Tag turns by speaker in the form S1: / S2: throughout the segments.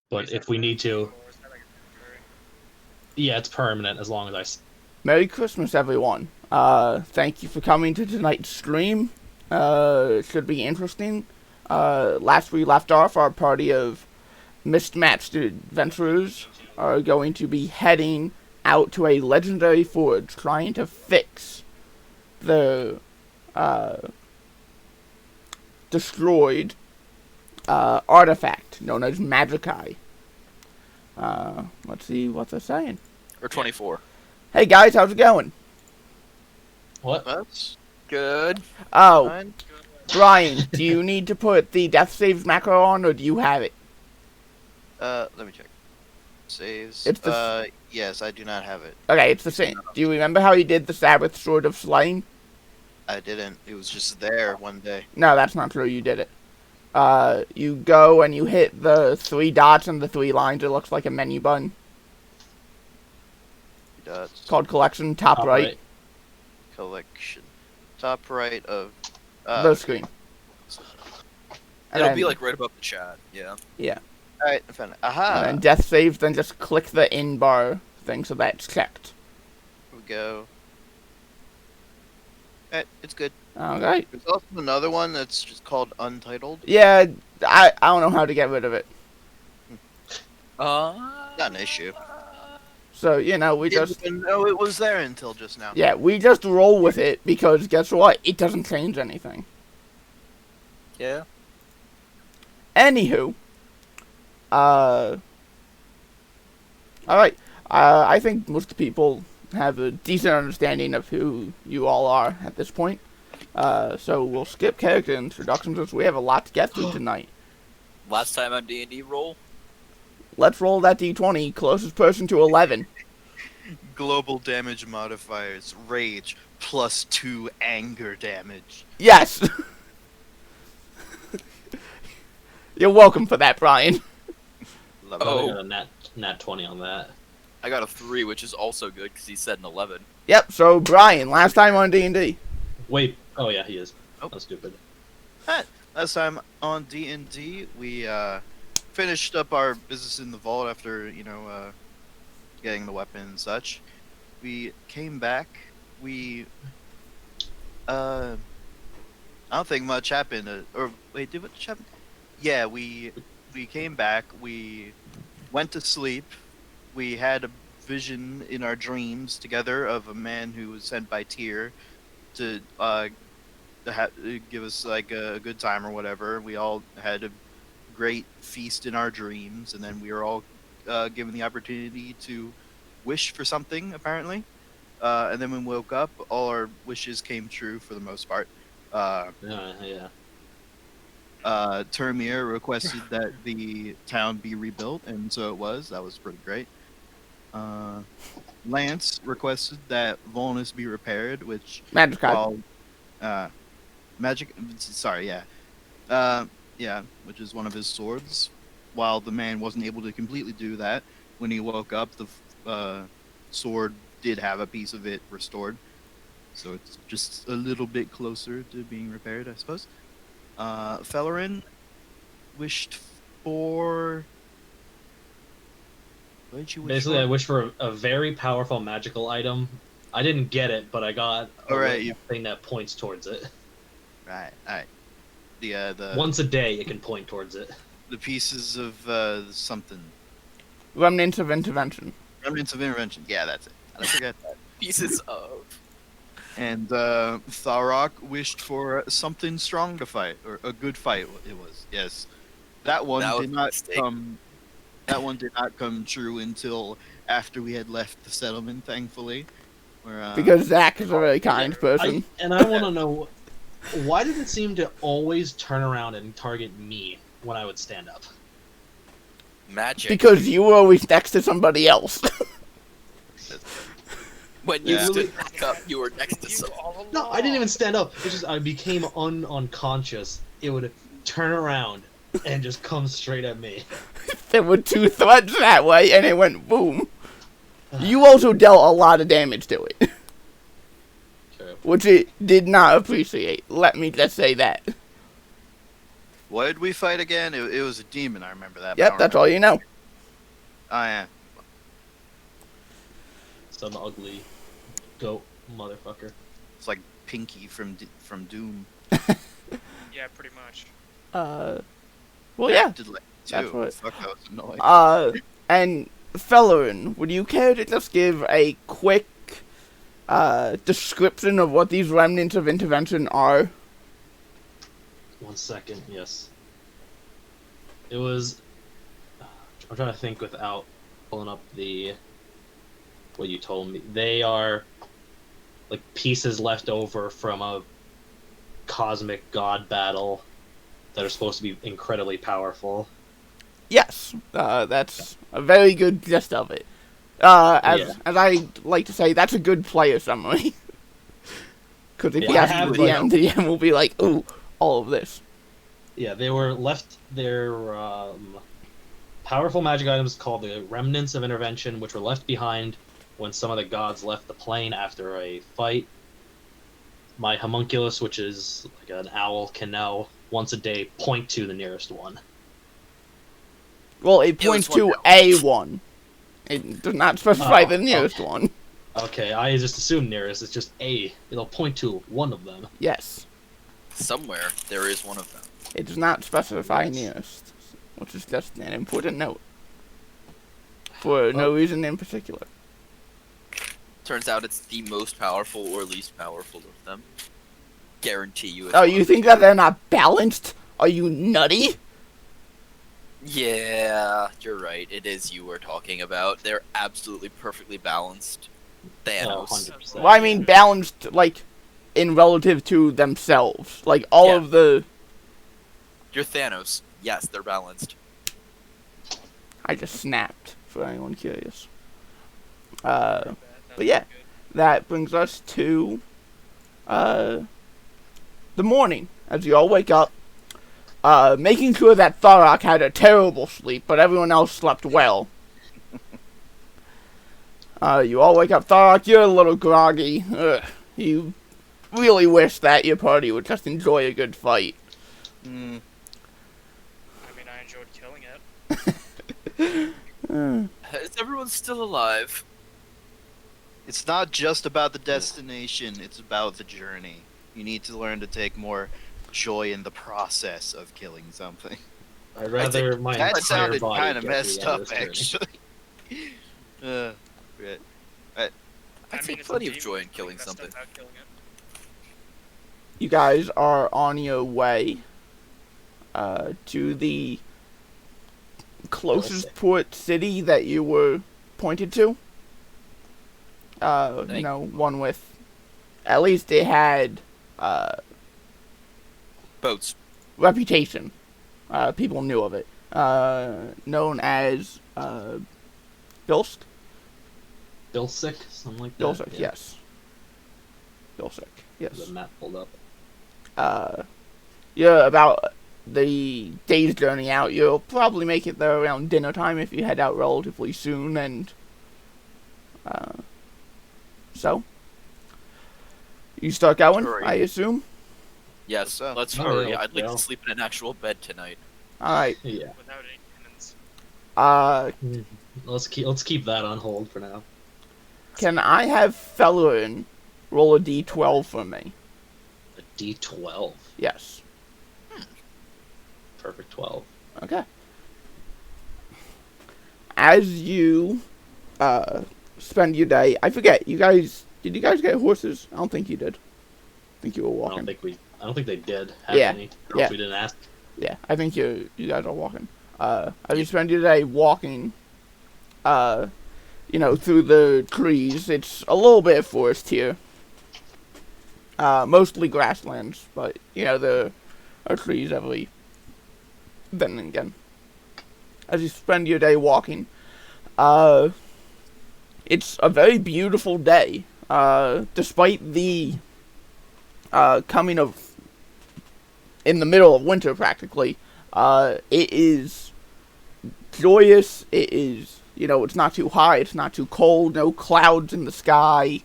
S1: But if we need to, yeah, it's permanent as long as
S2: Merry Christmas, everyone. Thank you for coming to tonight's stream. It should be interesting. Last we left off, our party of mismatched adventurers are going to be heading out to a legendary forge, trying to fix the destroyed artifact known as Magikai. Let's see what they're saying.
S3: Or 24.
S2: Hey guys, how's it going?
S1: What?
S3: That's good.
S2: Oh,
S3: Fine.
S2: Brian, do you need to put the death saves macro on, or do you have it?
S3: Let me check. Saves.
S2: It's the
S3: Yes, I do not have it.
S2: Okay, it's the same. Do you remember how you did the Sabbath Sword of Slaying?
S3: I didn't. It was just there one day.
S2: No, that's not true. You did it. You go and you hit the 3 dots and the 3 lines. It looks like a menu button.
S3: Dots.
S2: Called Collection, top right.
S3: Collection. Top right of
S2: The screen. And
S4: It'll
S2: then,
S4: be like right above the chat. Yeah.
S2: Yeah.
S3: Alright, I found it. Aha!
S2: And then death saves, then just click the in bar thing so that's checked.
S3: Here we go. Alright, it's good.
S2: Okay.
S3: There's also another one that's just called Untitled.
S2: Yeah, I don't know how to get rid of it.
S3: Not an issue.
S2: So, you know, we
S3: Didn't
S2: just...
S3: even know it was there until just now.
S2: Yeah, we just roll with it because guess what? It doesn't change anything.
S4: Yeah.
S2: Anywho, alright, I think most people have a decent understanding of who you all are at this point. So we'll skip character introductions as we have a lot to get through tonight.
S4: Last time on D&D roll.
S2: Let's roll that d20, closest person to 11.
S3: Global damage modifiers. Rage. +2 anger damage.
S2: Yes! You're welcome for that, Brian.
S3: Love
S1: I
S3: it.
S1: got a nat 20 on that.
S4: I got a 3, which is also good because he said an 11.
S2: Yep, so Brian, last time on D&D.
S1: Wait. Oh yeah, he is.
S3: Oh.
S1: That's stupid.
S3: Last time on D&D, we finished up our business in the vault after, getting the weapon and such. We came back. We, I don't think much happened. Or wait, did much happen? Yeah, we came back. We went to sleep. We had a vision in our dreams together of a man who was sent by Tyr to give us like a good time or whatever. We all had a great feast in our dreams, and then we were all given the opportunity to wish for something apparently. And then when we woke up, all our wishes came true for the most part.
S1: Yeah.
S3: Termir requested that the town be rebuilt, and so it was. That was pretty great. Lance requested that Volnus be repaired, which
S2: Magic card.
S3: Which is one of his swords. While the man wasn't able to completely do that, when he woke up, the sword did have a piece of it restored. So it's just a little bit closer to being repaired, I suppose. Fellerin wished for... What did you wish
S1: Basically,
S3: for?
S1: I wish for a very powerful magical item. I didn't get it, but I got a thing that points towards it.
S3: Right, alright. The
S1: Once a day, it can point towards it.
S3: the pieces of something.
S2: Remnants of Intervention.
S3: Remnants of Intervention. Yeah, that's it. I forget that.
S4: Pieces of.
S3: And Tharok wished for something strong to fight, or a good fight. It was, yes. That one
S4: That was
S3: did
S4: a
S3: not
S4: mistake.
S3: come. That one did not come true until after we had left the settlement, thankfully. Where,
S2: Because Zach is a very kind person.
S1: I want to know, why did it seem to always turn around and target me when I would stand up?
S4: Magic.
S2: Because you were always next to somebody else.
S4: When you
S3: Yeah.
S4: stood back up, you were next to someone.
S1: No, I didn't even stand up. It's just I became unconscious. It would turn around and just come straight at me.
S2: There were 2 threads that way, and it went boom. You also dealt a lot of damage to it.
S1: True.
S2: Which it did not appreciate. Let me just say that.
S3: what did we fight again? It was a demon. I remember that. but I
S2: Yep,
S3: don't
S2: that's
S3: remember.
S2: all you know.
S3: I am.
S1: Some ugly goat motherfucker.
S3: It's like Pinky from Doom.
S5: Yeah, pretty much.
S2: Well, yeah.
S3: Did like
S2: That's
S3: too.
S2: what-
S3: Fuck, that was annoying.
S2: And Fellerin, would you care to just give a quick description of what these remnants of intervention are?
S1: 1 second, yes. It was. I'm trying to think without pulling up what you told me. They are like pieces left over from a cosmic god battle that are supposed to be incredibly powerful.
S2: Yes, that's a very good gist of it. As I like to say, that's a good player summary. Because if you
S1: Yeah, I
S2: ask
S1: have,
S2: the DM, the DM will be like, ooh, all of this.
S1: Yeah, they were left. Their powerful magic items called the Remnants of Intervention, which were left behind when some of the gods left the plane after a fight. My homunculus, which is like an owl, can now once a day point to the nearest one.
S2: Well, it points
S4: one
S2: to
S4: now.
S2: a one. It does not specify
S1: Oh,
S2: the nearest one.
S1: Okay, I just assumed nearest. It's just a. It'll point to one of them.
S2: Yes.
S4: Somewhere there is one of them.
S2: It does not specify nearest, which is just an important note. For no reason in particular.
S4: Turns out it's the most powerful or least powerful of them. Guarantee you. It's
S2: Oh,
S4: one
S2: you
S4: of
S2: think that they're not balanced? Are you nutty?
S4: Yeah, you're right. It is you we're talking about. They're absolutely perfectly balanced. Thanos.
S1: 100%.
S2: Well, I mean balanced, like, in relative to themselves. Like, all
S4: Yeah.
S2: of the...
S4: You're Thanos. Yes, they're balanced.
S2: I just snapped, for anyone curious.
S5: But
S2: yeah. That brings us to, the morning. As you all wake up, making sure that Tharok had a terrible sleep, but everyone else slept well. You all wake up. Tharok, you're a little groggy. You really wish that your party would just enjoy a good fight.
S3: Mm,
S5: I mean, I enjoyed killing it.
S4: Is everyone still alive?
S3: it's not just about the destination, it's about the journey. You need to learn to take more joy in the process of killing something.
S1: I'd rather my
S3: That
S1: entire
S3: sounded
S1: body
S3: kind of
S1: get to the
S3: messed
S1: end of
S3: up,
S1: this journey.
S3: actually. Right.
S4: I take
S5: it's
S4: plenty
S5: a
S4: of
S5: game
S4: joy in
S5: being
S4: killing
S5: messed
S4: something.
S5: up about killing it.
S2: You guys are on your way to the closest port city that you were pointed to. You know, one with, at least it had
S4: Boats.
S2: reputation. People knew of it. Known as Bilsk.
S1: Bilsick, something like that.
S2: Bilsk,
S1: yeah.
S2: yes. Bilsk, yes.
S1: The map pulled up.
S2: Yeah, about the day's journey out. You'll probably make it there around dinner time if you head out relatively soon, and so you start going,
S3: Alright.
S2: I assume.
S4: Yes,
S3: So-
S4: let's
S1: Oh,
S4: hurry.
S1: yeah,
S4: I'd like
S1: well.
S4: to sleep in an actual bed tonight.
S2: All right.
S1: Yeah.
S5: Without any cannons.
S1: Let's keep that on hold for now.
S2: Can I have Fellerin roll a d12 for me?
S1: A D12.
S2: Yes.
S1: Perfect 12.
S2: Okay. As you spend your day, I forget. Did you guys get horses? I don't think you did. I think you were
S1: I
S2: walking.
S1: don't think they did have
S2: Yeah,
S1: any. Or
S2: yeah.
S1: else we didn't ask.
S2: Yeah, I think you guys are walking. As you spend your day walking, you know, through the trees, it's a little bit of forest here. Mostly grasslands, but, you know, there are trees every then and again. As you spend your day walking, it's a very beautiful day. Despite the coming of in the middle of winter practically, it is joyous. It is, you know, it's not too high, it's not too cold, no clouds in the sky.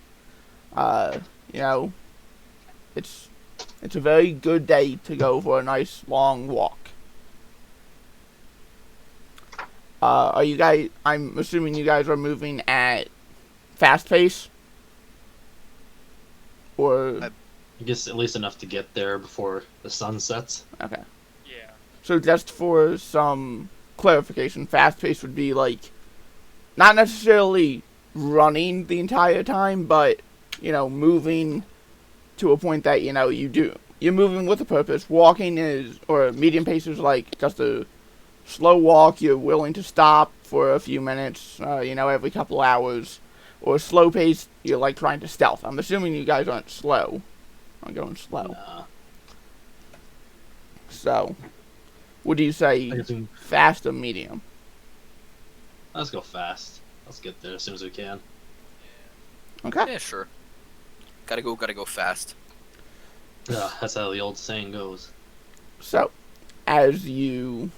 S2: You know, it's a very good day to go for a nice long walk. Are you guys? I'm assuming you guys are moving at fast pace, or
S3: I
S1: guess at least enough to get there before the sun sets.
S2: okay.
S5: Yeah.
S2: So just for some clarification, fast pace would be like not necessarily running the entire time, but moving to a point that you're moving with a purpose. Walking is, or medium pace is like just a slow walk. You're willing to stop for a few minutes, every couple hours. Or slow pace, you're like trying to stealth. I'm assuming you guys aren't slow. I'm going slow.
S1: Nah,
S2: So, would you
S1: I
S2: say
S1: guess we,
S2: fast or medium?
S1: let's go fast. Let's get there as soon as we can.
S2: Okay.
S4: Yeah, sure. Gotta go fast.
S1: Yeah, that's how the old saying goes.
S2: So, as you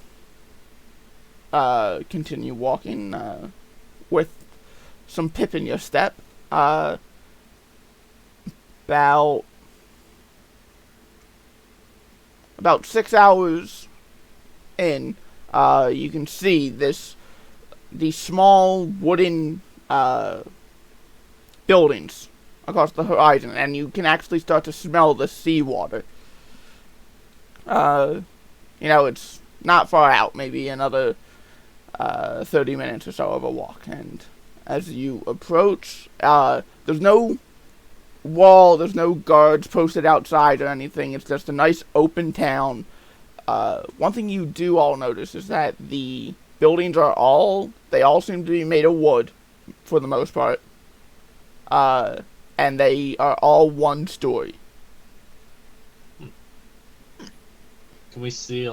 S2: continue walking with some pip in your step, about 6 hours in, you can see these small wooden buildings across the horizon, and you can actually start to smell the seawater. It's not far out, maybe another 30 minutes or so of a walk. And as you approach, there's no wall, there's no guards posted outside or anything. It's just a nice open town. One thing you do all notice is that the buildings they all seem to be made of wood, for the most part. And they are all one story.
S1: Can we see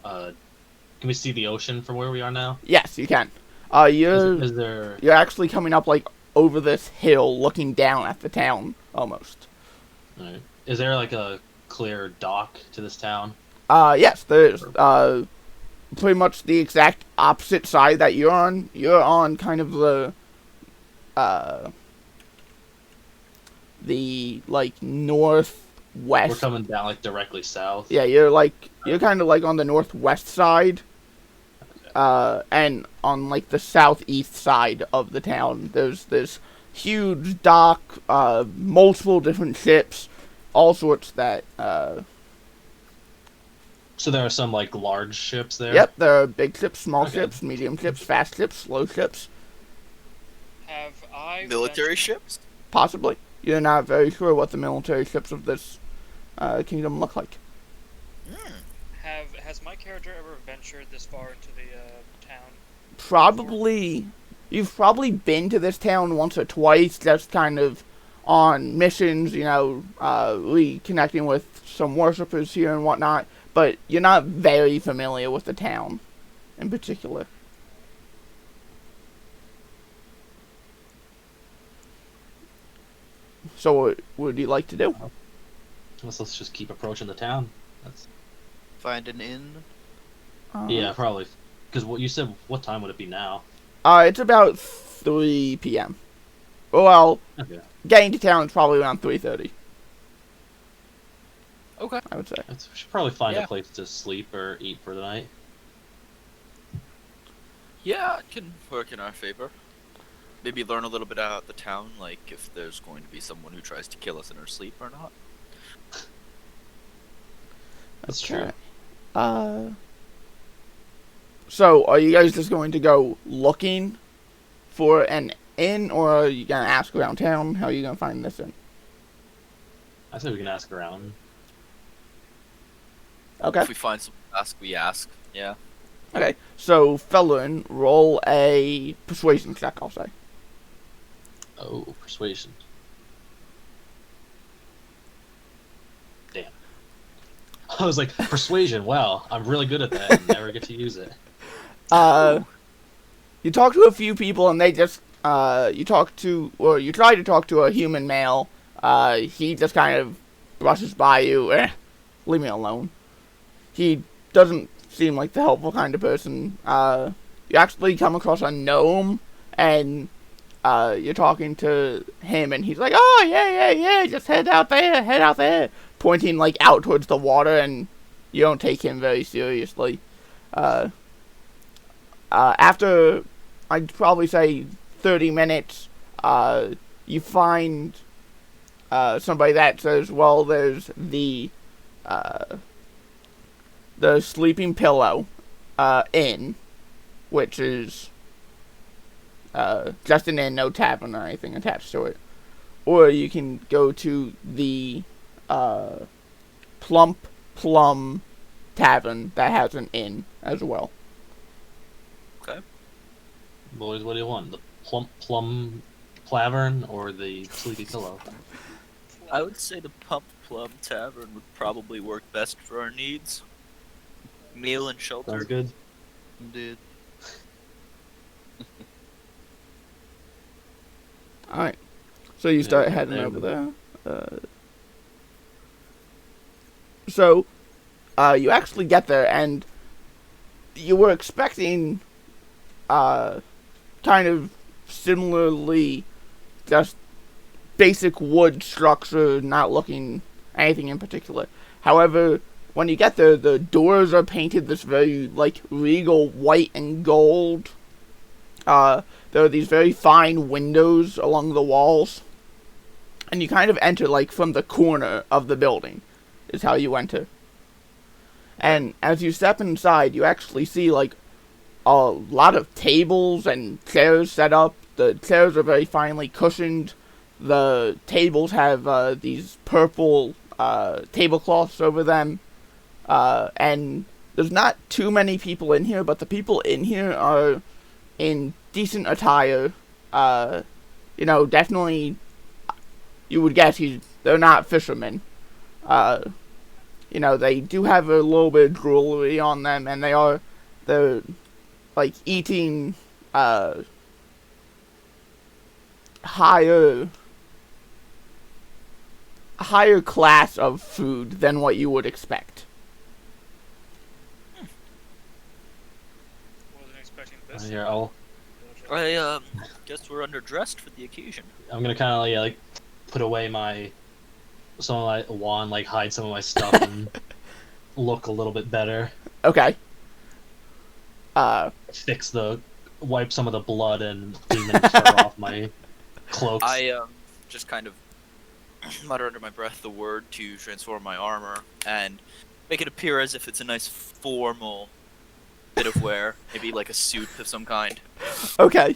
S1: can we see the ocean from where we are now?
S2: Yes, you can.
S1: Is there?
S2: You're actually coming up like over this hill, looking down at the town almost.
S1: Alright. Is there like a clear dock to this town?
S2: Yes, there is. Pretty much the exact opposite side that you're on. You're on kind of the like northwest.
S1: We're coming down like directly south.
S2: Yeah, you're kind of like on the northwest side. And on like the southeast side of the town, there's this huge dock, multiple different ships, all sorts that.
S1: So there are some like large ships there.
S2: Yep, there are big ships, small
S1: Okay.
S2: ships, medium ships, fast ships, slow ships,
S5: Have I
S4: Military
S5: ventured-
S4: ships?
S2: possibly. You're not very sure what the military ships of this kingdom look like.
S5: Has my character ever ventured this far into the town?
S2: Probably, you've probably been to this town once or twice, just kind of on missions, reconnecting with some worshippers here and whatnot, but you're not very familiar with the town in particular. So what would you like to do?
S1: Let's just keep approaching the town. That's
S3: find an inn.
S1: yeah, probably. Because what you said, what time would it be now?
S2: It's about 3 p.m. Well,
S1: Okay.
S2: getting to town is probably around 3:30,
S4: Okay.
S2: I would say.
S1: We should probably find
S4: Yeah.
S1: a place to sleep or eat for the night.
S4: Yeah, it can work in our favor. Maybe learn a little bit about the town, like if there's going to be someone who tries to kill us in our sleep or not.
S1: That's
S2: Okay.
S1: true.
S2: So, are you guys just going to go looking for an inn, or are you going to ask around town? How are you going to find this inn?
S1: I say we can ask around.
S2: Okay.
S4: If we find someone to ask, we ask. Yeah.
S2: Okay. So, Felon, roll a persuasion check, I'll say.
S1: Oh, persuasion. Damn. I was like, persuasion, wow, I'm really good at that and never get to use it.
S2: You talk to a few people, and they just, you try to talk to a human male. He just kind of brushes by you. Leave me alone. He doesn't seem like the helpful kind of person. You actually come across a gnome, and you're talking to him, and he's like, "Oh, yeah, just head out there," pointing like out towards the water, and you don't take him very seriously. after, I'd probably say 30 minutes, you find somebody that says, well, there's the Sleeping Pillow Inn, which is just an inn, no tavern or anything attached to it. Or you can go to the Plump Plum Tavern that has an inn as well.
S4: Okay.
S1: Boys, what do you want? The plum plavern or the sleepy pillow?
S4: I would say the Pump Plum Tavern would probably work best for our needs. Meal and shelter.
S1: Sounds good.
S3: Indeed.
S2: Alright. So you start
S1: Yeah,
S2: heading
S1: there
S2: over
S1: we
S2: there. So, you actually get there, and you were expecting, kind of similarly, just basic wood structure, not looking anything in particular. However, when you get there, the doors are painted this very, like, regal white and gold. There are these very fine windows along the walls. And you kind of enter, like, from the corner of the building, is how you enter. And as you step inside, you actually see, like, a lot of tables and chairs set up. The chairs are very finely cushioned. The tables have these purple tablecloths over them. And there's not too many people in here, but the people in here are in decent attire. Definitely, you would guess they're not fishermen. They do have a little bit of jewelry on them, and they're like eating higher class of food than what you would expect.
S5: Wasn't expecting this.
S1: Here,
S4: I guess we're underdressed for the occasion.
S1: I'm gonna kind of like put away some of my wand, like hide some of my stuff and look a little bit better.
S2: Okay.
S1: Wipe some of the blood and demon fur off my cloaks.
S4: I just kind of mutter under my breath the word to transform my armor and make it appear as if it's a nice formal bit of wear, maybe like a suit of some kind.
S2: Okay.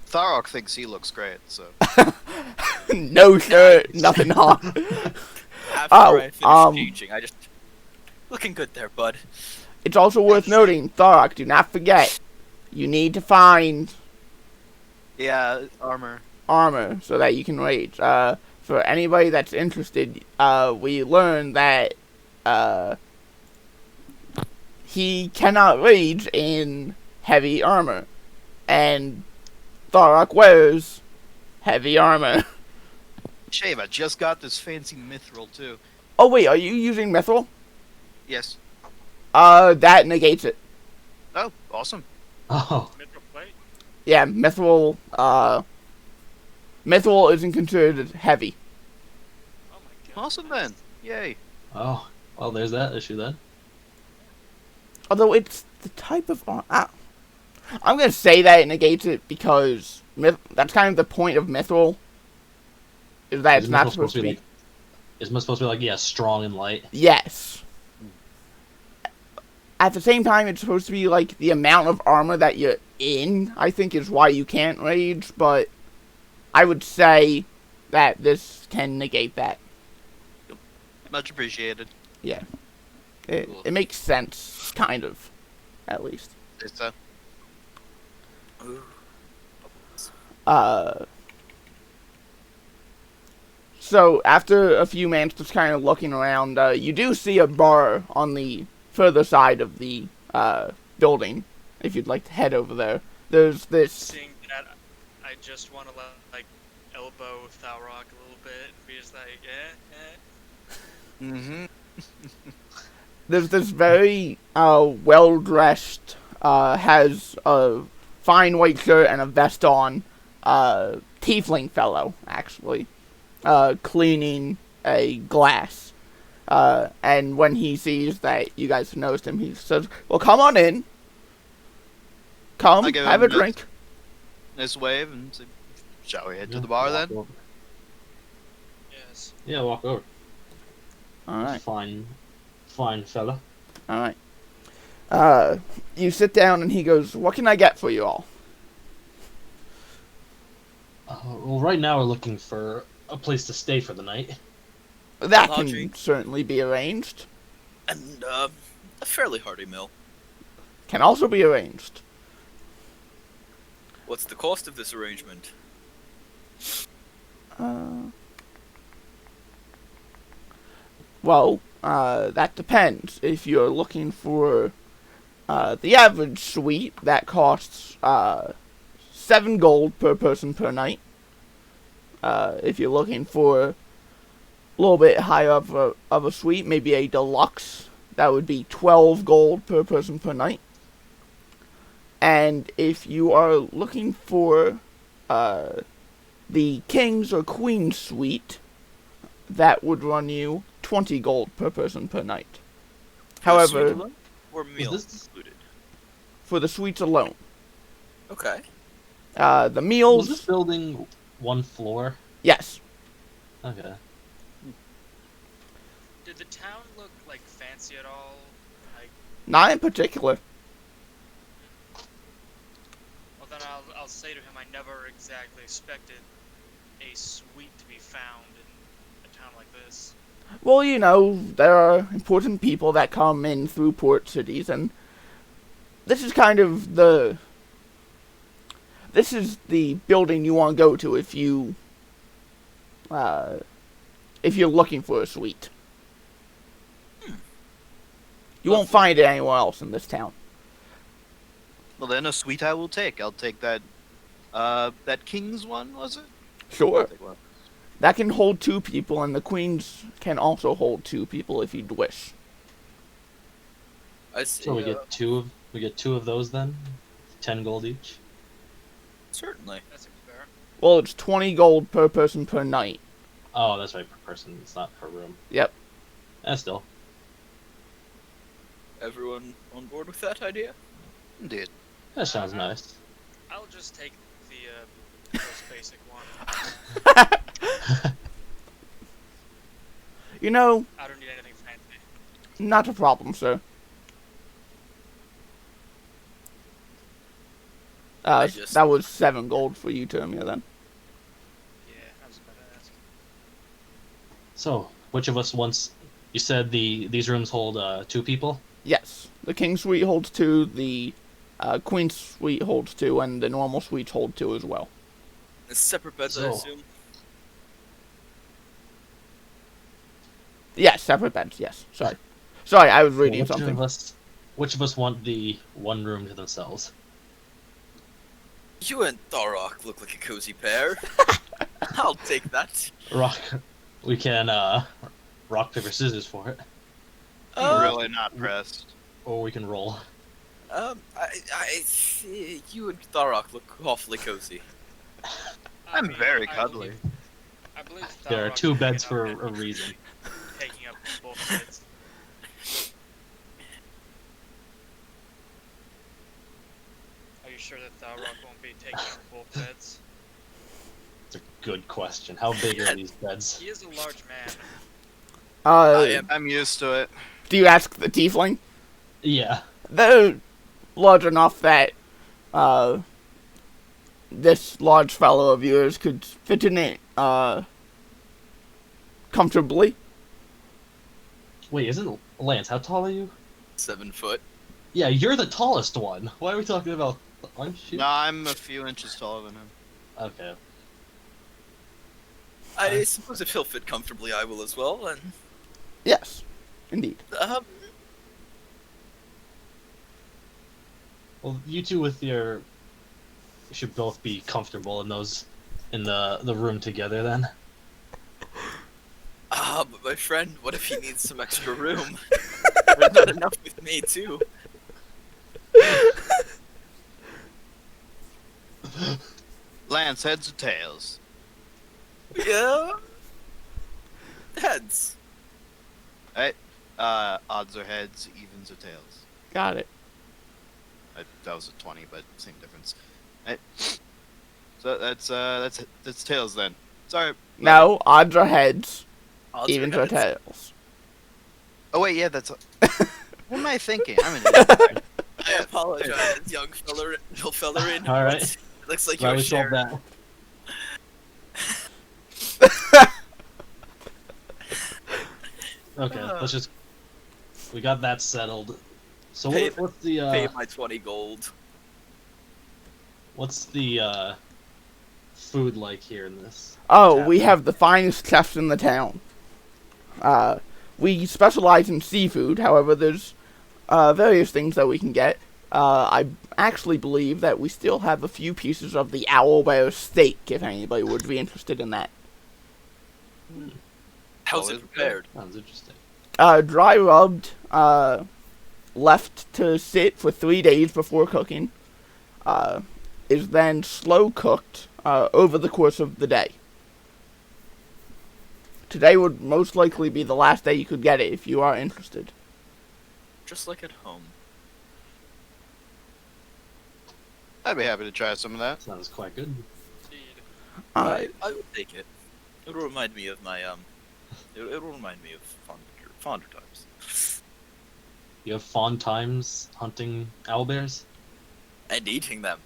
S3: Tharok thinks he looks great, so.
S2: No shirt, nothing on.
S4: After I finish changing, I just looking good there, bud.
S2: It's also worth noting, Tharok, do not forget, you need to find
S3: Yeah, armor.
S2: armor so that you can rage. For anybody that's interested, we learned that he cannot rage in heavy armor, and Tharok wears heavy armor.
S3: Shave, I just got this fancy mithril too.
S2: Oh wait, are you using mithril?
S3: Yes.
S2: That negates it.
S3: Oh, awesome.
S1: Oh,
S5: Mithril plate?
S2: Yeah, mithril isn't considered heavy.
S5: Oh my god.
S3: Awesome then. Yay.
S1: oh, well, there's that issue then.
S2: Although it's the type of armor. I'm gonna say that it negates it because that's kind of the point of mithril. Is that it's
S1: Is
S2: not
S1: mithril
S2: supposed to be.
S1: like, is mithril supposed to be like, yeah, strong and light?
S2: Yes. At the same time, it's supposed to be like the amount of armor that you're in, I think, is why you can't rage, but I would say that this can negate that.
S3: Much appreciated.
S2: Yeah.
S4: Cool.
S2: It makes sense, kind of, at least.
S3: Say so.
S4: Ooh.
S2: So, after a few minutes just kind of looking around, you do see a bar on the further side of the building, if you'd like to head over there. There's this...
S5: Seeing that, I just want to like elbow Thalrock a little bit and be just like,
S3: Mm-hmm.
S2: There's this very well-dressed, has a fine white shirt and a vest on, tiefling fellow, actually, cleaning a glass. And when he sees that you guys have noticed him, he says, well, come on in. Come,
S3: I give
S2: have
S3: him
S2: a drink.
S3: Nice wave and say, shall we head to
S1: Yeah,
S3: the bar
S1: walk
S3: then?
S1: over.
S5: Yes.
S1: Yeah, walk over.
S2: All right,
S1: Fine fella.
S2: all right. You sit down, and he goes, "What can I get for you all?"
S1: Well, right now we're looking for a place to stay for the night.
S2: That
S4: Lodging.
S2: can certainly be arranged.
S4: And a fairly hearty meal.
S2: Can also be arranged.
S4: What's the cost of this arrangement?
S2: Well, that depends. If you're looking for the average suite, that costs 7 gold per person per night. If you're looking for a little bit higher of a suite, maybe a deluxe, that would be 12 gold per person per night. And if you are looking for the King's or Queen's suite, that would run you 20 gold per person per night. However,
S4: Or meal
S1: this-
S4: included?
S2: for the suites alone,
S4: Okay.
S2: the
S1: Was
S2: meals,
S1: this building one floor?
S2: yes.
S1: Okay.
S5: Did the town look like fancy at all? Like,
S2: Not in particular.
S5: well then I'll say to him I never exactly expected a suite to be found in a town like this.
S2: Well, you know, there are important people that come in through port cities, and this is kind of this is the building you want to go to if you're looking for a suite. You won't find it anywhere else in this town.
S3: Well, then a suite I will take. I'll take that. That King's one, was it?
S2: Sure.
S3: I'll take one.
S2: That can hold 2 people, and the Queen's can also hold 2 people if you'd wish.
S4: I see.
S1: So we get two of those then? 10 gold each?
S4: Certainly.
S5: That seems fair.
S2: Well, it's 20 gold per person per night.
S1: Oh, that's right, per person. It's not per room.
S2: Yep.
S1: Still.
S4: Everyone on board with that idea?
S3: Indeed.
S1: That sounds nice.
S5: I'll just take the most basic one.
S2: You know,
S5: I don't need anything fancy.
S2: not a problem, sir.
S4: I just-
S2: That was 7 gold for you, Termia, then.
S5: Yeah, I was about to ask.
S1: So, which of us wants... You said these rooms hold 2 people?
S2: Yes. The King Suite holds 2, the Queen Suite holds 2, and the normal suites hold 2 as well.
S4: Separate beds, I
S1: So-
S4: assume?
S2: Yes, separate beds, yes. Sorry. Sorry, I was reading
S1: which
S2: something.
S1: Which of us want the one room to themselves?
S4: You and Tharok look like a cozy pair. I'll take that.
S1: We can rock, paper, scissors for it.
S3: I'm really not pressed.
S1: Or we can roll.
S4: You and Tharok look awfully cozy.
S3: I'm very cuddly.
S5: I believe
S1: There are
S5: Thalrock
S1: 2
S5: is
S1: beds
S5: taking
S1: for
S5: up-
S1: a reason.
S5: taking up both beds. Are you sure that Thalrock won't be taking up both beds?
S1: It's a good question. How big are these beds?
S5: He is a large man.
S3: I'm used to it.
S2: Do you ask the Tiefling?
S1: Yeah.
S2: They're large enough that this large fellow of yours could fit in it comfortably.
S1: Wait, isn't Lance, how tall are you?
S4: 7 foot.
S1: Yeah, you're the tallest one. Why are we talking about... Aren't you?
S3: No, I'm a few inches taller than him.
S1: Okay.
S4: I suppose if he'll fit comfortably, I will as well. And
S2: Yes, indeed.
S1: Well, you two with your... You should both be comfortable in those... In the room together, then.
S4: but my friend, what if he needs some extra room? There's not enough with me too.
S3: Lance, heads or tails?
S4: Yeah. Heads.
S3: Right? Odds are heads, evens are tails.
S2: Got it.
S3: That was a 20, but same difference. Right. So that's tails then. Sorry.
S2: No, odds are heads,
S4: Odds
S2: evens
S4: are
S2: are
S4: heads.
S2: tails.
S3: Oh wait, yeah, that's. What am I thinking? I'm an idiot.
S4: I apologize, young feller.
S1: All right.
S4: It looks like
S1: Glad
S4: you're
S1: we solved
S4: sharing.
S1: that. Okay, let's just. We got that settled. So
S4: Pay-
S1: what's the
S4: Pay my 20 gold.
S1: what's the food like here in this?
S2: Oh, we
S1: tavern?
S2: have the finest chefs in the town. We specialize in seafood. However, there's various things that we can get. I actually believe that we still have a few pieces of the owlbear steak, if anybody would be interested in that.
S4: How's
S3: Oh,
S4: it
S3: is it?
S4: prepared?
S1: Sounds interesting.
S2: Dry rubbed, left to sit for 3 days before cooking, is then slow cooked over the course of the day. Today would most likely be the last day you could get it if you are interested.
S4: Just like at home.
S3: I'd be happy to try some of that.
S1: Sounds quite good.
S5: Indeed.
S2: Alright.
S4: I would take it. It will remind me of my It will remind me of fonder times.
S1: You have fond times hunting owlbears?
S4: And eating them.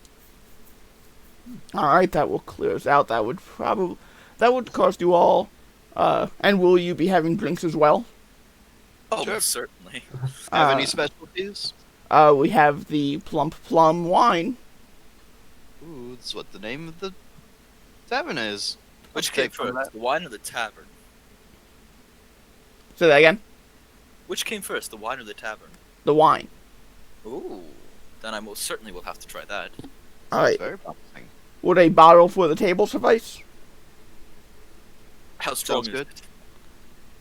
S2: Alright, that will clear us out. That would cost you all. And will you be having drinks as well?
S4: Oh,
S3: Sure.
S4: most certainly.
S3: Have
S2: Uh,
S3: any specialties?
S2: We have the plump plum wine.
S3: Ooh, that's what the name of the tavern is.
S4: Which
S3: Let's
S4: came
S3: take from
S4: first, the wine or the tavern?
S2: Say that again.
S4: Which came first, the wine or the tavern?
S2: The wine.
S4: Ooh, then I most certainly will have to try that.
S2: Alright.
S3: Very promising.
S2: Would a bottle for the table suffice?
S4: How strong
S3: Sounds
S4: is
S3: good.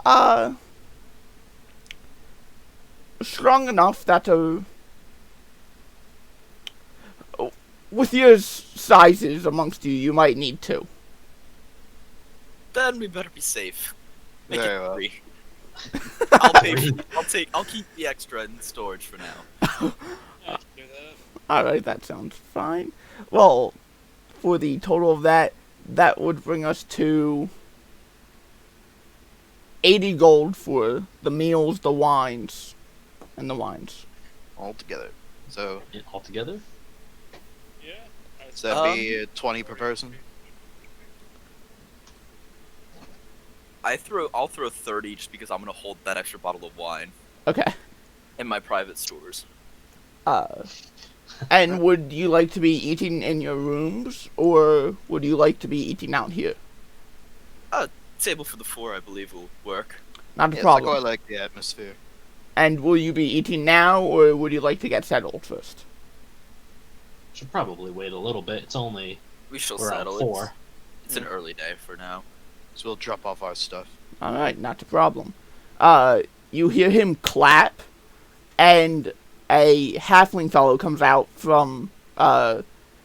S4: it?
S2: Strong enough that with your sizes amongst you, you might need two.
S4: Then we better be safe. Make
S3: Very
S4: it
S3: well.
S4: 3. I'll pay. I'll keep the extra in storage for now.
S5: Yeah, I can do that.
S2: Alright, that sounds fine. Well, for the total of that would bring us to 80 gold for the meals, the wines, and the wines.
S3: All together. So,
S1: All together?
S5: Yeah.
S3: does that be 20 per person?
S4: I'll throw 30 just because I'm gonna hold that extra bottle of wine
S2: Okay.
S4: in my private stores.
S2: And would you like to be eating in your rooms, or would you like to be eating out here?
S4: Table for the 4, I believe, will work.
S2: Not a
S3: Yes, I
S2: problem.
S3: quite like the atmosphere.
S2: And will you be eating now, or would you like to get settled first?
S1: Should probably wait a little bit. It's only
S4: We shall
S1: around
S4: settle.
S1: 4.
S4: It's an early day for now.
S3: So we'll drop off our stuff.
S2: Alright, not a problem. You hear him clap, and a halfling fellow comes out from,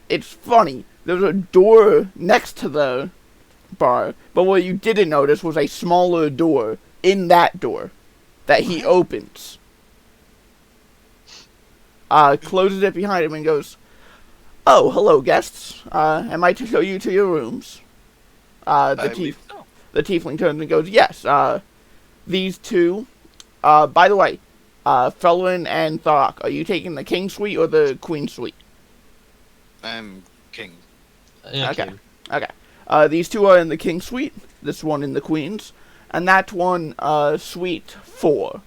S2: it's funny, there's a door next to the bar, but what you didn't notice was a smaller door in that door that he opens. Closes it behind him and goes, "Oh, hello, guests. Am I to show you to your rooms?"
S3: I believe
S4: so.
S2: The tiefling turns and goes, "Yes, these two, by the way, Felwyn and Thok, are you taking the king suite or the queen suite?"
S3: I'm king.
S1: Yeah,
S2: Okay.
S1: King.
S2: Okay. These two are in the king suite, this one in the queen's, and that one, suite 4.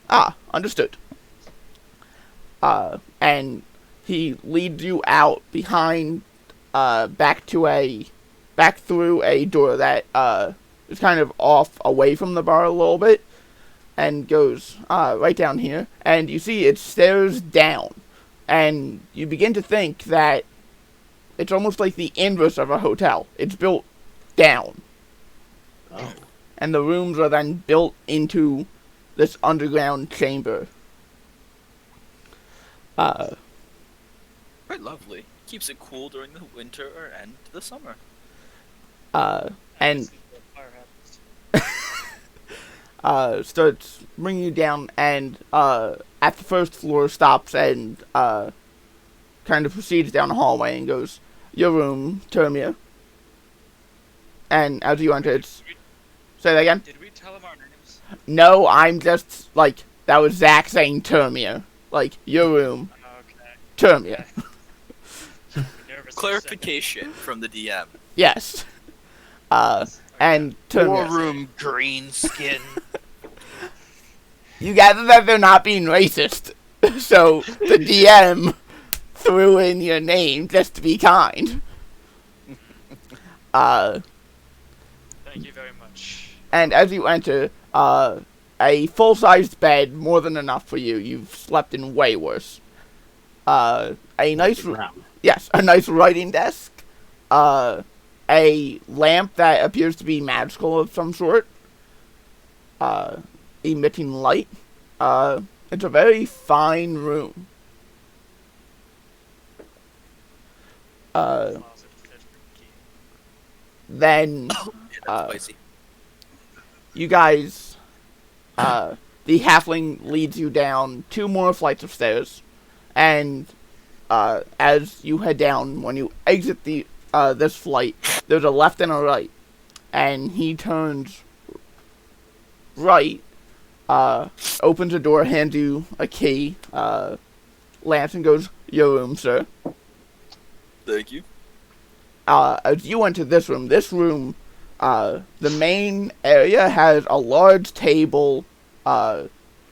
S2: Ah, understood. And he leads you out behind, back through a door that, is kind of off away from the bar a little bit, and goes, right down here, and you see it stairs down, and you begin to think that it's almost like the inverse of a hotel. It's built down,
S1: Oh.
S2: and the rooms are then built into this underground chamber.
S4: Quite lovely. Keeps it cool during the winter and the summer.
S2: And
S5: See what fire happens.
S2: starts bringing you down, and at the first floor, stops and kind of proceeds down the hallway and goes, "Your room, Termia." And as you enter, it's... Say that again?
S5: Did we tell him our names?
S2: No, I'm just, like, that was Zach saying Termia. Like, your room,
S5: Okay.
S2: Termia.
S5: Nervous
S4: Clarification from the DM.
S2: Yes. And
S3: War
S2: Termia.
S3: room green skin.
S2: You gather that they're not being racist. So, the DM threw in your name just to be kind.
S5: Thank you very much.
S2: And as you enter, a full-sized bed, more than enough for you. You've slept in way worse. A nice, yes, a nice writing desk. A lamp that appears to be magical of some sort. Emitting light. It's a very fine room.
S5: Closet fit for key.
S2: Then
S4: Yeah, that's spicy.
S2: you guys, the halfling leads you down 2 more flights of stairs, and as you head down, when you exit the this flight, there's a left and a right, and he turns right, opens a door, hands you a key, Lance, and goes, "Your room, sir."
S4: Thank you.
S2: As you enter this room, the main area has a large table,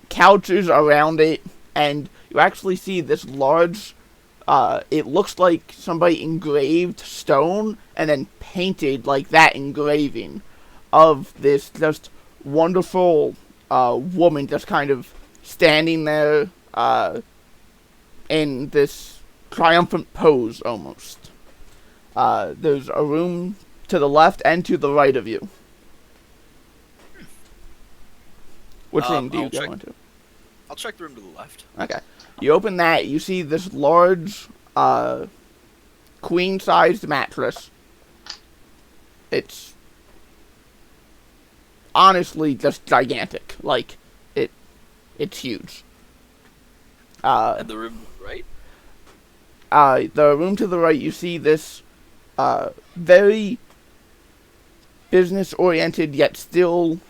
S2: couches around it, and you actually see this large, it looks like somebody engraved stone and then painted like that engraving of this just wonderful woman just kind of standing there in this triumphant pose almost. There's a room to the left and to the right of you. Which room do you go into?
S4: I'll check the room to the left.
S2: Okay. You open that, you see this large, queen-sized mattress. It's honestly just gigantic. Like, it's huge.
S4: And the room right?
S2: The room to the right, you see this, very business-oriented yet still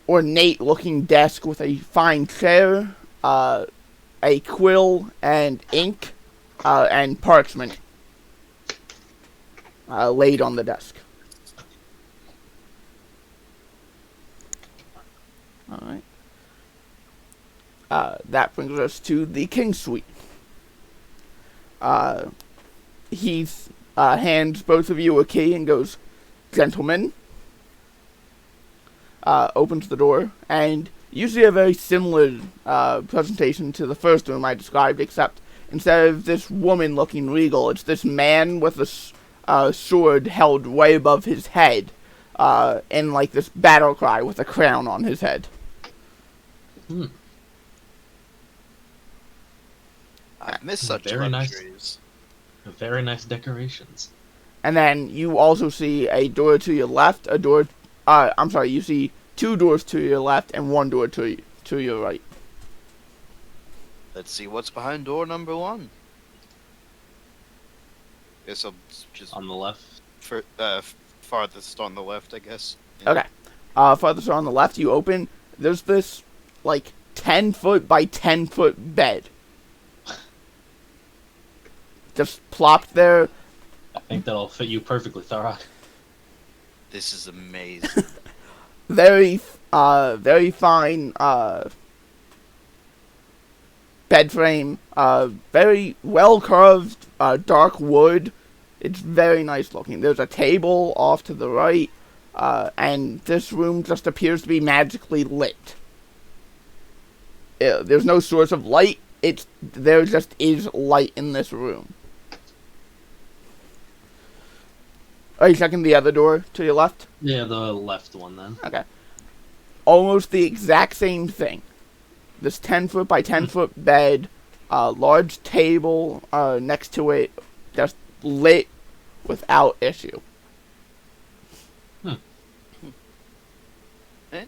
S2: ornate-looking desk with a fine chair, a quill and ink, and parchment laid on the desk. Alright. That brings us to the King's Suite. He hands both of you a key and goes, "Gentlemen." Opens the door, and you see a very similar presentation to the first room I described, except instead of this woman looking regal, it's this man with a sword held way above his head, in like this battle cry with a crown on his head.
S3: I miss such
S1: Very nice.
S3: luxuries.
S1: Very nice decorations.
S2: And then you also see a door to your left, you see 2 doors to your left and 1 door to your right.
S3: Let's see what's behind door number 1. Guess I'll just
S1: On the left.
S3: farthest on the left, I guess.
S2: Okay. Farthest on the left, you open, there's this, like, 10-foot by 10-foot bed. Just plopped there.
S1: I think that'll fit you perfectly, Tharok.
S3: This is amazing.
S2: Very fine, bed frame. Very well carved, dark wood. It's very nice looking. There's a table off to the right, and this room just appears to be magically lit. There's no source of light. There just is light in this room. Are you checking the other door to your left?
S1: Yeah, the left one then.
S2: Okay. Almost the exact same thing. This 10-foot by 10-foot bed, large table next to it, just lit without issue.
S3: Okay,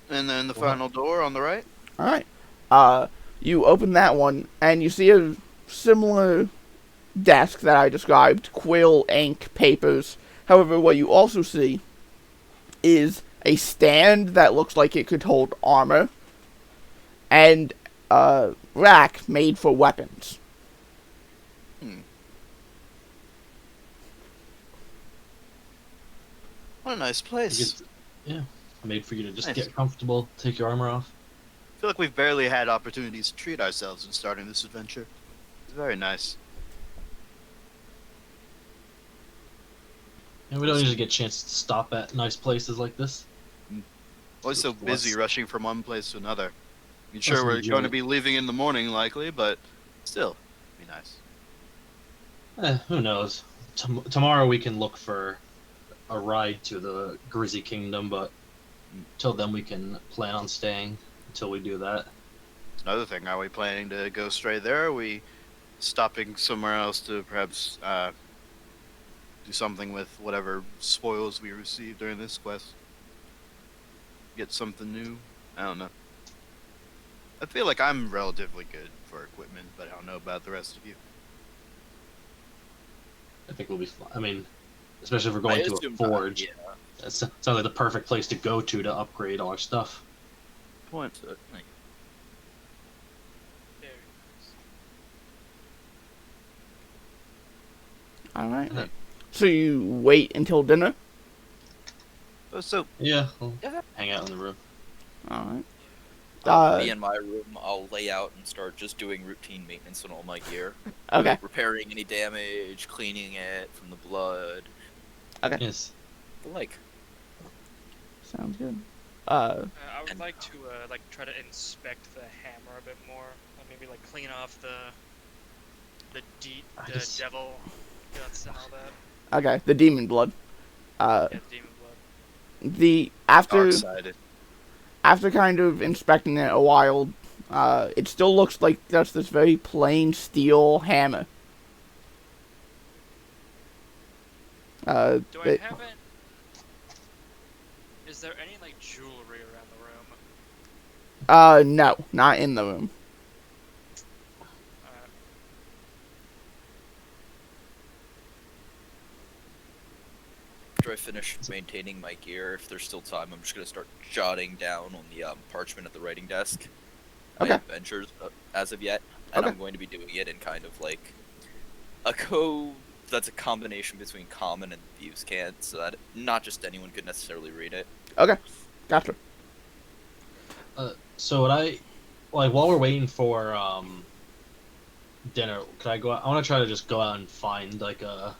S3: and then the final door on the right.
S2: Alright. You open that one, and you see a similar desk that I described, quill, ink, papers. However, what you also see is a stand that looks like it could hold armor, and a rack made for weapons.
S3: What a nice place.
S1: Yeah, made for you to just
S3: Nice.
S1: get comfortable, take your armor off.
S3: I feel like we've barely had opportunities to treat ourselves in starting this adventure. It's very nice.
S1: And we don't usually get chances to stop at nice places like this.
S3: Always so busy rushing from one place to another. I mean, sure,
S1: Let's
S3: we're
S1: enjoy
S3: going to
S1: it.
S3: be leaving in the morning, likely, but still, be nice.
S1: Who knows? Tomorrow we can look for a ride to the Grizzy Kingdom, but till then we can plan on staying until we do that.
S3: It's another thing. Are we planning to go straight there? Or are we stopping somewhere else to perhaps do something with whatever spoils we received during this quest? Get something new? I don't know. I feel like I'm relatively good for equipment, but I don't know about the rest of you.
S1: I think we'll be fine. I mean, especially if we're going to a
S4: assume
S1: forge.
S4: yeah.
S1: That sounds like the perfect place to go to upgrade all our stuff.
S3: Point.
S4: Certainly.
S5: Very nice.
S2: Alright.
S1: Yeah.
S2: So you wait until dinner?
S3: So
S1: Yeah, we'll
S4: Yeah.
S1: hang out in the room.
S2: Alright.
S4: Me in my room, I'll lay out and start just doing routine maintenance on all my gear.
S2: Okay.
S4: Repairing any damage, cleaning it from the blood,
S1: Yes.
S4: the like.
S2: Sounds good.
S5: I would
S4: And-
S5: like to try to inspect the hammer a bit more. Maybe like clean off the
S1: I just-
S5: devil guts and all that.
S2: Okay, the demon blood.
S5: Yeah, demon blood.
S2: The after
S3: dark-sided.
S2: after kind of inspecting it a while, it still looks like just this very plain steel hammer.
S5: Do I
S2: it-
S5: have it? Is there any like jewelry around the room?
S2: No, not in the room.
S4: After I finish maintaining my gear, if there's still time, I'm just gonna start jotting down on the parchment at the writing desk my
S2: Okay.
S4: adventures as of yet, and
S2: Okay.
S4: I'm going to be doing it in kind of like a code that's a combination between common and thieves' cant, so that not just anyone could necessarily read it.
S2: Okay, gotcha.
S1: So what while we're waiting for dinner, could I go out? I want to try to just go out and find like a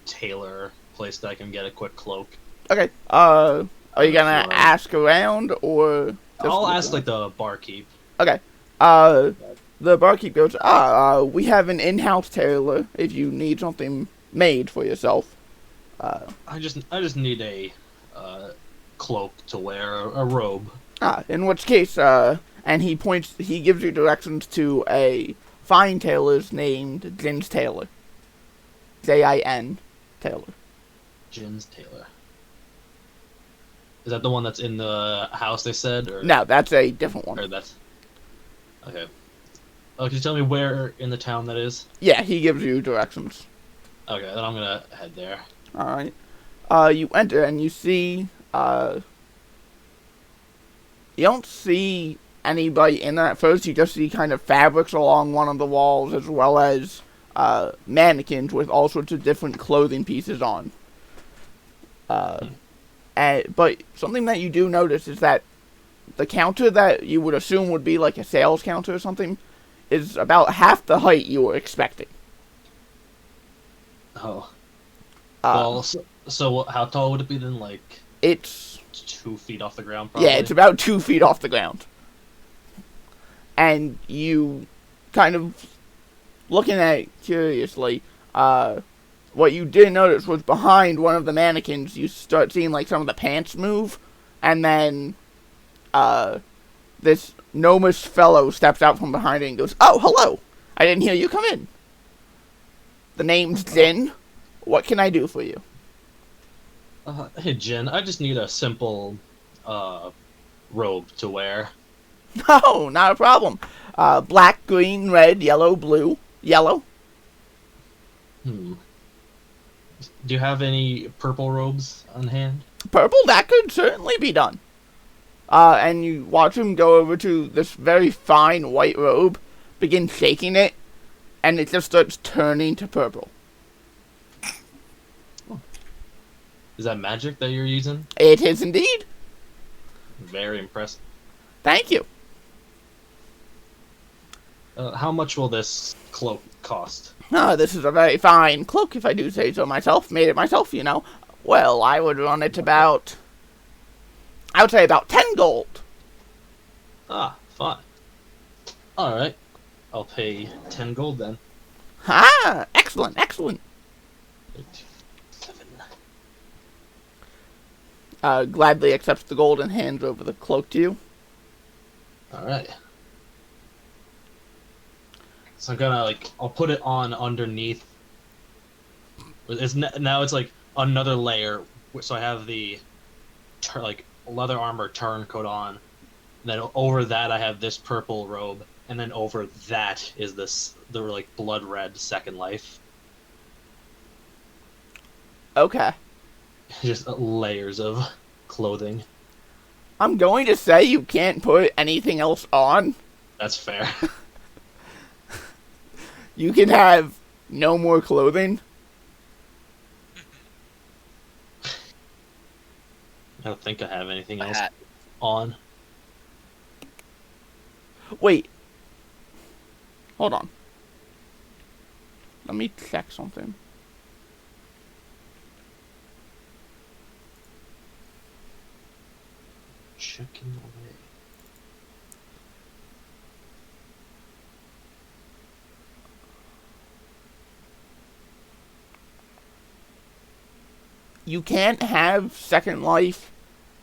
S1: tailor place that I can get a quick cloak.
S2: Okay, are you gonna
S1: Sure.
S2: ask around or? just
S1: I'll
S2: look
S1: ask
S2: around?
S1: like the barkeep.
S2: Okay. The barkeep goes, we have an in-house tailor if you need something made for yourself.
S1: I just need a cloak to wear, a robe.
S2: In which case, and he gives you directions to a fine tailor named Jin's Tailor. Jin Tailor.
S1: Jin's tailor. Is that the one that's in the house they said? Or,
S2: No, that's a different
S1: Or
S2: one.
S1: that's... Okay. Can you tell me where in the town that is?
S2: Yeah, he gives you directions.
S1: Okay, then I'm gonna head there.
S2: Alright. You enter and you see, you don't see anybody in there at first. You just see kind of fabrics along one of the walls as well as mannequins with all sorts of different clothing pieces on. But something that you do notice is that the counter that you would assume would be like a sales counter or something is about half the height you were expecting.
S1: Oh.
S2: Uh,
S1: Well, so how tall would it be then? Like
S2: it's
S1: 2 feet off the ground, probably?
S2: Yeah, it's about 2 feet off the ground. And you kind of looking at it curiously, what you did notice was behind one of the mannequins, you start seeing like some of the pants move, and then this gnomish fellow steps out from behind it and goes, "Oh, hello! I didn't hear you come in. The name's Jin. What can I do for you?"
S1: Hey, Jin, I just need a simple robe to wear.
S2: No, not a problem. Black, green, red, yellow, blue, yellow.
S1: Do you have any purple robes on hand?
S2: Purple, that could certainly be done. And you watch him go over to this very fine white robe, begin shaking it, and it just starts turning to purple.
S1: Is that magic that you're using?
S2: It is indeed.
S1: Very impressive.
S2: Thank you.
S1: How much will this cloak cost?
S2: This is a very fine cloak, if I do say so myself. Made it myself, you know. Well, I would run it about... I would say about 10 gold.
S1: Ah, fine. Alright. I'll pay 10 gold then.
S2: Ah, excellent, excellent.
S1: 7.
S2: Gladly accepts the gold and hands over the cloak to you.
S1: Alright. So I'm gonna, I'll put it on underneath. Now it's like another layer, so I have the, leather armor turncoat on. And then over that I have this purple robe, and then over that is the blood red Second Life.
S2: Okay.
S1: Just layers of clothing.
S2: I'm going to say you can't put anything else on.
S1: That's fair.
S2: You can have no more clothing.
S1: I don't think I have anything
S4: A
S1: else
S4: hat.
S1: on.
S2: Wait. Hold on. Let me check something.
S1: Checking away.
S2: You can't have Second Life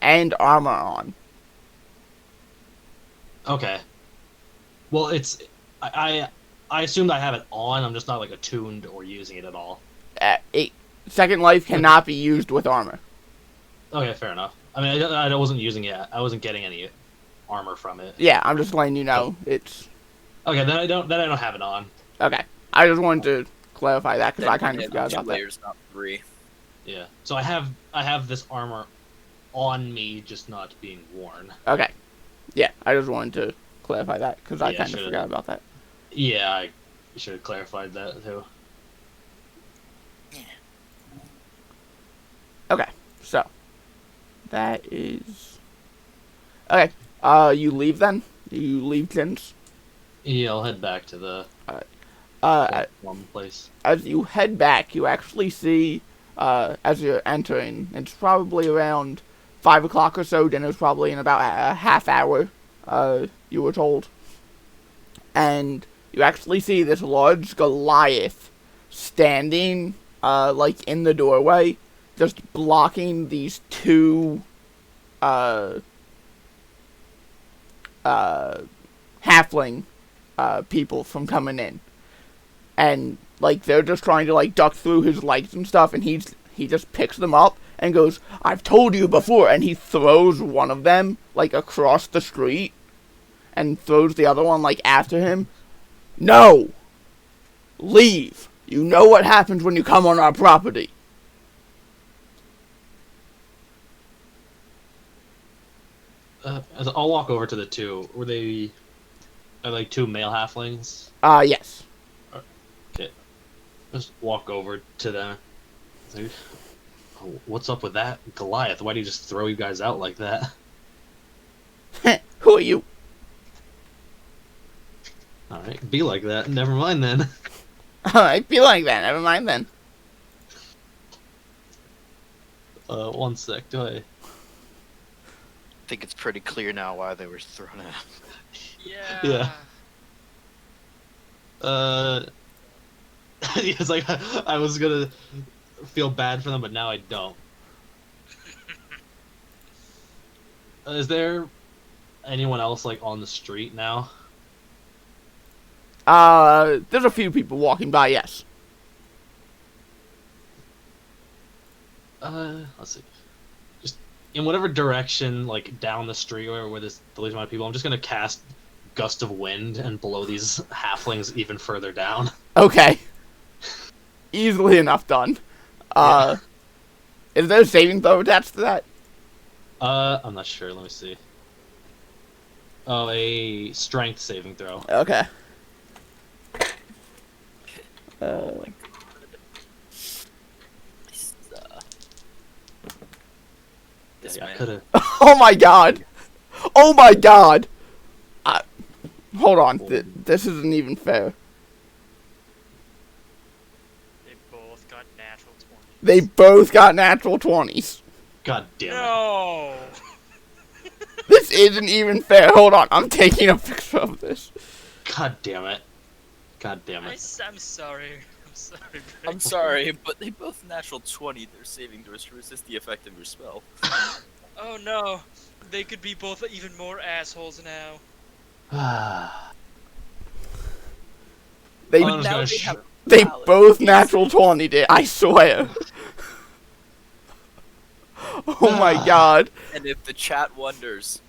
S2: and armor on.
S1: Okay. Well, I assumed I have it on. I'm just not attuned or using it at all.
S2: Second Life cannot be used with armor.
S1: Okay, fair enough. I mean, I wasn't using it. I wasn't getting any armor from it.
S2: Yeah, I'm just letting you know. It's
S1: Okay, then I don't have it on.
S2: okay. I just wanted to clarify that because I kind of
S4: Yeah,
S2: forgot
S4: 2
S2: about that.
S4: layers, not 3.
S1: Yeah. So I have this armor on me, just not being worn.
S2: Okay. Yeah, I just wanted to clarify that because I
S1: Yeah,
S2: kind of
S1: should've-
S2: forgot about that.
S1: Yeah, I should have clarified that too.
S2: Okay, so that is okay. You leave then? You leave Tin's?
S1: Yeah, I'll head back to the one place.
S2: As you head back, you actually see, as you're entering, it's probably around 5 o'clock or so. Dinner's probably in about a half hour, you were told. And you actually see this large Goliath standing, in the doorway, just blocking these two, halfling, people from coming in. And, they're just trying to, duck through his legs and stuff, and he just picks them up and goes, "I've told you before," and he throws one of them, across the street, and throws the other one, after him. "No! Leave! You know what happens when you come on our property."
S1: I'll walk over to the two. Are they two male halflings?
S2: Yes.
S1: Okay. Just walk over to them. Like, "Oh, what's up with that Goliath? Why do you just throw you guys out like that?"
S2: Who are you?
S1: Alright, be like that. Never mind then.
S2: I feel like that. Never mind then.
S1: 1 sec. Do I...
S3: I think it's pretty clear now why they were thrown out.
S5: Yeah.
S1: Yeah. It's like I was gonna feel bad for them, but now I don't. Is there anyone else on the street now?
S2: There's a few people walking by, yes.
S1: Let's see. Just in whatever direction, down the street or where there's the least amount of people, I'm just gonna cast gust of wind and blow these halflings even further down.
S2: Okay. Easily enough done. Is there a saving throw attached to that?
S1: I'm not sure. Let me see. Oh, a strength saving throw.
S2: Okay.
S4: Oh my god. This
S1: Yeah, I
S4: man.
S1: could have.
S2: Oh my god! Oh my god! Hold on. This isn't even fair.
S5: They both got natural 20s.
S2: They both got natural 20s.
S1: God damn it.
S5: No!
S2: This isn't even fair. Hold on. I'm taking a picture of this.
S1: God damn it. God damn
S5: I'm
S1: it.
S5: sorry. I'm sorry.
S4: I'm sorry, but they both natural 20 their saving throws to resist the effect of your spell.
S5: Oh no. They could be both even more assholes now.
S2: They
S1: I'm just
S4: now
S1: gonna
S4: they have
S2: they
S4: valid
S2: both
S4: reason.
S2: natural 20'd it. I swear. Oh my god.
S4: And if the chat wonders,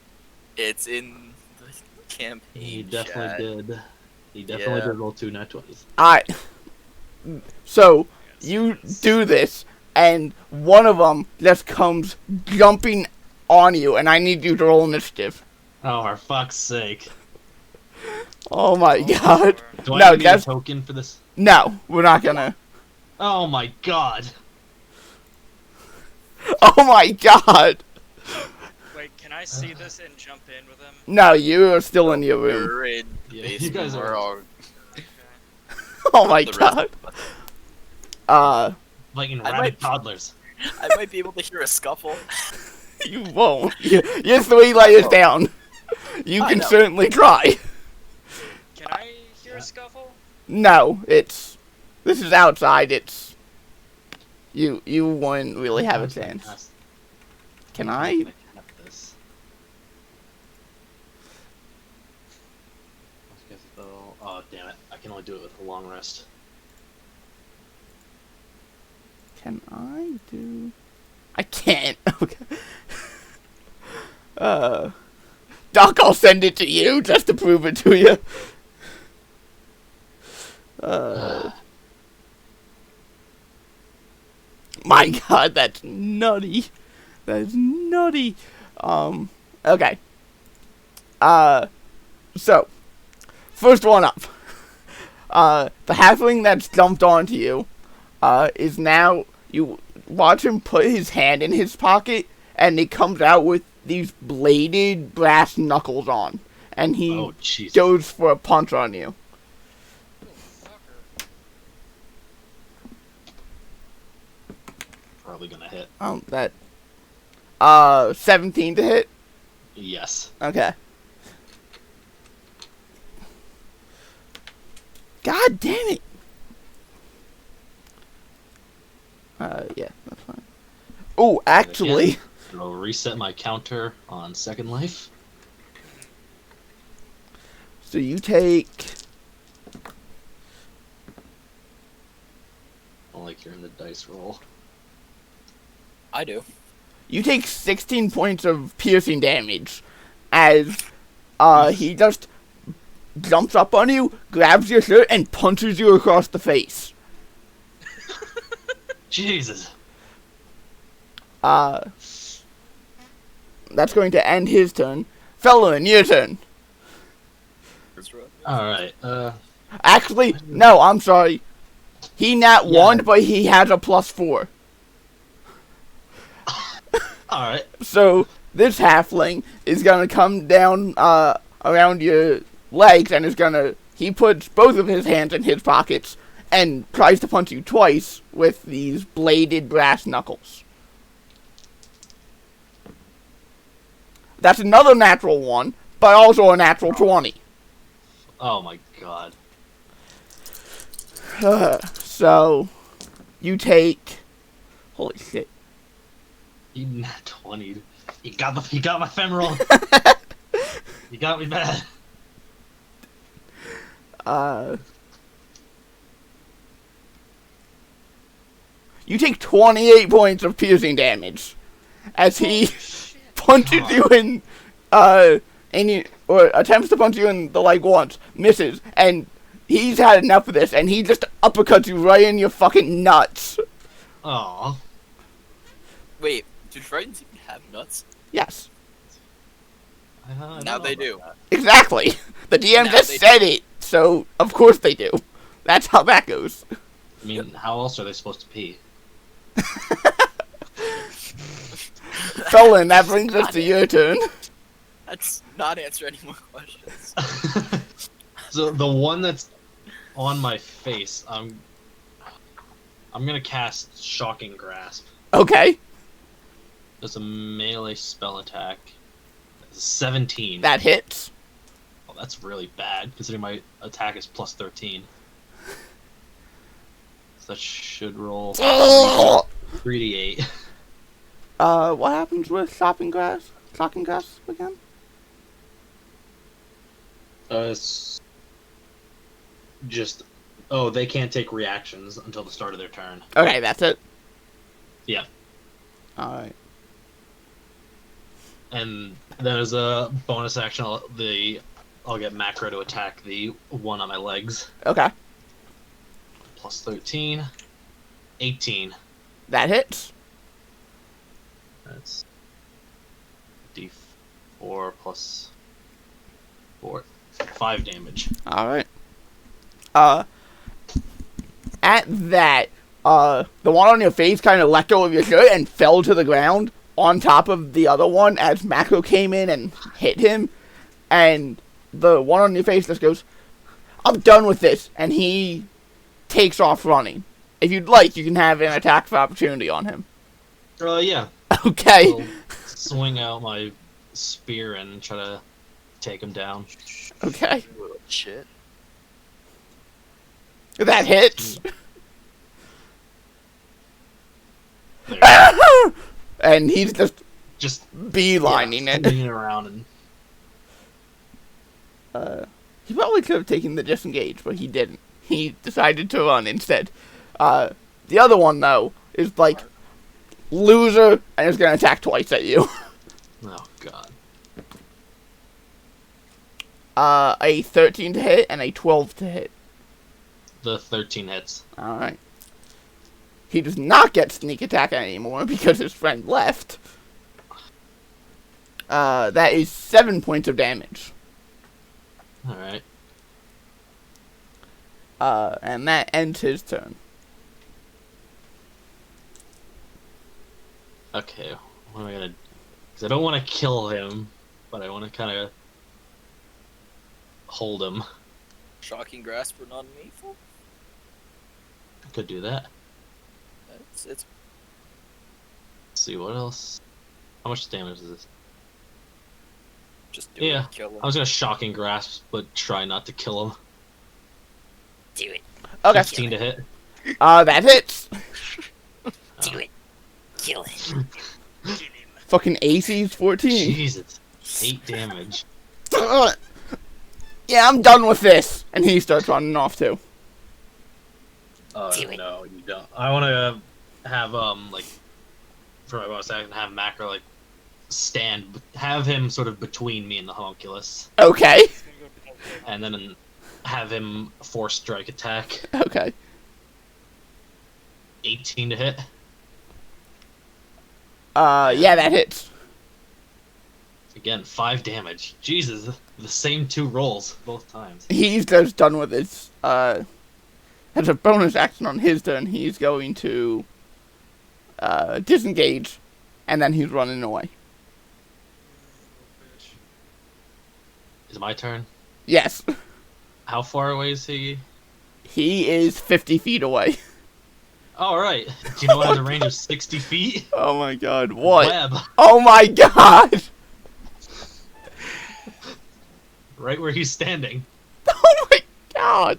S4: it's in the campaign.
S1: He definitely
S4: chat.
S1: did. He definitely
S4: Yeah.
S1: did roll 2 nat 20s.
S2: So you do this, and one of them just comes jumping on you, and I need you to roll initiative.
S1: Oh, for fuck's sake.
S2: Oh my god.
S1: Do I
S2: No,
S1: need a
S2: that's-
S1: token for this?
S2: No, we're not gonna.
S1: Oh my god.
S2: Oh my god.
S5: Wait, can I see this and jump in with him?
S2: No, you are still in your room.
S4: You're in the
S1: Yeah, you
S4: basement.
S1: guys
S4: We're
S1: are-
S4: all
S5: Okay.
S2: Oh my
S4: the rest
S2: god.
S4: of us.
S1: Like in
S4: I
S1: rabid
S4: might-
S1: toddlers.
S4: I might be able to hear a scuffle.
S2: You won't. You're 3 layers down. You
S4: I
S2: can
S4: know.
S2: certainly try.
S5: Can I hear a scuffle?
S2: No, this is outside. You wouldn't really have a chance. Can I?
S1: This. Oh damn it! I can only do it with a long rest.
S2: Can I do? I can't. Okay. Doc, I'll send it to you just to prove it to you. My God, that's nutty. That's nutty. Okay. So, first one up. The halfling that's jumped onto you, is now, you watch him put his hand in his pocket, and it comes out with these bladed brass knuckles on. And he
S1: Oh jeez.
S2: goes for a punch on you.
S5: Oh, fucker.
S1: Probably gonna hit.
S2: That, 17 to hit?
S1: Yes.
S2: Okay. God damn it! Yeah, that's fine. Oh, actually,
S1: I'll reset my counter on second life.
S2: so you take,
S1: I don't like hearing the dice roll.
S4: I do.
S2: you take 16 points of piercing damage as, he just jumps up on you, grabs your shirt, and punches you across the face.
S1: Jesus.
S2: That's going to end his turn. Felon, your turn.
S1: Alright,
S2: Actually, no, I'm sorry. He nat
S1: Yeah.
S2: 1, but he has a +4.
S1: alright.
S2: So, this halfling is gonna come down, around your legs and is gonna... He puts both of his hands in his pockets and tries to punch you twice with these bladed brass knuckles. That's another natural 1, but also a natural 20.
S1: Oh my god.
S2: So, you take... Holy shit.
S1: You nat 20. He got my femoral. You got me bad.
S2: You take 28 points of piercing damage as he punches you in or attempts to punch you in the leg once, misses, and he's had enough of this, and he just uppercuts you right in your fucking nuts.
S1: Aw.
S4: Wait, do Tritons even have nuts?
S2: Yes,
S1: I don't
S4: Now
S1: know
S4: they
S1: about
S4: do.
S1: that.
S2: exactly. The DM
S4: Now
S2: just
S4: they
S2: said it, so of course they do. That's how that goes.
S1: I mean, how else are they supposed to pee?
S2: Felon, that brings us to your turn.
S4: Let's not answer any more questions.
S1: So the one that's on my face, I'm gonna cast Shocking Grasp.
S2: Okay,
S1: It's a melee spell attack. It's 17.
S2: that hits.
S1: Oh, that's really bad, considering my attack is plus 13. So that should roll 3d8.
S2: What happens with Shocking Grasp again?
S1: It's just... Oh, they can't take reactions until the start of their turn.
S2: Okay, that's it.
S1: Yeah.
S2: Alright.
S1: And then as a bonus action, I'll get macro to attack the one on my legs.
S2: Okay,
S1: Plus 13. 18.
S2: that hits.
S1: That's d4 plus 4. 5 damage.
S2: Alright. At that, the one on your face kind of let go of your shirt and fell to the ground on top of the other one as Macro came in and hit him. And the one on your face just goes, I'm done with this. And he takes off running. If you'd like, you can have an attack of opportunity on him.
S1: Yeah.
S2: Okay.
S1: I'll swing out my spear and try to take him down.
S2: Okay.
S3: Shit.
S2: That hits.
S1: There.
S2: And he's just
S1: Just
S2: beelining it.
S1: swinging around and
S2: He probably could have taken the disengage, but he didn't. He decided to run instead. The other one, though, is like, loser, and is going to attack twice at you.
S1: oh god.
S2: A 13 to hit and a 12 to hit.
S1: The 13 hits.
S2: Alright. He does not get sneak attack anymore because his friend left. That is 7 points of damage.
S1: Alright.
S2: And that ends his turn.
S1: Okay, what am I gonna... Because I don't want to kill him, but I want to kind of hold him.
S4: Shocking Grasp or non-lethal?
S1: I could do that.
S4: It's
S1: Let's see, what else? How much damage is this?
S4: just do
S1: Yeah,
S4: it. Kill him.
S1: I was gonna Shocking Grasp, but try not to kill him.
S4: Do it.
S2: Okay.
S1: 15 to hit.
S2: That hits.
S4: Do it. Kill him.
S5: Get him.
S2: Fucking AC's 14.
S1: Jesus. 8 damage.
S2: Yeah, I'm done with this. And he starts running off too.
S1: Oh, no, you don't. I want to have, like, for my bonus action, have Macro, like, have him sort of between me and the homunculus,
S2: Okay.
S5: He's gonna go to the table.
S1: and then have him force strike attack.
S2: Okay.
S1: 18 to hit.
S2: Yeah, that hits.
S1: Again, 5 damage. Jesus, the same 2 rolls both times.
S2: He's just done with his, as a bonus action on his turn, he's going to, disengage, and then he's running away.
S5: Bitch.
S1: Is it my turn?
S2: Yes.
S1: How far away is he?
S2: He is 50 feet away.
S1: Alright. Do you know what has a range of 60 feet?
S2: Oh my god, what?
S1: Web.
S2: Oh my god!
S1: Right where he's standing.
S2: Oh my god!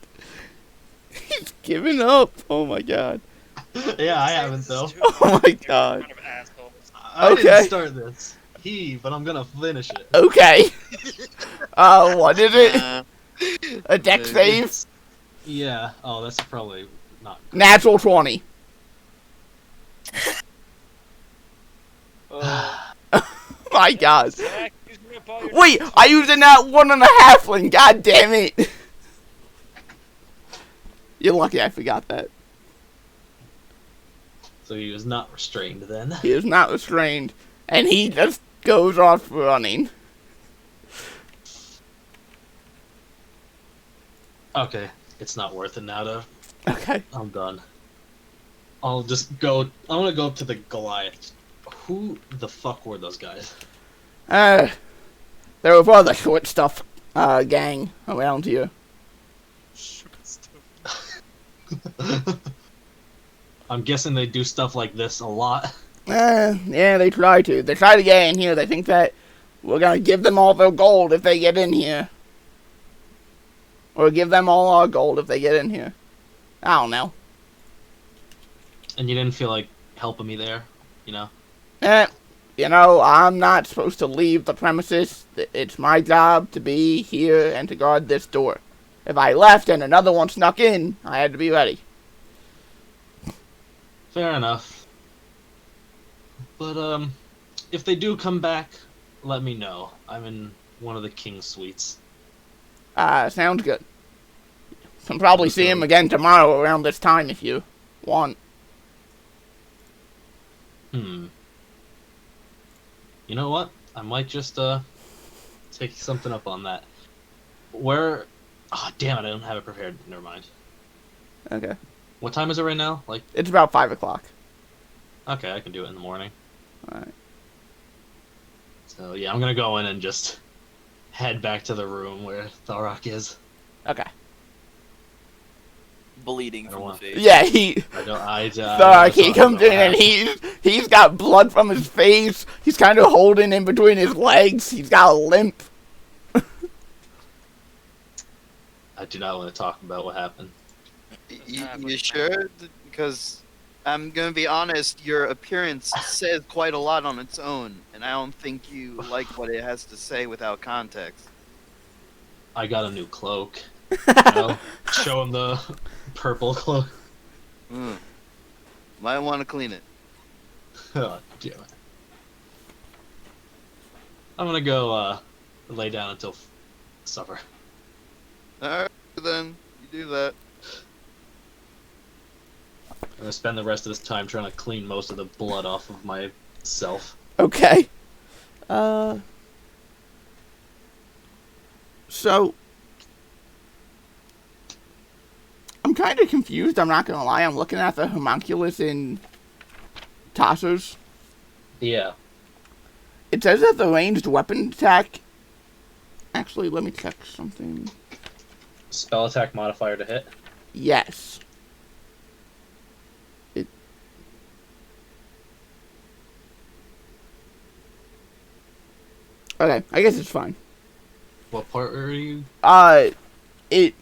S2: He's given up. Oh my god.
S1: Yeah, I
S5: Say
S1: haven't,
S5: this
S1: though.
S5: too.
S2: Oh my
S5: You're
S2: god.
S5: kind of assholes.
S1: I
S2: Okay.
S1: didn't start this. But I'm gonna finish it.
S2: Okay. What is it? A dex save?
S1: Yeah. Oh, that's probably not good.
S2: Natural 20.
S4: Oh,
S2: My god.
S5: Zach, he's gonna up all your
S2: Wait,
S5: damage.
S2: I used a nat 1 on a halfling. God damn it. You're lucky I forgot that.
S1: So he was not restrained then.
S2: He is not restrained, and he just goes off running.
S1: Okay, it's not worth it now, though.
S2: Okay.
S1: I'm done. I'll just go. I'm gonna go up to the Goliath. Who the fuck were those guys?
S2: There were other short stuff, gang around here.
S1: I'm guessing they do stuff like this a lot.
S2: Yeah, they try to. They try to get in here. They think that we're gonna give them all their gold if they get in here. Or give them all our gold if they get in here. I don't know.
S1: And you didn't feel like helping me there, you know?
S2: You know, I'm not supposed to leave the premises. It's my job to be here and to guard this door. If I left and another one snuck in, I had to be ready.
S1: Fair enough. But, if they do come back, let me know. I'm in one of the king's suites.
S2: Sounds good. Can probably see him again tomorrow around this time if you want.
S1: You know what? I might just, take something up on that. Where... Ah, damn it, I don't have it prepared. Never mind.
S2: Okay.
S1: What time is it right now? Like,
S2: It's about 5 o'clock.
S1: okay, I can do it in the morning.
S2: Alright.
S1: So, yeah, I'm gonna go in and just head back to the room where Tharok is.
S2: Okay.
S4: Bleeding
S1: I
S4: from
S1: don't
S4: the
S1: want-
S4: face.
S2: Yeah, he... Sorry, he comes in and he's got blood from his face. He's kind of holding in between his legs. He's got a limp.
S1: I do not want to talk about what happened.
S3: You sure? Because I'm gonna be honest, your appearance says quite a lot on its own, and I don't think you like what it has to say without context.
S1: I got a new cloak. You know? Show him the purple cloak.
S3: Might want to clean it.
S1: Oh, damn it. I'm gonna go, lay down until supper.
S3: Alright, then. You do that.
S1: I'm gonna spend the rest of this time trying to clean most of the blood off of myself.
S2: Okay. So... I'm kind of confused, I'm not gonna lie. I'm looking at the homunculus in Tasso's.
S1: Yeah.
S2: It says that the ranged weapon attack... Actually, let me check something.
S1: Spell attack modifier to hit.
S2: Yes. Okay, I guess it's fine.
S1: What part are you?
S2: It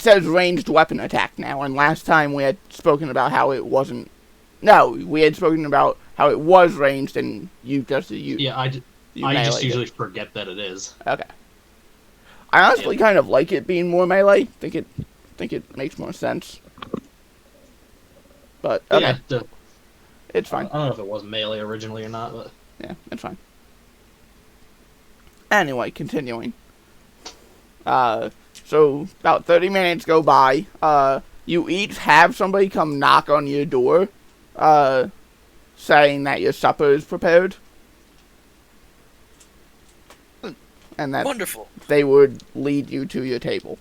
S2: says ranged weapon attack now, and last time we had spoken about how it wasn't. No, we had spoken about how it was ranged, and you just
S1: Yeah, I just
S2: meleeed
S1: usually
S2: it.
S1: forget that it is.
S2: Okay. I honestly kind of like it being more melee. Think it makes more sense. But okay,
S1: Yeah,
S2: it's fine.
S1: I don't know if it was melee originally or not, but
S2: Yeah, it's fine. Anyway, continuing. So about 30 minutes go by. You each have somebody come knock on your door, saying that your supper is prepared. And that
S4: Wonderful.
S2: they would lead you to your table.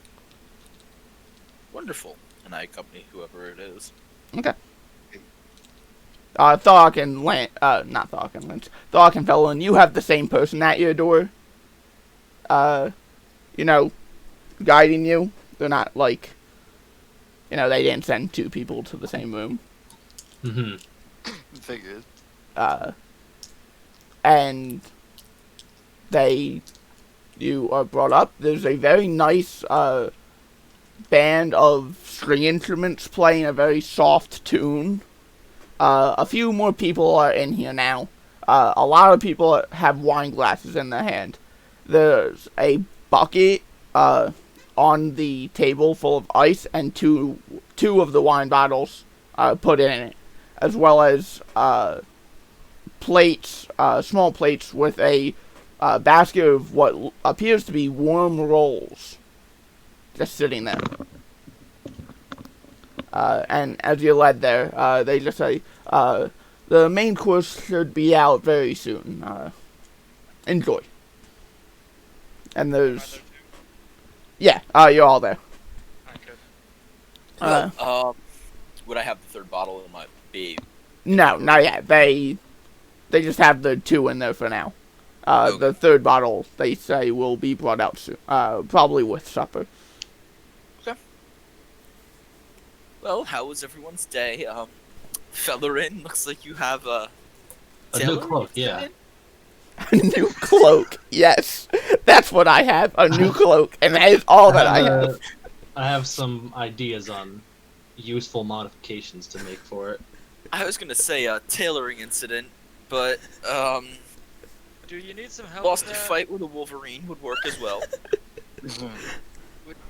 S4: Wonderful. And I accompany whoever it is.
S2: Okay. Thork and Lance, not Thork and Lance, Thork and Felon, you have the same person at your door. You know, guiding you. They're not like, you know, they didn't send two people to the same room.
S1: mm-hmm.
S3: Figured.
S2: And you are brought up. There's a very nice, band of string instruments playing a very soft tune. A few more people are in here now. A lot of people have wine glasses in their hand. There's a bucket on the table full of ice and two of the wine bottles put in it, as well as plates, small plates with a basket of what appears to be warm rolls, just sitting there. And as you're led there, they just say, the main course should be out very soon. Enjoy. And
S5: Am I
S2: there's...
S5: there too?
S2: Yeah, you're all there.
S5: Alright, good.
S4: Would I have the third bottle in my babe?
S2: No, not yet. They just have the 2 in there for now.
S4: Okay.
S2: The third bottle, they say, will be brought out soon. Probably with supper.
S4: Well, how was everyone's day? Fellerin, looks like you have a
S1: A new cloak, yeah.
S2: A new cloak, yes. That's what I have, a new cloak, and that is all that I have.
S1: I have some ideas on useful modifications to make for it.
S4: I was gonna say a tailoring incident, but
S5: Do you need some help
S4: lost
S5: with
S4: a
S5: that?
S4: fight with a Wolverine would work as well.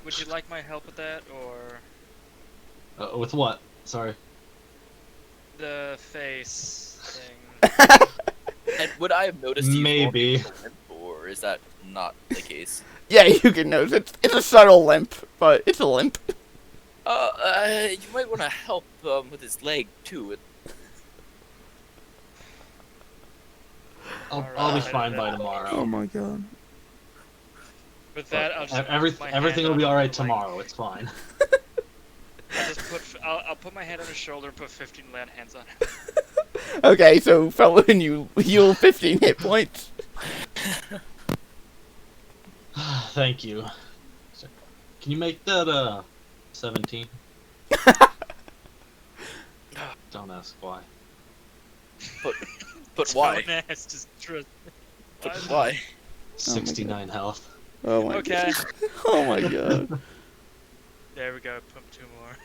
S5: Would you like my help with that, or
S1: With what? Sorry.
S5: the face thing?
S4: And would I have noticed you
S1: Maybe.
S4: walking with a limp, or is that not the case?
S2: Yeah, you can notice. It's a subtle limp, but it's a limp.
S4: You might want to help with his leg too.
S1: I'll be
S5: Alright,
S1: fine by tomorrow.
S2: Oh my god.
S5: With that, I'll just
S1: Everything will be alright tomorrow. It's fine.
S5: I'll put my hand on his shoulder and put 15 land hands on him.
S2: Okay, so Felon, you heal 15 hit points.
S1: Thank you. Can you make that 17? Don't ask why.
S4: But why?
S5: Don't ask, just trust.
S4: But why?
S1: 69 health.
S2: Oh my
S5: Okay.
S2: god. Oh my god.
S5: There we go. Pump 2 more.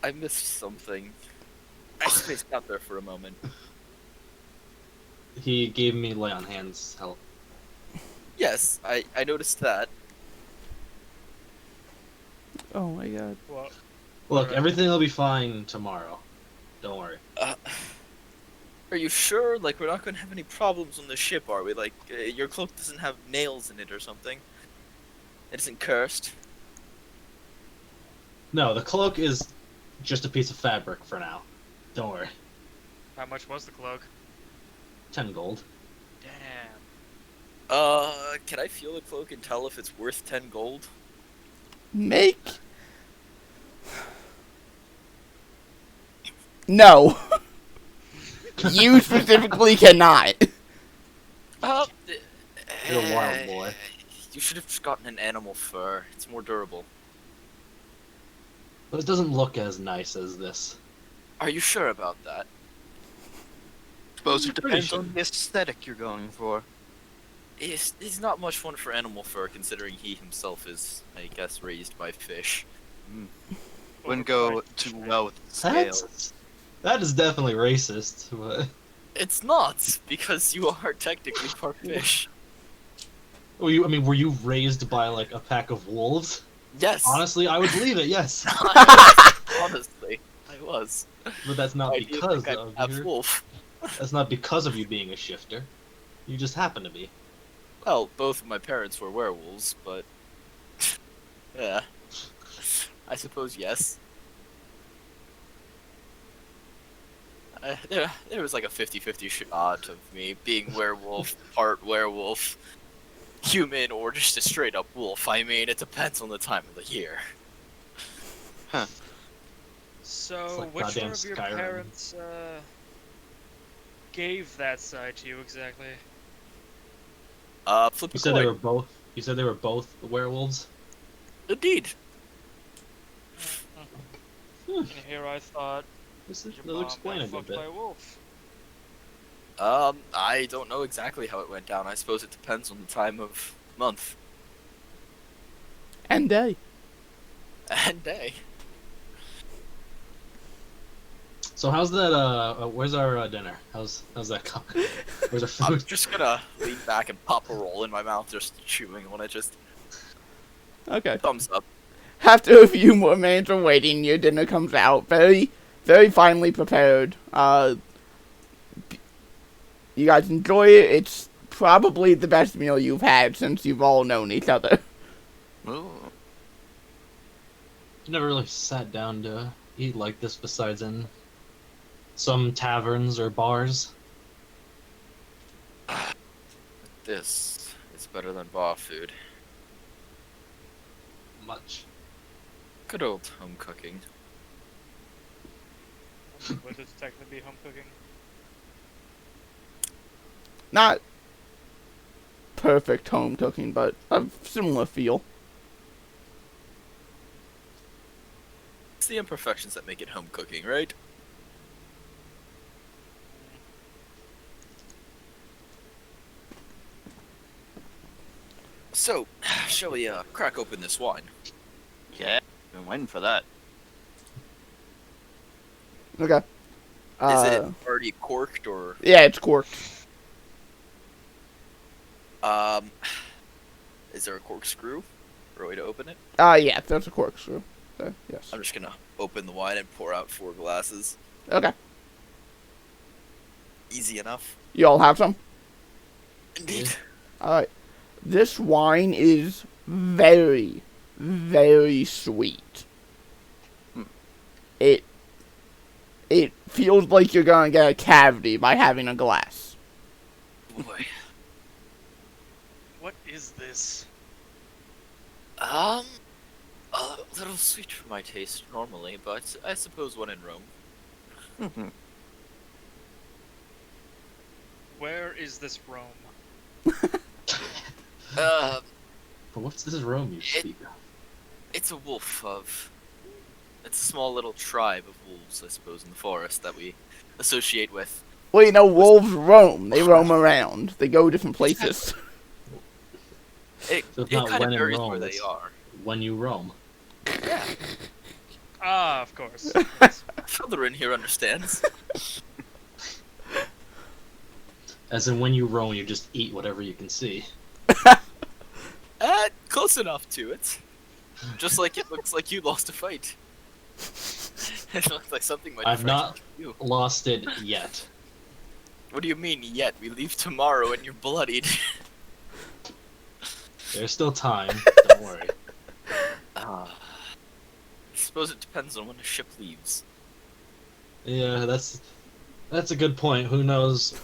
S4: I missed something. I spaced out there for a moment.
S1: He gave me lay on hands health.
S4: Yes, I noticed that.
S2: Oh my god.
S5: Well,
S1: Look,
S5: Alright.
S1: everything will be fine tomorrow. Don't worry.
S4: Are you sure? Like, we're not gonna have any problems on the ship, are we? Like, your cloak doesn't have nails in it or something. It isn't cursed.
S1: No, the cloak is just a piece of fabric for now. Don't worry.
S5: how much was the cloak?
S1: 10 gold.
S5: Damn.
S4: Can I feel the cloak and tell if it's worth 10 gold?
S2: Make... No. You specifically cannot.
S1: You're a wild boy.
S4: You should have just gotten an animal fur. It's more durable.
S1: But it doesn't look as nice as this.
S4: Are you sure about that?
S3: Suppose it
S1: Pretty
S3: depends
S1: sure.
S3: on the aesthetic you're going for.
S4: He's not much fun for animal fur, considering he himself is, I guess, raised by fish.
S3: Wouldn't go too well with the scales.
S1: That is definitely racist. But...
S4: It's not, because you are technically part fish.
S1: Were you raised by like a pack of wolves?
S4: Yes.
S1: Honestly, I would believe it. Yes,
S4: Honestly, I was.
S1: but that's not
S4: I do
S1: because
S4: think
S1: of
S4: I'm half
S1: your...
S4: wolf.
S1: That's not because of you being a shifter. You just happen to be.
S4: Well, both of my parents were werewolves, but yeah, I suppose yes. There was like a 50-50 shot of me being werewolf, part werewolf, human, or just a straight up wolf. I mean, it depends on the time of the year.
S5: So,
S1: It's like
S5: which one
S1: goddamn
S5: of your
S1: Skyrim.
S5: parents gave that side to you exactly?
S4: Flip a
S1: You said they
S4: coin.
S1: were both. You said they were both werewolves.
S4: Indeed.
S5: And here I thought
S1: This
S5: your
S1: will
S5: mom
S1: explain
S5: got
S1: a good
S5: fucked
S1: bit.
S5: by a wolf.
S4: I don't know exactly how it went down. I suppose it depends on the time of month
S2: And day.
S4: and day.
S1: So how's that? Where's our dinner? How's that coming? Where's our
S4: I'm
S1: food?
S4: just gonna lean back and pop a roll in my mouth, just chewing on it. Just
S2: Okay.
S4: thumbs up.
S2: After a few more minutes of waiting, your dinner comes out. Very, very finely prepared. you guys enjoy it. It's probably the best meal you've had since you've all known each other.
S3: Ooh.
S1: Never really sat down to eat like this besides in some taverns or bars.
S4: This is better than bar food.
S1: Much.
S4: Good old home cooking.
S5: Would this technically be home cooking?
S2: Not perfect home cooking, but a similar feel.
S4: It's the imperfections that make it home cooking, right? So, shall we crack open this wine?
S3: Yeah, been waiting for that.
S2: Okay.
S4: Is it already corked or
S2: Yeah, it's corked.
S4: is there a corkscrew or a way to open it?
S2: Yeah, that's a corkscrew. So, yes.
S4: I'm just gonna open the wine and pour out 4 glasses.
S2: Okay.
S4: Easy enough.
S2: You all have some?
S4: Indeed.
S2: Alright. This wine is very, very sweet. It feels like you're gonna get a cavity by having a glass.
S4: Boy.
S5: What is this?
S4: A little sweet for my taste normally, but I suppose when in Rome.
S5: Where is this Rome?
S1: But what's this Rome you speak of?
S4: It's a wolf of... It's a small little tribe of wolves, I suppose, in the forest that we associate with.
S2: Well, you know, wolves roam. They roam around. They go different places.
S4: It,
S1: So it's
S4: it
S1: not
S4: kind of
S1: when in
S4: varies
S1: Rome,
S4: where they
S1: it's-
S4: are.
S1: When you roam.
S4: Yeah,
S5: Ah, of course.
S4: Felder in here understands.
S1: As in when you roam, you just eat whatever you can see.
S4: Close enough to it. Just like it looks like you lost a fight. It looks like something might be
S1: I've
S4: fresh
S1: not
S4: to you.
S1: lost it yet.
S4: What do you mean yet? We leave tomorrow and you're bloodied.
S1: There's still time. Don't worry.
S4: I suppose it depends on when the ship leaves.
S1: Yeah, that's a good point. Who knows?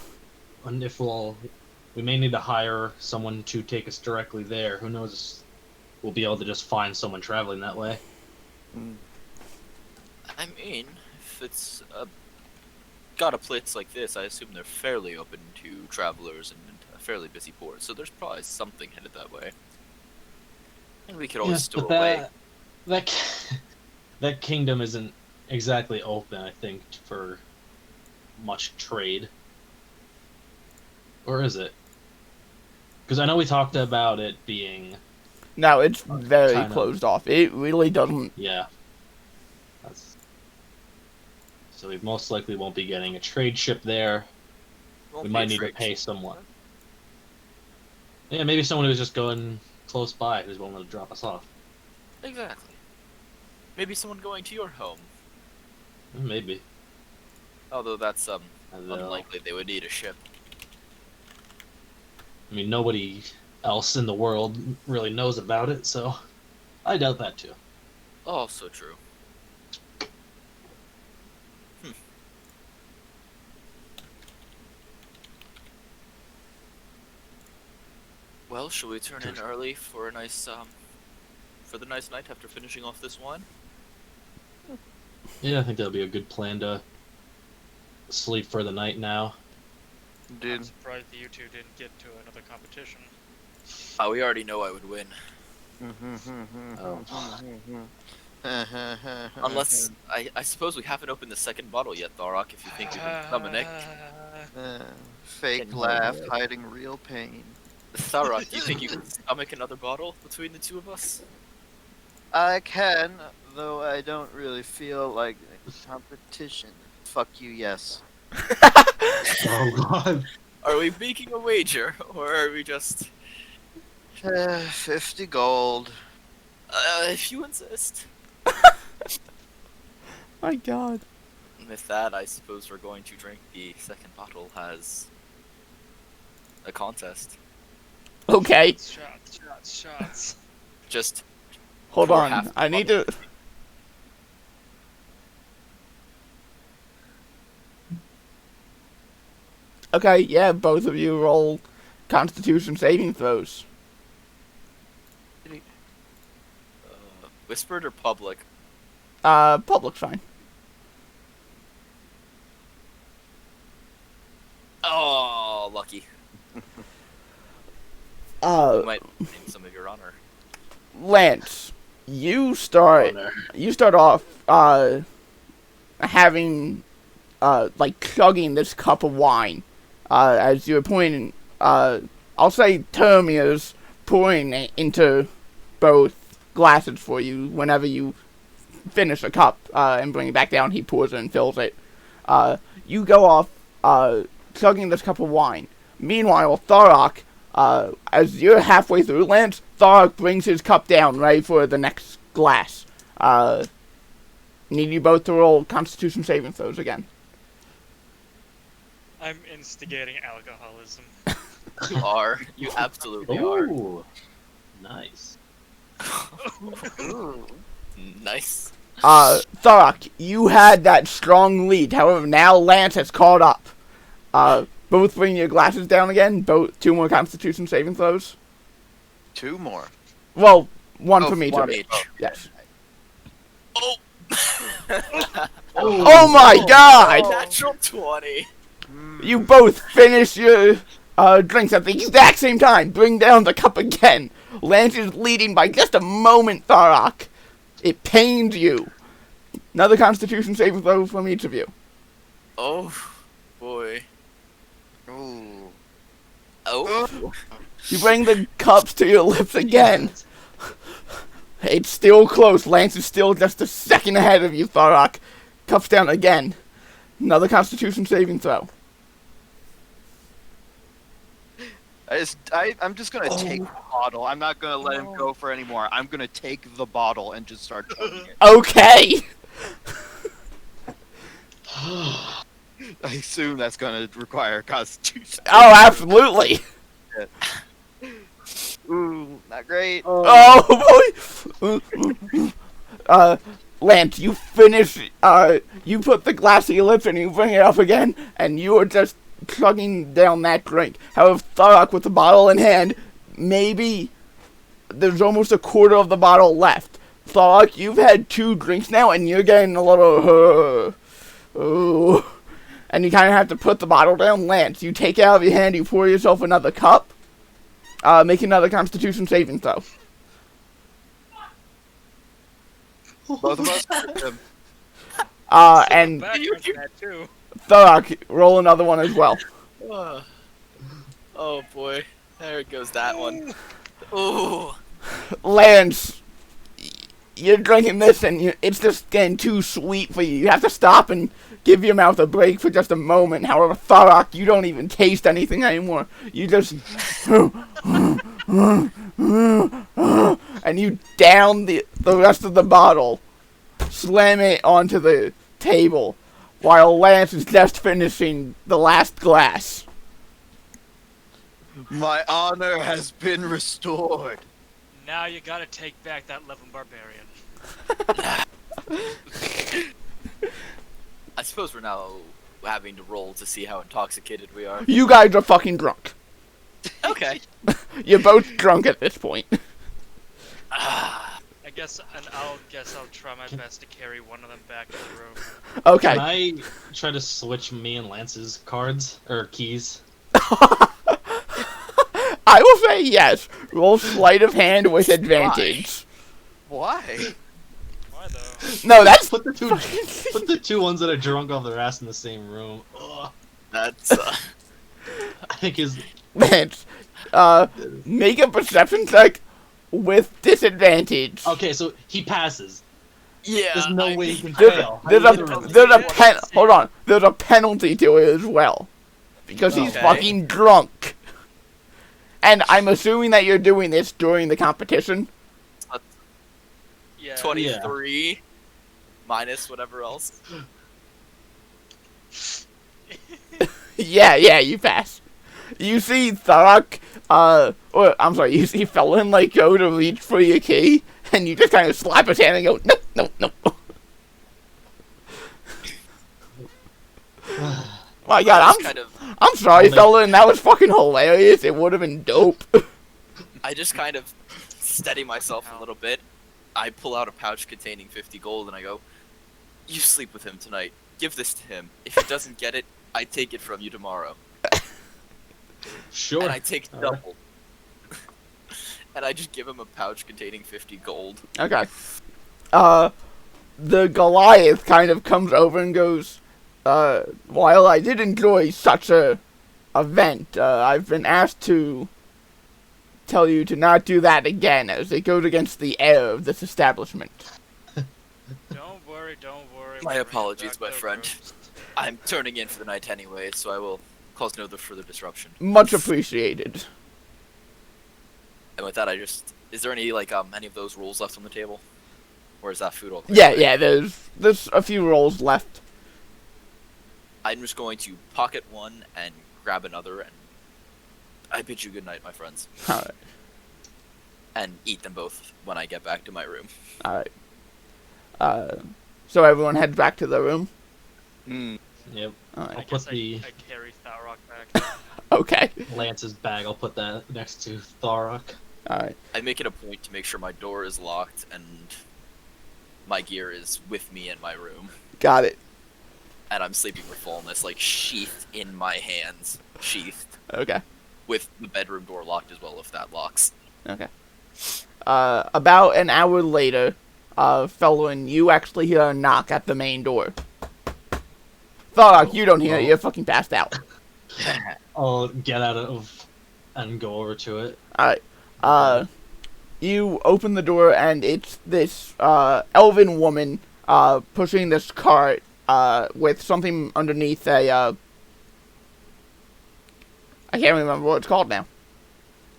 S1: And if we may need to hire someone to take us directly there. Who knows? We'll be able to just find someone traveling that way.
S4: I mean, if it's got a place like this, I assume they're fairly open to travelers and a fairly busy port, so there's probably something headed that way. And we could always stow
S1: but
S4: away.
S1: that kingdom isn't exactly open, I think, for much trade. Or is it? Because I know we talked about it being...
S2: No, it's very
S1: Kind of.
S2: closed off. It really doesn't.
S1: Yeah. So we most likely won't be getting a trade ship there.
S4: Won't
S1: We
S4: be
S1: might
S4: a
S1: need to
S4: trade
S1: pay
S4: ship.
S1: someone. Yeah, maybe someone who's just going close by who's willing to drop us off.
S4: Exactly. Maybe someone going to your home.
S1: Maybe.
S4: Although that's
S1: I don't know.
S4: unlikely. They would need a ship.
S1: I mean, nobody else in the world really knows about it, so I doubt that too.
S4: Also true. Well, shall we turn in early for a nice for the nice night after finishing off this wine?
S1: Yeah, I think that'll be a good plan to sleep for the night now.
S5: I'm
S3: Dude.
S5: surprised you two didn't get to another competition.
S4: We already know I would win. Unless I suppose we haven't opened the second bottle yet, Tharok, if you think you can Dominic.
S3: Fake
S2: Oh,
S3: laugh,
S2: yeah.
S3: hiding real pain.
S4: Tharok, do you think you can stomach another bottle between the two of us?
S3: I can, though I don't really feel like a competition. Fuck you, yes.
S1: Oh god.
S4: Are we making a wager, or are we just
S3: 50 gold.
S4: if you insist?
S2: My God.
S4: With that, I suppose we're going to drink the second bottle as a contest.
S2: Okay,
S5: Shots.
S4: Just
S2: hold
S4: pour
S2: on.
S4: half
S2: I need to. Okay, yeah, both of you roll Constitution saving throws.
S4: whispered or public?
S2: Public's fine.
S4: Oh, lucky.
S2: Uh,
S4: You might name some of your honor.
S2: Lance, you start off having like chugging this cup of wine. As you were pointing, I'll say Termia's pouring it into both glasses for you whenever you finish a cup and bring it back down. He pours it and fills it. You go off chugging this cup of wine. Meanwhile, Tharok, as you're halfway through, Lance, Tharok brings his cup down ready for the next glass. Need you both to roll Constitution saving throws again.
S5: I'm instigating alcoholism.
S4: You are. You absolutely are.
S1: Ooh, nice.
S4: Nice.
S2: Tharok, you had that strong lead. However, now Lance has caught up. Both bring your glasses down again. Both 2 more Constitution saving throws.
S3: 2 more.
S2: Well, one from each
S4: one
S2: of you.
S4: each.
S2: Yes.
S4: Oh.
S2: Oh my God!
S4: Natural 20.
S2: You both finish your drinks at the exact same time. Bring down the cup again. Lance is leading by just a moment, Tharok. It pains you. Another Constitution saving throw from each of you.
S4: Oh, boy.
S3: Ooh.
S4: Oh.
S2: You bring the cups to your lips again. It's still close. Lance is still just a second ahead of you, Tharok. Cups down again. Another Constitution saving throw.
S3: I'm just gonna take the bottle. I'm not gonna let him go for any more. I'm gonna take the bottle and just start chugging it.
S2: Okay.
S3: I assume that's gonna require Constitution.
S2: Oh, absolutely.
S3: Ooh, not great.
S2: Oh boy. Lance, you finish. You put the glass to your lips and you bring it up again, and you are just chugging down that drink. However, Tharok with the bottle in hand, maybe there's almost a quarter of the bottle left. Tharok, you've had 2 drinks now, and you're getting a little. And you kind of have to put the bottle down. Lance, you take it out of your hand, you pour yourself another cup. Make another Constitution saving throw.
S3: Both of us.
S2: And
S5: Backwards that too.
S2: Tharok, roll another one as well.
S4: Oh boy. There goes that one. Ooh.
S2: Lance, you're drinking this and it's just getting too sweet for you. You have to stop and give your mouth a break for just a moment. However, Tharok, you don't even taste anything anymore. You just... and you down the rest of the bottle, slam it onto the table, while Lance is just finishing the last glass.
S3: My honor has been restored.
S5: Now you gotta take back that Levin Barbarian.
S4: I suppose we're now having to roll to see how intoxicated we are.
S2: You guys are fucking drunk.
S4: Okay.
S2: You're both drunk at this point.
S5: I guess, and I'll try my best to carry one of them back to the room.
S2: Okay.
S1: Can I try to switch me and Lance's cards or keys?
S2: I will say yes. Roll sleight of hand with advantage.
S3: Why?
S5: Why though?
S2: No, that's
S1: Put the 2 ones that are drunk off their ass in the same room. Ugh.
S4: That's
S1: I think is
S2: Lance. Make a perception check with disadvantage.
S1: okay. So he passes.
S4: yeah.
S1: There's no way he can
S2: There's
S1: fail.
S2: There's a penalty to it as well, because he's
S4: Okay.
S2: fucking drunk. And I'm assuming that you're doing this during the competition.
S5: Yeah.
S4: 23 minus whatever else.
S2: Yeah, you pass. You see Tharak, or I'm sorry, you see Felon like go to reach for your key, and you just kind of slap his hand and go, nope, nope, nope. My God, I'm sorry, Felon. That was fucking hilarious. It would have been dope.
S4: I just kind of steady myself a little bit. I pull out a pouch containing 50 gold and I go, "You sleep with him tonight. Give this to him. If he doesn't get it, I take it from you tomorrow."
S1: Sure.
S4: And I take double. And I just give him a pouch containing 50 gold.
S2: Okay. The Goliath kind of comes over and goes, while I did enjoy such a event, I've been asked to tell you to not do that again, as it goes against the air of this establishment.
S5: Don't worry, don't worry.
S4: My
S5: we're
S4: apologies, my
S5: back
S4: friend.
S5: over.
S4: I'm turning in for the night anyway, so I will cause no further disruption.
S2: Much appreciated.
S4: And with that, is there any any of those rolls left on the table, or is that food all?
S2: Yeah, yeah. There's a few rolls left.
S4: I'm just going to pocket one and grab another, and I bid you good night, my friends,
S2: All right,
S4: and eat them both when I get back to my room.
S2: all right. So everyone heads back to their room.
S1: Yep.
S2: All
S1: I'll
S2: right.
S5: I
S1: put
S5: guess
S1: the
S5: I carry Thalrock back.
S2: Okay.
S1: Lance's bag. I'll put that next to Tharok.
S2: All right.
S4: I make it a point to make sure my door is locked and my gear is with me in my room,
S2: Got it.
S4: and I'm sleeping with fullness, sheathed in my hands, sheathed,
S2: Okay.
S4: with the bedroom door locked as well, if that locks.
S2: Okay. About an hour later, Felwyn, you actually hear a knock at the main door. Tharok, you don't hear it. You're fucking passed out.
S1: I'll get out of and go over to it.
S2: Alright. You open the door and it's this, elven woman, pushing this cart, with something underneath I can't remember what it's called now.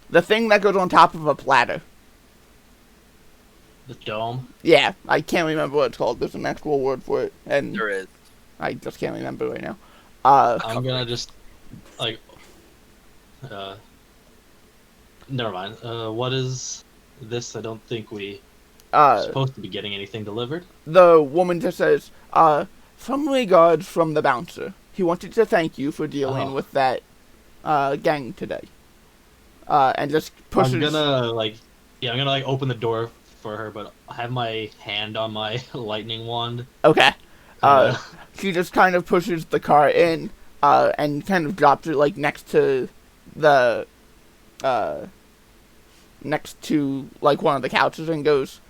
S2: The thing that goes on top of a platter.
S1: The dome.
S2: Yeah, I can't remember what it's called. There's an actual word for it, and
S4: There is.
S2: I just can't remember right now.
S1: I'm gonna just never mind. What is this? I don't think we supposed to be getting anything delivered.
S2: The woman just says, "Some regards from the bouncer. He wanted to thank you for dealing with that gang today." And just pushes.
S1: I'm gonna open the door for her, but I have my hand on my lightning wand.
S2: Okay. She just kind of pushes the car in, and kind of drops it next to the, next to one of the couches and goes,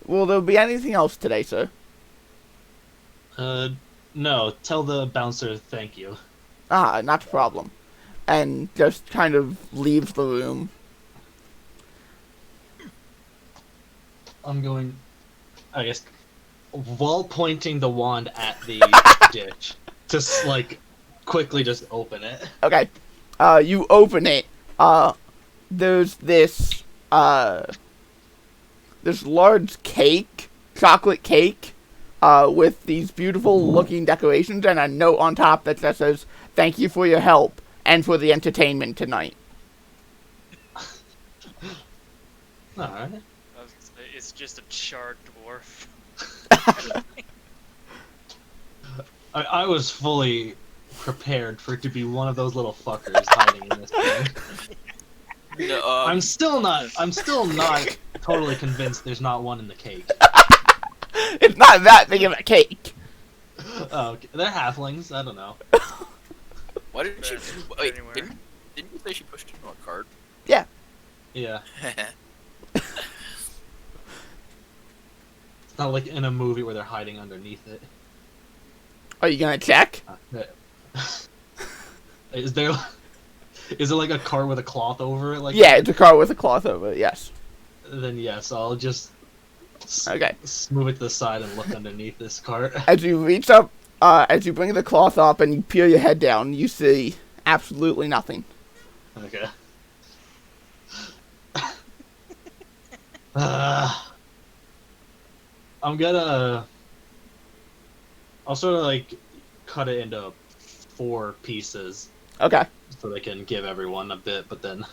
S2: "Will there be anything else today, sir?"
S1: No. Tell the bouncer thank you.
S2: Not a problem. And just kind of leaves the room.
S1: I'm going, I guess, while pointing the wand at the ditch, just quickly just open it.
S2: Okay. You open it. There's this large cake, chocolate cake, with these beautiful looking decorations and a note on top that just says, "Thank you for your help and for the entertainment tonight."
S1: Alright.
S5: I was gonna say, it's just a charred dwarf.
S1: I was fully prepared for it to be one of those little fuckers hiding in this thing.
S4: No,
S1: I'm still not totally convinced there's not one in the cake.
S2: It's not that big of a cake.
S1: Oh, okay. They're halflings. I don't know.
S4: Why didn't she?
S5: Better
S4: Wait,
S5: anywhere.
S4: didn't you say she pushed it in a cart?
S2: Yeah.
S1: Yeah. It's not like in a movie where they're hiding underneath it.
S2: Are you gonna check?
S1: Is it like a cart with a cloth over it?
S2: Yeah, it's a car with a cloth over it, yes.
S1: Then yes, I'll just
S2: Okay.
S1: move it to the side and look underneath this cart.
S2: As you reach up, as you bring the cloth up and you peel your head down, you see absolutely nothing.
S1: Okay. I'll sort of cut it into 4 pieces
S2: Okay.
S1: so they can give everyone a bit, but then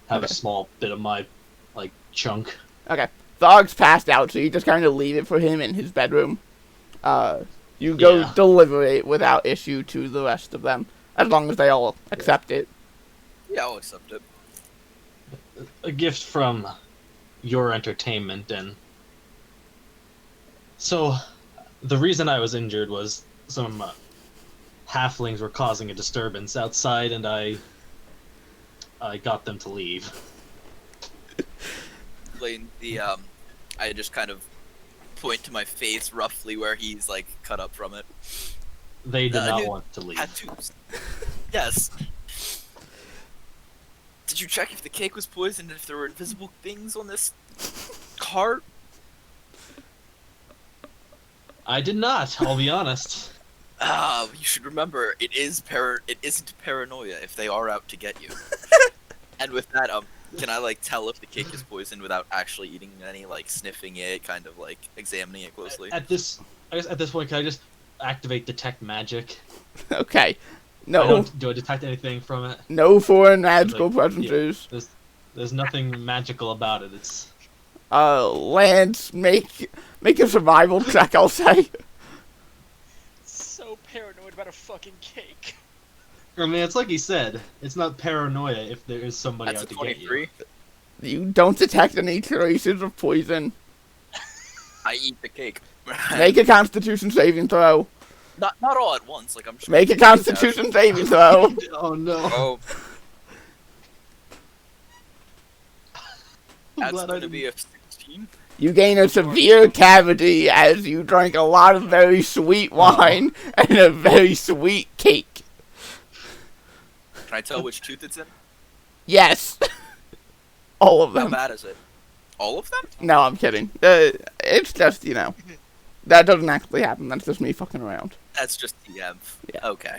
S1: have a
S2: Okay.
S1: small bit of my like chunk.
S2: Okay. Thog's passed out, so you just kind of leave it for him in his bedroom. You go
S1: Yeah.
S2: deliver it without issue to the rest of them, as long as they all accept it.
S4: Yeah, I'll accept it.
S1: A gift from your entertainment. And so the reason I was injured was some halflings were causing a disturbance outside, and I got them to leave.
S4: Lane, I just kind of point to my face roughly where he's like cut up from it.
S1: They did not
S4: New
S1: want to leave.
S4: tattoos. Yes. Did you check if the cake was poisoned and if there were invisible things on this cart?
S1: I did not, I'll be honest.
S4: You should remember, it isn't paranoia if they are out to get you. And with that, can I like tell if the cake is poisoned without actually eating any, like sniffing it, kind of like examining it closely?
S1: I guess at this point, can I just activate detect magic?
S2: Okay.
S1: Do I detect anything from it?
S2: No foreign magical
S1: Like,
S2: presences.
S1: There's nothing magical about it. It's
S2: Lance, make a survival check, I'll say.
S5: So paranoid about a fucking cake.
S1: I mean, it's like he said. It's not paranoia if there is somebody
S4: That's
S1: out
S4: a
S1: to get
S4: 23.
S1: you.
S2: You don't detect any traces of poison.
S4: I eat the cake.
S2: Make a Constitution saving throw.
S4: Not all at once. Like I'm just
S2: Make a Constitution saving throw.
S1: Oh no!
S4: Oh,
S1: I'm
S4: that's
S1: glad I
S4: gonna
S1: didn't-
S4: be a 16.
S2: You gain a severe cavity as you drank a lot of very sweet wine and a very sweet cake.
S4: Can I tell which tooth it's in?
S2: Yes. All of
S4: How
S2: them.
S4: bad is it? All of them?
S2: No, I'm kidding. It's just, that doesn't actually happen. That's just me fucking around.
S4: That's just DM.
S2: Yeah.
S4: Okay.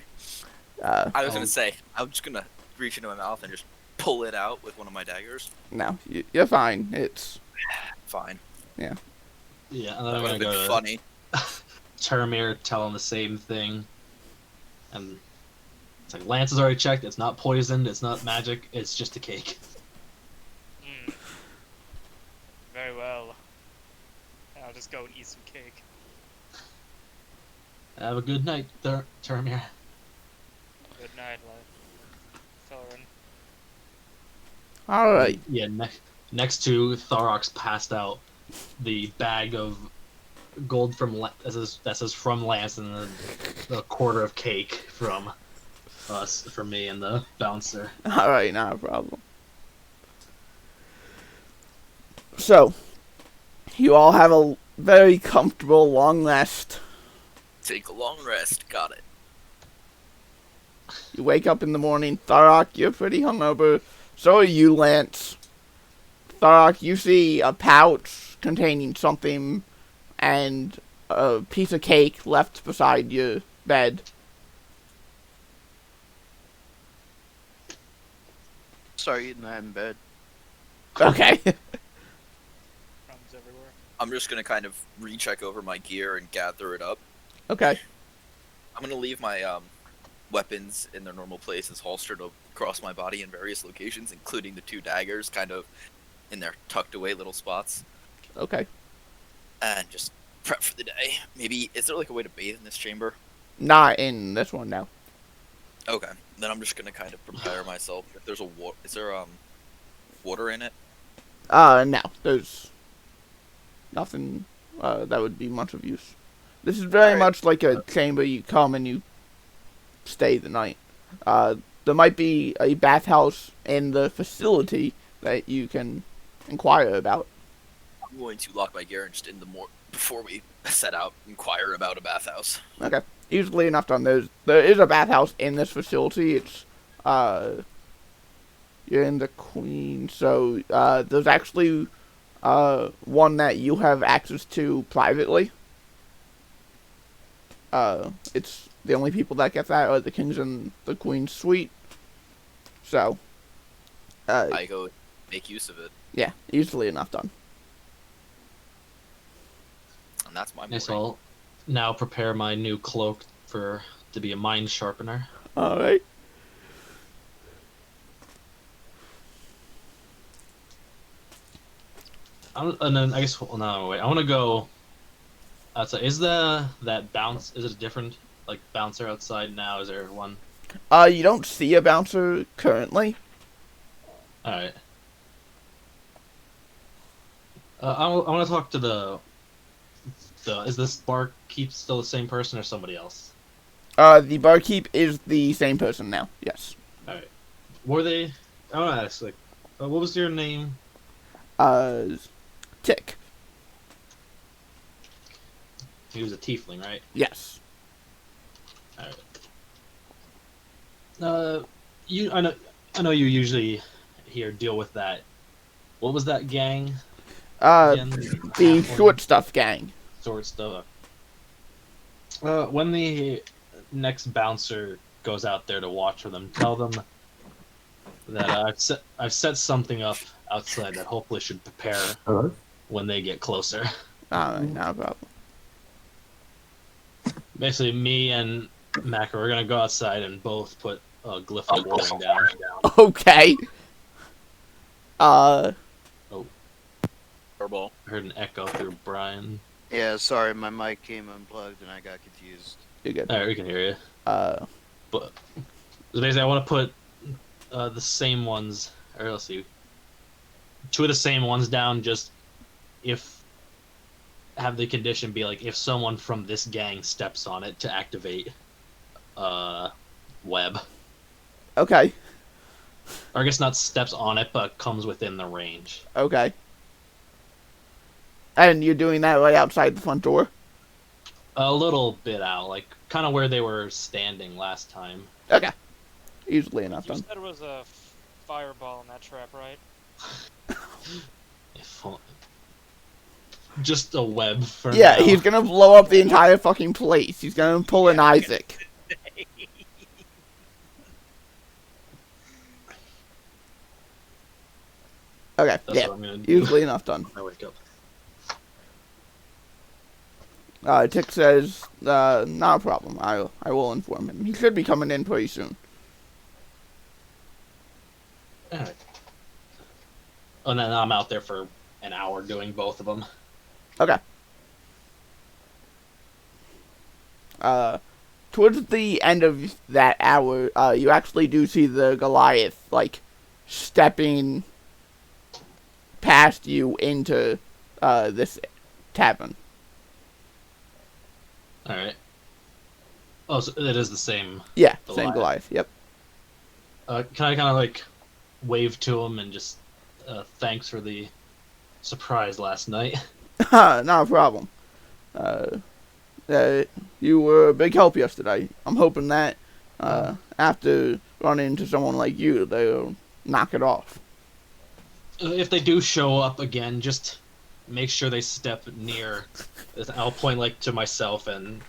S4: I was gonna say, I'm just gonna reach into my mouth and just pull it out with one of my daggers.
S2: No, you're fine. It's
S4: Fine.
S1: Yeah, and then
S4: That
S1: I'm
S4: would
S1: gonna
S4: have
S1: go
S4: been
S1: to
S4: funny.
S1: Termir, tell him the same thing. And it's like, Lance has already checked. It's not poisoned. It's not magic. It's just a cake.
S5: Very well. I'll just go and eat some cake.
S1: Have a good night, Termir.
S5: Good night, Thorin.
S2: alright.
S1: Yeah, next to Tharok's passed out, the bag of gold from that says from Lance, and the quarter of cake from us, for me and the bouncer.
S2: Alright, not a problem. So, you all have a very comfortable long rest.
S4: Take a long rest. Got it.
S2: You wake up in the morning. Tharok, you're pretty hungover. So are you, Lance. Tharok, you see a pouch containing something and a piece of cake left beside your bed.
S3: Start eating that in bed.
S2: Okay.
S5: Crumbs everywhere.
S4: I'm just gonna kind of recheck over my gear and gather it up.
S2: Okay.
S4: I'm gonna leave my weapons in their normal places, holstered across my body in various locations, including the 2 daggers, kind of in their tucked away little spots,
S2: Okay.
S4: and just prep for the day. Maybe is there like a way to bathe in this chamber?
S2: Not in this one now.
S4: Okay, then I'm just gonna kind of prepare myself. If there's is there water in it?
S2: No. There's nothing that would be much of use. This is very
S4: Alright.
S2: much like a chamber you come and you stay the night. There might be a bathhouse in the facility that you can inquire about.
S4: I'm going to lock my gear and just before we set out, inquire about a bathhouse.
S2: Okay. Easily enough done. There is a bathhouse in this facility. It's you're in the Queen, so there's actually one that you have access to privately. It's the only people that get that are the King's and the Queen's suite. So
S4: I go make use of it,
S2: yeah, easily enough done.
S4: and that's my
S1: Nice.
S4: morning.
S1: I'll now prepare my new cloak to be a mind sharpener.
S2: Alright.
S1: And then I guess no wait. I want to go outside. Is that bounce? Is it a different like bouncer outside now? Is there one?
S2: You don't see a bouncer currently.
S1: All right. I want to talk to the. Is this barkeep still the same person or somebody else?
S2: The barkeep is the same person now. Yes.
S1: All right. Were they? I want to ask like, what was your name?
S2: Tick.
S1: He was a tiefling, right?
S2: Yes.
S1: All right. I know you usually here deal with that. What was that gang? Again?
S2: The
S1: Half
S2: short stuff gang.
S1: Short stuff. When the next bouncer goes out there to watch for them, tell them that I've set something up outside that hopefully should prepare when they get closer.
S2: Alright, no problem.
S1: Basically, me and Macro are gonna go outside and both put a glyph of warning down.
S2: Okay.
S4: Fireball.
S1: I heard an echo through Brian.
S3: Yeah, sorry, my mic came unplugged and I got confused.
S2: You're good.
S1: Alright, we can hear you.
S2: Uh,
S1: But basically, I want to put the same ones, or let's see, two of the same ones down. Just if have the condition be like if someone from this gang steps on it to activate web.
S2: okay.
S1: Or I guess not steps on it, but comes within the range.
S2: Okay. And you're doing that right outside the front door?
S1: A little bit out, like kind of where they were standing last time.
S2: Okay. Easily enough
S5: You
S2: done.
S5: said it was a fireball in that trap, right?
S1: If, just a web for
S2: Yeah,
S1: now.
S2: he's gonna blow up the entire fucking place. He's gonna pull an Isaac. Okay,
S1: That's
S2: yeah.
S1: what I'm gonna do.
S2: Easily enough done.
S1: I wake up.
S2: Tick says, not a problem. I will inform him. He should be coming in pretty soon.
S1: Alright. And then I'm out there for an hour doing both of them.
S2: Okay. Towards the end of that hour, you actually do see the Goliath, like, stepping past you into, this tavern.
S1: Alright. Oh, so it is the same.
S2: Yeah,
S1: Goliath.
S2: same Goliath, yep.
S1: Can I kind of like wave to him and just thanks for the surprise last night?
S2: Not a problem. You were a big help yesterday. I'm hoping that, after running into someone like you, they'll knock it off.
S1: If they do show up again, just make sure they step near. I'll point like to myself and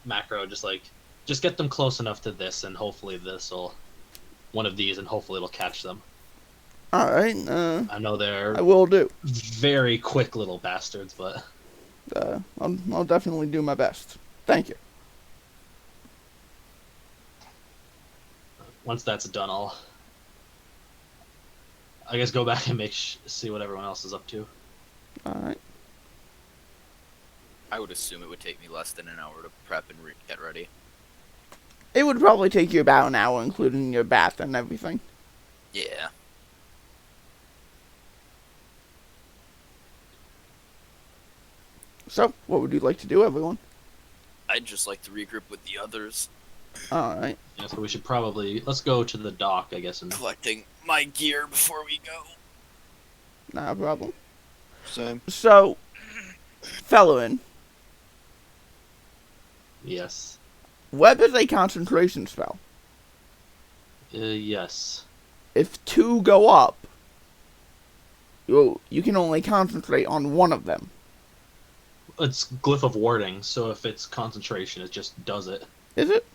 S1: Macro, just get them close enough to this, and hopefully one of these, and hopefully it'll catch them.
S2: Alright,
S1: I know they're
S2: I will do.
S1: very quick little bastards, but
S2: I'll definitely do my best. Thank you.
S1: once that's done, I guess go back and see what everyone else is up to.
S2: Alright.
S4: I would assume it would take me less than an hour to prep and get ready.
S2: It would probably take you about an hour, including your bath and everything.
S4: Yeah.
S2: So, what would you like to do, everyone?
S4: I'd just like to regroup with the others,
S2: Alright.
S1: Yeah, so we should let's go to the dock, I guess, and
S4: collecting my gear before we go.
S2: Not a problem.
S3: Same.
S2: So, Fellowan,
S1: yes.
S2: web is a concentration spell.
S1: Yes.
S2: If two go up, you can only concentrate on one of them.
S1: It's glyph of warding, so if it's concentration, it just does it.
S2: Is it?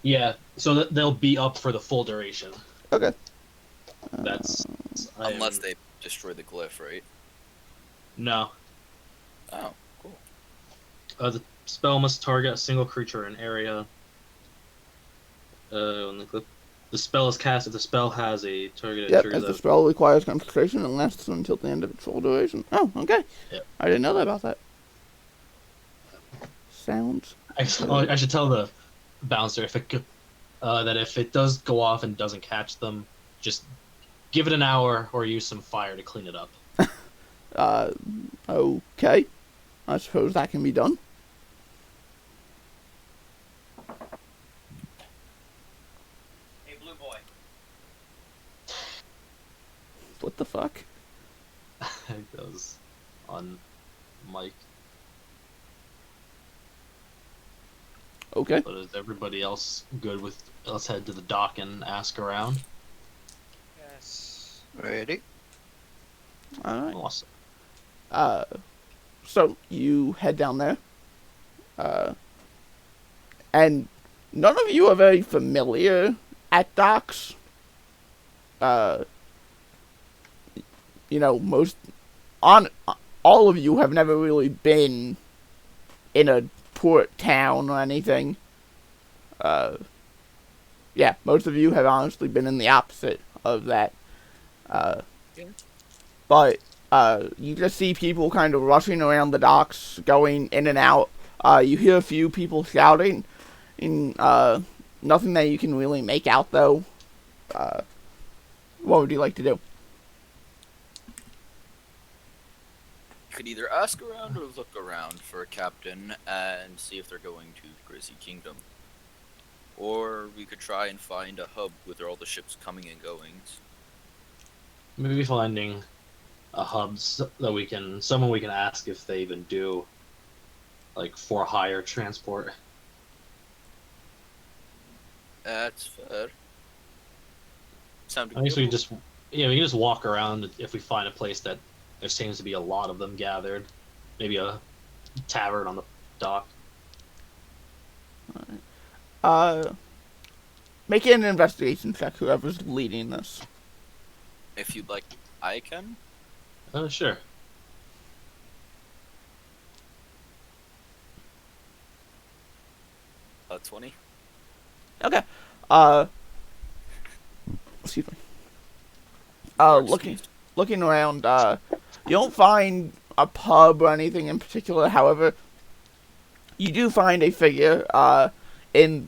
S1: Yeah, so that they'll be up for the full duration.
S2: Okay.
S1: That's
S4: Unless they destroy the glyph, right?
S1: No.
S4: Oh, cool.
S1: The spell must target a single creature in area. When the glyph the spell is cast if the spell has a target.
S2: Yep,
S1: Triggers
S2: if the
S1: a
S2: spell requires concentration and lasts until the end of its full duration. Oh, okay.
S1: Yep.
S2: I didn't know that about that. Sounds.
S1: I should tell the bouncer that if it does go off and doesn't catch them, just give it an hour or use some fire to clean it up.
S2: Okay. I suppose that can be done.
S4: Hey, blue boy.
S2: What the fuck?
S1: I think that was on Mike.
S2: Okay.
S1: But is everybody else good with? Let's head to the dock and ask around.
S5: Yes.
S3: Ready?
S2: Alright.
S1: Awesome.
S2: So you head down there. And none of you are very familiar at docks. You know, all of you have never really been in a port town or anything. Yeah, most of you have honestly been in the opposite of that. But you just see people kind of rushing around the docks, going in and out. You hear a few people shouting, and nothing that you can really make out, though. What would you like to do?
S4: Could either ask around or look around for a captain and see if they're going to Grizzly Kingdom. Or we could try and find a hub with all the ships coming and going.
S1: Maybe finding a hub that someone we can ask if they even do, like, for hire transport.
S4: That's fair. Sounded
S1: I guess
S4: good.
S1: we can just walk around if we find a place that there seems to be a lot of them gathered. Maybe a tavern on the dock.
S2: Make an investigation check, whoever's leading this.
S4: If you'd like, I can.
S1: Sure.
S4: Uh, 20.
S2: Okay. Excuse me. Looking around, you don't find a pub or anything in particular. However, you do find a figure, in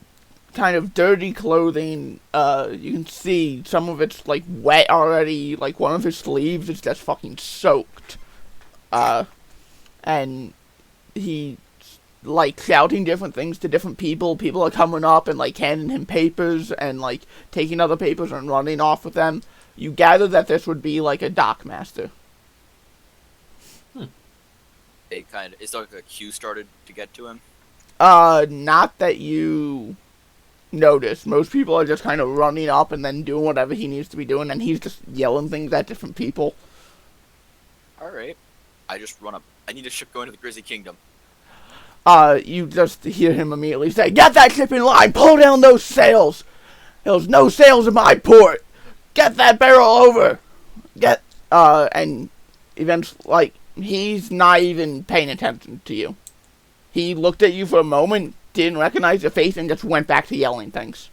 S2: kind of dirty clothing. You can see some of it's, like, wet already. Like, one of his sleeves is just fucking soaked. And he, like, shouting different things to different people. People are coming up and, like, handing him papers and, like, taking other papers and running off with them. You gather that this would be, like, a dockmaster.
S4: It's like a queue started to get to him.
S2: Not that you notice. Most people are just kind of running up and then doing whatever he needs to be doing, and he's just yelling things at different people.
S4: Alright. I just run up. I need a ship going to the Grizzly Kingdom.
S2: You just hear him immediately say, "Get that ship in line! Pull down those sails! There's no sails in my port! Get that barrel over! And eventually, like, he's not even paying attention to you. He looked at you for a moment, didn't recognize your face, and just went back to yelling things.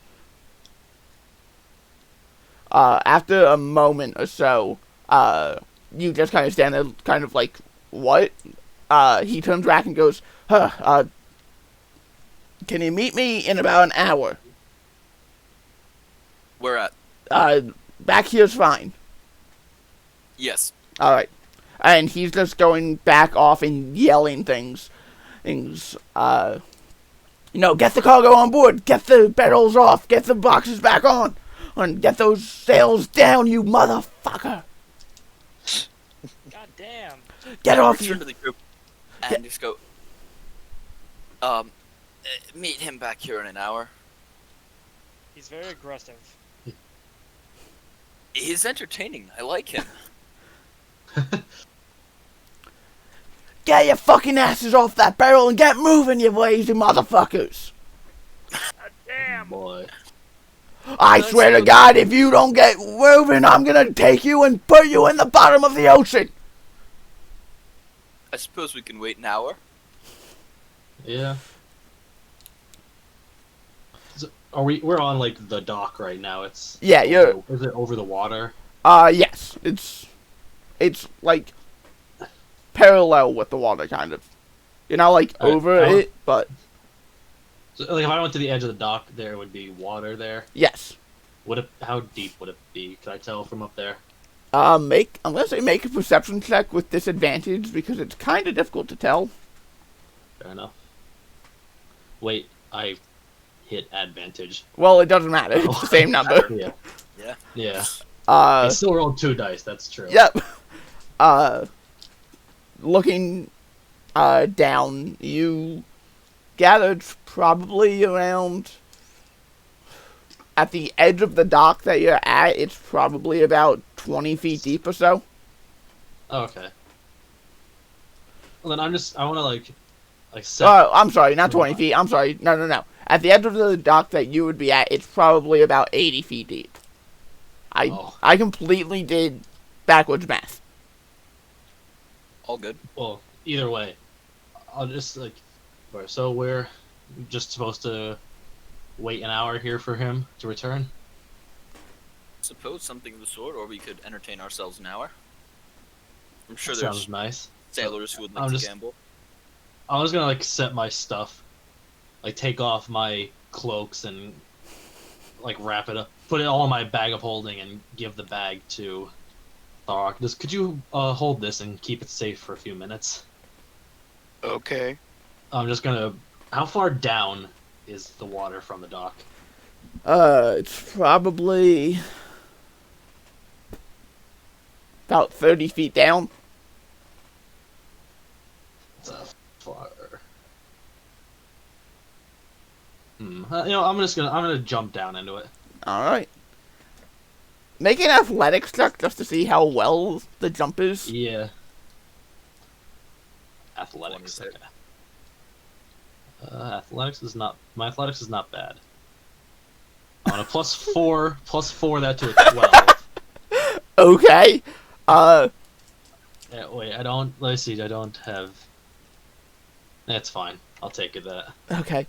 S2: After a moment or so, you just kind of stand there, kind of like, what? He turns back and goes, can you meet me in about an hour?
S4: Where at?
S2: Back here's fine.
S4: Yes.
S2: Alright. And he's just going back off and yelling things. Get the cargo on board, get the barrels off, get the boxes back on, and get those sails down, you motherfucker.
S5: God damn.
S2: Get off
S4: Return
S2: you.
S4: to the group and just go. Meet him back here in an hour.
S5: He's very aggressive.
S4: He's entertaining. I like him.
S2: Get your fucking asses off that barrel and get moving, you lazy motherfuckers.
S5: God damn.
S1: Boy.
S2: I swear to God, if you don't get moving, I'm gonna take you and put you in the bottom of the ocean.
S4: I suppose we can wait an hour.
S1: Yeah. We're on like the dock right now. It's
S2: Yeah, you're.
S1: Is it over the water?
S2: Yes, it's like parallel with the water, kind of. You're not like
S1: Alright,
S2: over it, but
S1: So, like if I went to the edge of the dock, there would be water there.
S2: yes.
S1: How deep would it be? Could I tell from up there?
S2: I'm gonna say make a perception check with disadvantage because it's kind of difficult to tell.
S1: Fair enough. Wait, I hit advantage.
S2: Well, it doesn't matter. It's the same number.
S1: Yeah.
S4: Yeah.
S1: Yeah. I
S2: Uh,
S1: still rolled 2 dice. That's true.
S2: yep. Looking down, you gathered probably around at the edge of the dock that you're at. It's probably about 20 feet deep or so.
S1: Oh, okay. Well, then I want to like set.
S2: I'm sorry, not 20 feet. I'm sorry. No. At the edge of the dock that you would be at, it's probably about 80 feet deep.
S1: Oh.
S2: I completely did backwards math.
S4: All good.
S1: Well, either way, I'll just like. So we're just supposed to wait an hour here for him to return.
S4: Suppose something of the sort, or we could entertain ourselves an hour. I'm sure
S1: Sounds
S4: there's
S1: nice.
S4: sailors who would
S1: I'm
S4: like to
S1: just-
S4: gamble.
S1: I was gonna like set my stuff, like take off my cloaks and like wrap it up, put it all in my bag of holding, and give the bag to Tharok. Just could you hold this and keep it safe for a few minutes?
S3: Okay.
S1: I'm just gonna. How far down is the water from the dock?
S2: It's probably about 30 feet down.
S1: It's far. I'm gonna jump down into it.
S2: Alright. Make an athletics check just to see how well the jump is.
S1: Yeah. Athletics.
S4: What is
S1: Okay. My athletics is not bad. I'm on a +4 that to a 12.
S2: Okay.
S1: Yeah, wait, let's see, I don't have. That's fine. I'll take it that.
S2: Okay.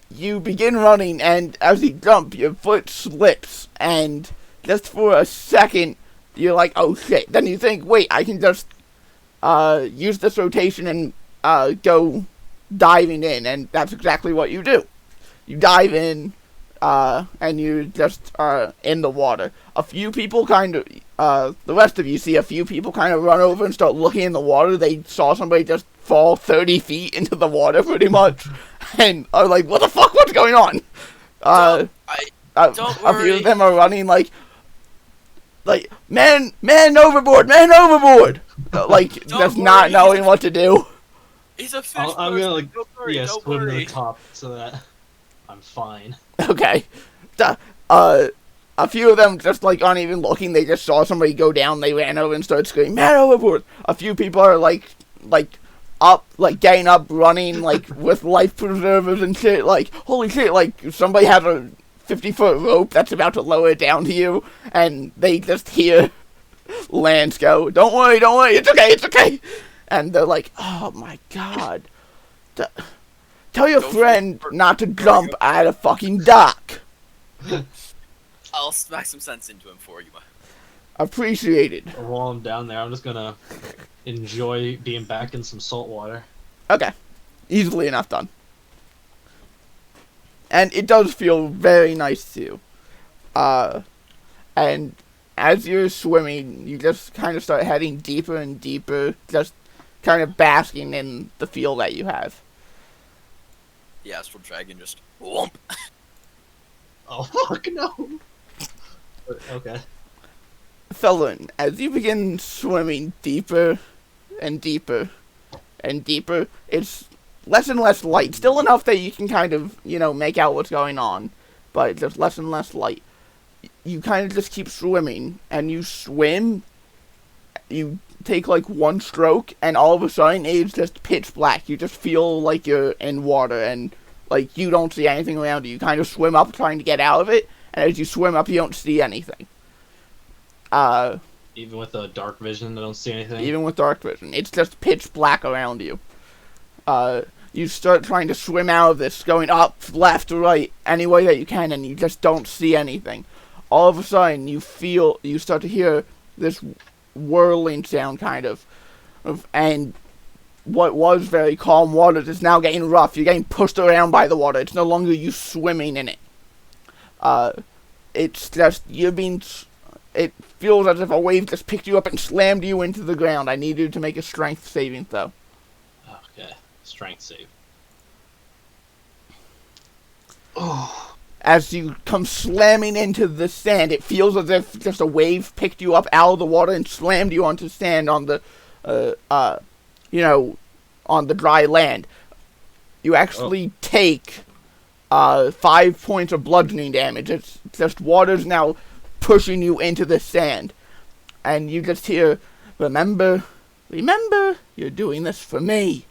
S2: You begin running, and as you jump, your foot slips, and just for a second, you're like, oh shit. Then you think, wait, I can just, use this rotation and, go diving in, and that's exactly what you do. You dive in, and you just are in the water. A few people the rest of you see a few people kind of run over and start looking in the water. They saw somebody just fall 30 feet into the water pretty much, and are like, what the fuck, what's going on?
S4: Don't
S2: A few
S4: worry.
S2: of them are running like, man overboard, like,
S4: Don't
S2: just not
S4: worry.
S2: knowing what to do.
S4: He's a fish
S1: I'm
S4: person.
S1: gonna like,
S4: Don't worry. Don't
S1: swim to the
S4: worry.
S1: top so that I'm fine.
S2: Okay. A few of them just like aren't even looking. They just saw somebody go down. They ran over and started screaming, "Man overboard!" A few people are like up, like getting up, running, like with life preservers and shit. Like, holy shit! Like somebody has a 50-foot rope that's about to lower it down to you, and they just hear Lance go, "Don't worry, it's okay." And they're like, "Oh my god." Tell your
S4: Go
S2: friend
S4: for it.
S2: not to jump at a fucking dock.
S4: I'll smack some sense into him for you.
S2: Appreciated.
S1: While I'm down there, I'm just gonna enjoy being back in some salt water.
S2: Okay. Easily enough done. And it does feel very nice too. And as you're swimming, you just kind of start heading deeper and deeper, just kind of basking in the feel that you have.
S4: The astral dragon just whoomp.
S1: Oh fuck no! Okay.
S2: Felon, as you begin swimming deeper and deeper and deeper, it's less and less light. Still enough that you can kind of, make out what's going on, but it's just less and less light. You kind of just keep swimming, and you swim, you take like one stroke, and all of a sudden it's just pitch black. You just feel like you're in water, and like you don't see anything around you. You kind of swim up trying to get out of it, and as you swim up, you don't see anything.
S1: Even with a dark vision, I don't see anything.
S2: Even with dark vision, it's just pitch black around you. You start trying to swim out of this, going up, left, right, any way that you can, and you just don't see anything. All of a sudden, you start to hear this whirling sound, kind of, and what was very calm waters is now getting rough. You're getting pushed around by the water. It's no longer you swimming in it. It's just it feels as if a wave just picked you up and slammed you into the ground. I need you to make a strength saving throw.
S1: Okay, strength save. Oh.
S2: As you come slamming into the sand, it feels as if just a wave picked you up out of the water and slammed you onto sand on the, on the dry land. You actually take 5 points of bludgeoning damage. It's just water's now pushing you into the sand. And you just hear, remember, you're doing this for me.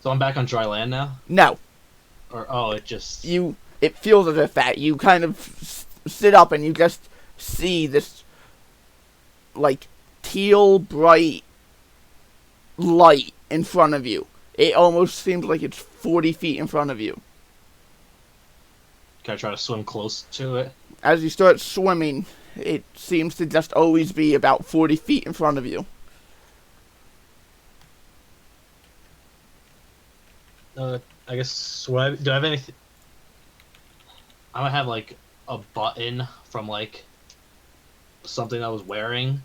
S1: So I'm back on dry land now?
S2: No.
S1: Or, it just...
S2: It feels as if that. You kind of sit up and you just see this, like, teal bright light in front of you. It almost seems like it's 40 feet in front of you.
S1: Can I try to swim close to it?
S2: As you start swimming, it seems to just always be about 40 feet in front of you.
S1: I guess, do I have anything? I might have, like, a button from, like, something I was wearing.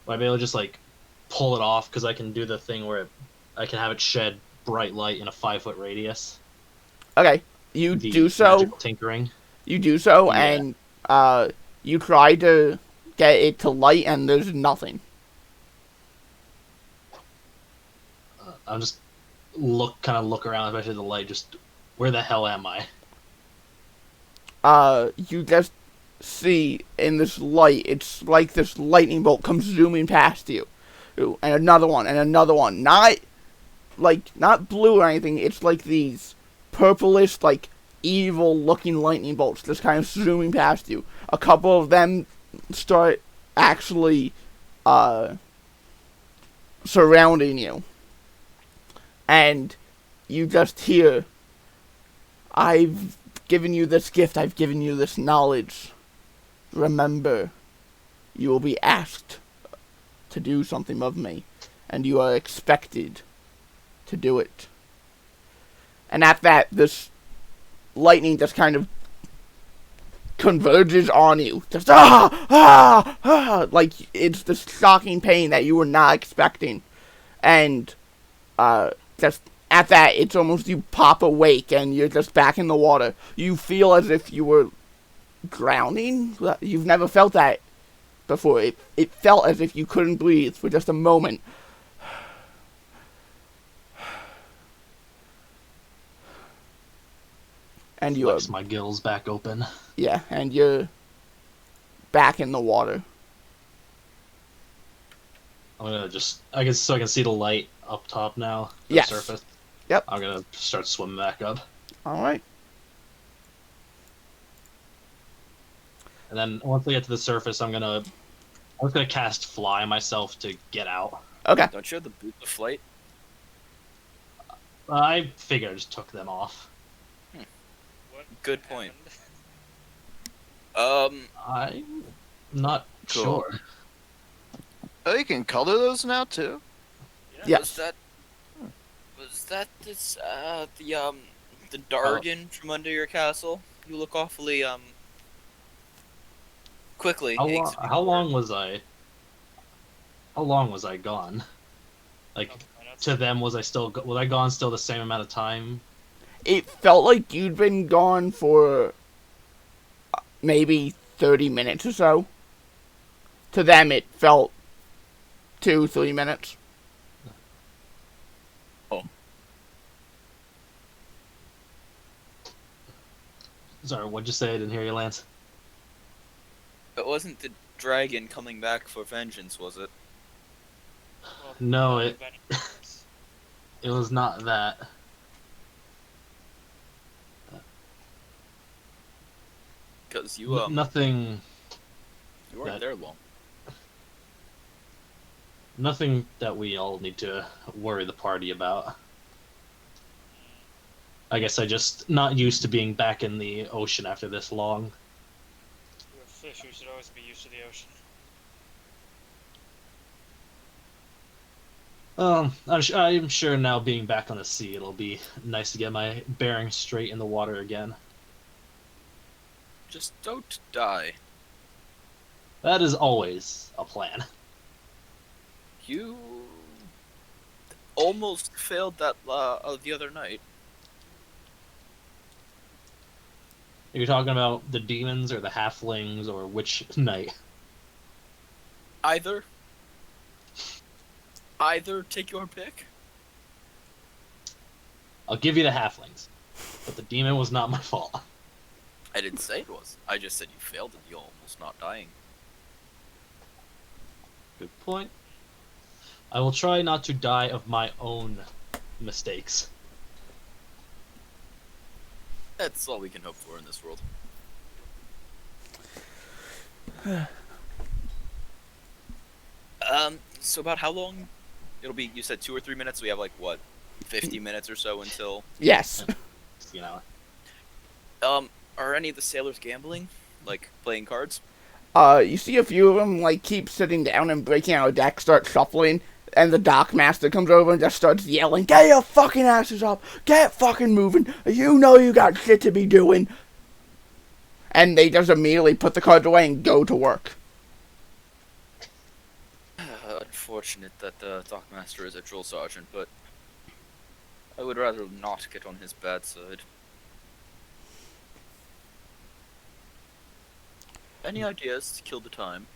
S1: Would I be able to just, like, pull it off? Because I can do the thing where I can have it shed bright light in a 5-foot radius.
S2: Okay, you
S1: The
S2: do so.
S1: magical tinkering.
S2: You do so,
S1: Yeah.
S2: and you try to get it to light, and there's nothing.
S1: I'm just look around, especially the light. Just where the hell am I?
S2: You just see in this light, it's like this lightning bolt comes zooming past you. Ooh, and another one, and another one. Not blue or anything, it's like these purplish, like, evil-looking lightning bolts just kind of zooming past you. A couple of them start actually, surrounding you. And you just hear, I've given you this gift, I've given you this knowledge. Remember, you will be asked to do something of me, and you are expected to do it. And at that, this lightning just kind of converges on you. Just, like, it's this shocking pain that you were not expecting. And, just at that, it's almost you pop awake and you're just back in the water. You feel as if you were drowning. You've never felt that before. It felt as if you couldn't breathe for just a moment. And you
S1: Flex my gills back open.
S2: Yeah, and you're back in the water.
S1: I'm gonna I can see the light up top now. The
S2: Yes.
S1: surface.
S2: Yep.
S1: I'm gonna start swimming back up,
S2: Alright.
S1: and then once I get to the surface, I'm just gonna cast fly myself to get out.
S2: Okay.
S4: Don't you have the boot of flight?
S1: I figured I just took them off.
S5: What
S4: Good point.
S5: happened?
S1: I'm not
S3: Cool.
S1: sure.
S3: Oh, you can color those now too.
S2: Yes.
S4: Was that this the Dargan from under your castle? You look awfully quickly.
S1: How long was I? How long was I gone? Like,
S5: Couple minutes.
S1: to them, was I gone still the same amount of time?
S2: It felt like you'd been gone for maybe 30 minutes or so. To them, it felt 2-3 minutes.
S1: Sorry, what'd you say? I didn't hear you, Lance.
S4: It wasn't the dragon coming back for vengeance, was it?
S5: Well,
S1: No,
S5: well,
S1: it was not that.
S4: Because you
S1: Nothing.
S4: you weren't
S1: that-
S4: there long.
S1: Nothing that we all need to worry the party about. I guess I just not used to being back in the ocean after this long.
S5: You're a fish, you should always be used to the ocean.
S1: I'm sure now being back on the sea, it'll be nice to get my bearings straight in the water again.
S4: Just don't die.
S1: That is always a plan.
S4: You almost failed that the other night.
S1: Are you talking about the demons or the halflings or which knight?
S4: Either. Either, take your pick.
S1: I'll give you the halflings, but the demon was not my fault.
S4: I didn't say it was. I just said you failed and you almost not dying.
S1: Good point. I will try not to die of my own mistakes.
S4: That's all we can hope for in this world. So about how long? It'll be, you said 2 or 3 minutes, we have like, what, 50 minutes or so until...
S2: Yes.
S1: You know.
S4: Are any of the sailors gambling? Like, playing cards?
S2: You see a few of them, like, keep sitting down and breaking out a deck, start shuffling, and the dock master comes over and just starts yelling, "Get your fucking asses up! Get fucking moving! You know you got shit to be doing!" And they just immediately put the cards away and go to work.
S4: Unfortunate that the dockmaster is a drill sergeant, but I would rather not get on his bad side. Any ideas to kill the time?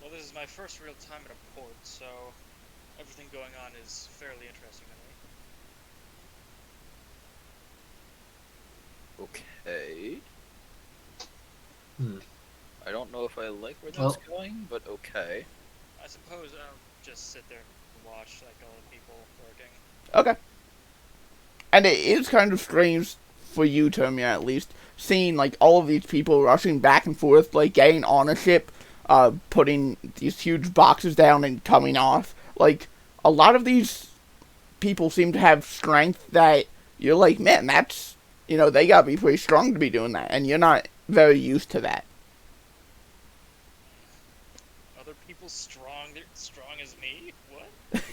S5: Well, this is my first real time at a port, so everything going on is fairly interesting to me.
S4: Okay.
S1: Hmm.
S4: I don't know if I like where that's going, but okay.
S5: I suppose I'll just sit there and watch like all the people working.
S2: Okay. And it is kind of strange for you, Termia, at least, seeing, like, all of these people rushing back and forth, like, getting on a ship, putting these huge boxes down and coming off. Like, a lot of these people seem to have strength that you're like, man, that's, you know, they gotta be pretty strong to be doing that, and you're not very used to that.
S5: Other people strong as me? What?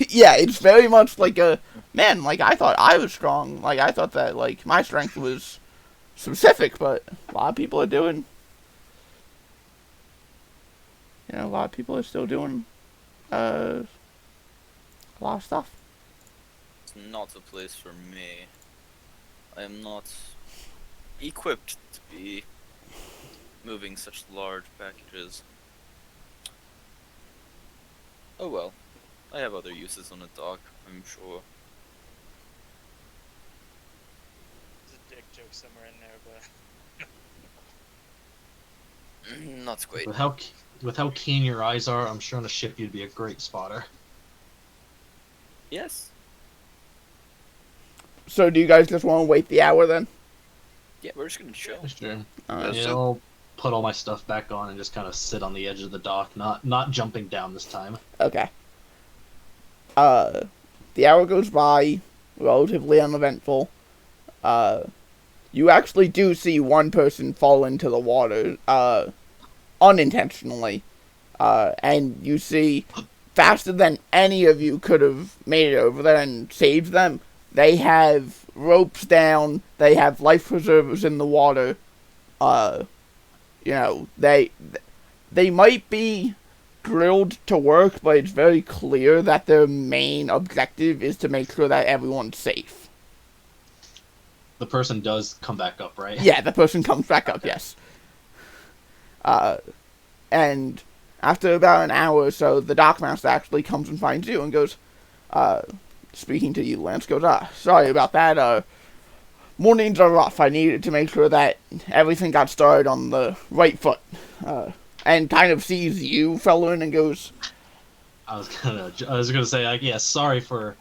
S2: Yeah, it's very much like a, man, like, I thought I was strong. Like, I thought that, like, my strength was specific, but a lot of people are doing, you know, a lot of people are still doing, a lot of stuff.
S4: It's not a place for me. I am not equipped to be moving such large packages. Oh well. I have other uses on the dock, I'm sure.
S5: There's a dick joke somewhere in there, but
S4: Not great.
S1: With how keen your eyes are, I'm sure on a ship you'd be a great spotter.
S4: Yes.
S2: So do you guys just want to wait the hour then?
S4: Yeah, we're just gonna chill.
S1: Sure.
S2: Alright.
S1: Yeah, I'll put all my stuff back on and just kind of sit on the edge of the dock, not jumping down this time.
S2: Okay. The hour goes by, relatively uneventful. You actually do see one person fall into the water, unintentionally. And you see, faster than any of you could have made it over there and saved them, they have ropes down, they have life preservers in the water. You know, they might be drilled to work, but it's very clear that their main objective is to make sure that everyone's safe.
S1: The person does come back up, right?
S2: Yeah, the person comes back up, yes. And after about an hour or so, the dockmaster actually comes and finds you and goes, speaking to you, Lance goes, sorry about that, mornings are rough. I needed to make sure that everything got started on the right foot. And kind of sees you fella in and goes,
S1: I was gonna say, like, yeah, sorry for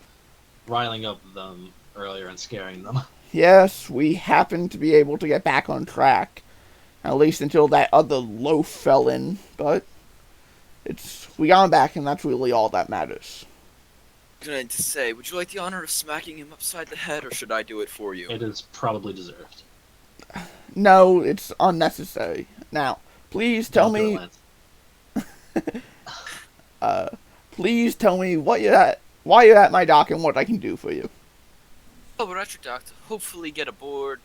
S1: riling up them earlier and scaring them.
S2: yes, we happened to be able to get back on track. At least until that other loaf fell in, but we got him back, and that's really all that matters.
S4: Going to say, would you like the honor of smacking him upside the head, or should I do it for you?
S1: It is probably deserved.
S2: No, it's unnecessary. Now, please tell
S1: Don't do it,
S2: me.
S1: Lance.
S2: Please tell me why you're at my dock and what I can do for you.
S4: Oh, we're at your dock to hopefully get aboard,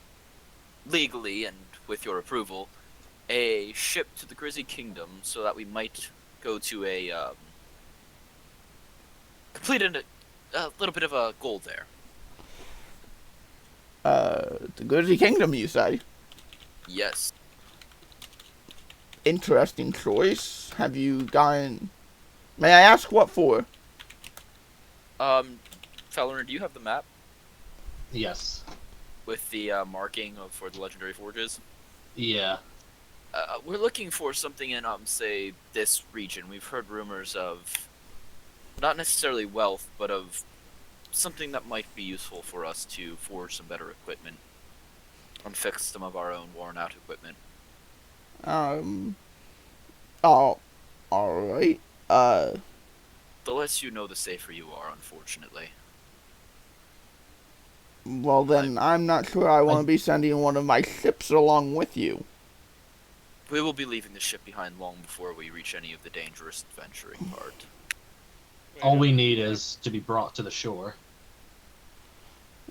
S4: legally and with your approval, a ship to the Grizzly Kingdom, so that we might go to complete a little bit of a goal there.
S2: The Grizzly Kingdom, you say?
S4: Yes.
S2: Interesting choice. Have you gotten... May I ask what for?
S4: Feliner, do you have the map
S1: Yes.
S4: with the marking for the legendary forges?
S1: Yeah.
S4: We're looking for something in, say, this region. We've heard rumors of, not necessarily wealth, but of something that might be useful for us to forge some better equipment and fix some of our own worn-out equipment.
S2: Alright.
S4: The less you know, the safer you are, unfortunately.
S2: Well then, I'm not sure I want to be sending one of my ships along with you.
S4: We will be leaving the ship behind long before we reach any of the dangerous adventuring part.
S1: All we need is to be brought to the shore.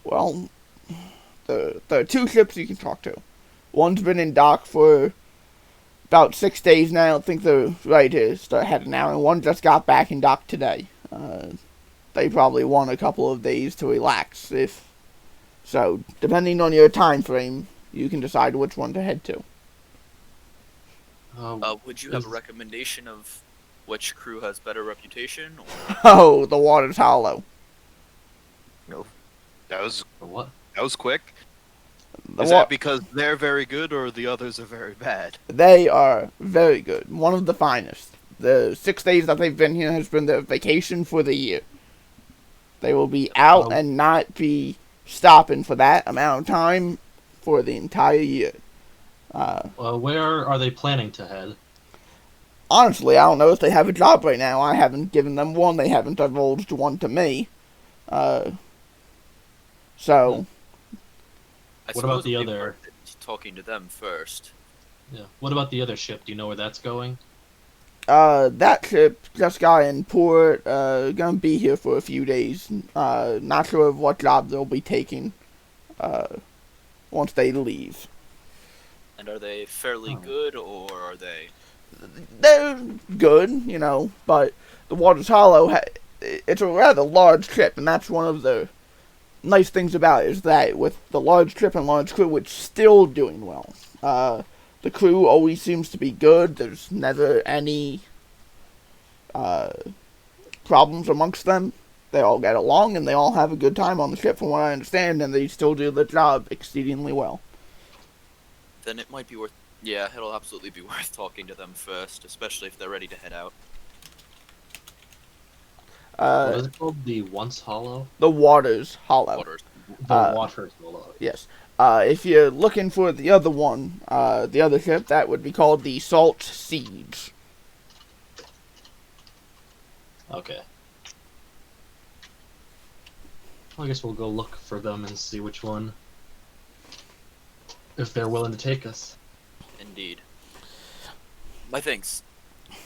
S2: Well, there are two ships you can talk to. One's been in dock for about 6 days now. I think they're ready to start heading out, and one just got back in dock today. They probably want a couple of days to relax. So, depending on your time frame, you can decide which one to head to.
S4: Would you have a recommendation of which crew has better reputation? Or...
S2: Oh, the water's hollow.
S3: That was
S1: What?
S3: quick.
S2: The
S3: Is that because they're very good or the others are very bad?
S2: They are very good. One of the finest. The 6 days that they've been here has been their vacation for the year. They will be out and not be stopping for that amount of time for the entire year.
S1: Where are they planning to head?
S2: Honestly, I don't know if they have a job right now. I haven't given them one. They haven't divulged one to me. So...
S1: What about the
S4: it'd be
S1: other-
S4: worth it talking to them first.
S1: Yeah. What about the other ship? Do you know where that's going?
S2: That ship just got in port, gonna be here for a few days. Not sure of what job they'll be taking, once they leave.
S4: And are they fairly good, or are they...
S2: They're good, but the Water's Hollow, it's a rather large ship, and that's one of the nice things about it, is that with the large ship and large crew, it's still doing well. The crew always seems to be good. There's never any problems amongst them. They all get along, and they all have a good time on the ship, from what I understand, and they still do the job exceedingly well.
S4: Then it might be worth... Yeah, it'll absolutely be worth talking to them first, especially if they're ready to head out.
S1: What is it called? The Once Hollow?
S2: The Water's Hollow.
S4: Waters.
S1: The Water's Hollow.
S2: Yes. If you're looking for the other one, the other ship, that would be called the Salt Siege.
S1: Okay. Well, I guess we'll go look for them and see which one. If they're willing to take us.
S4: Indeed. My thanks.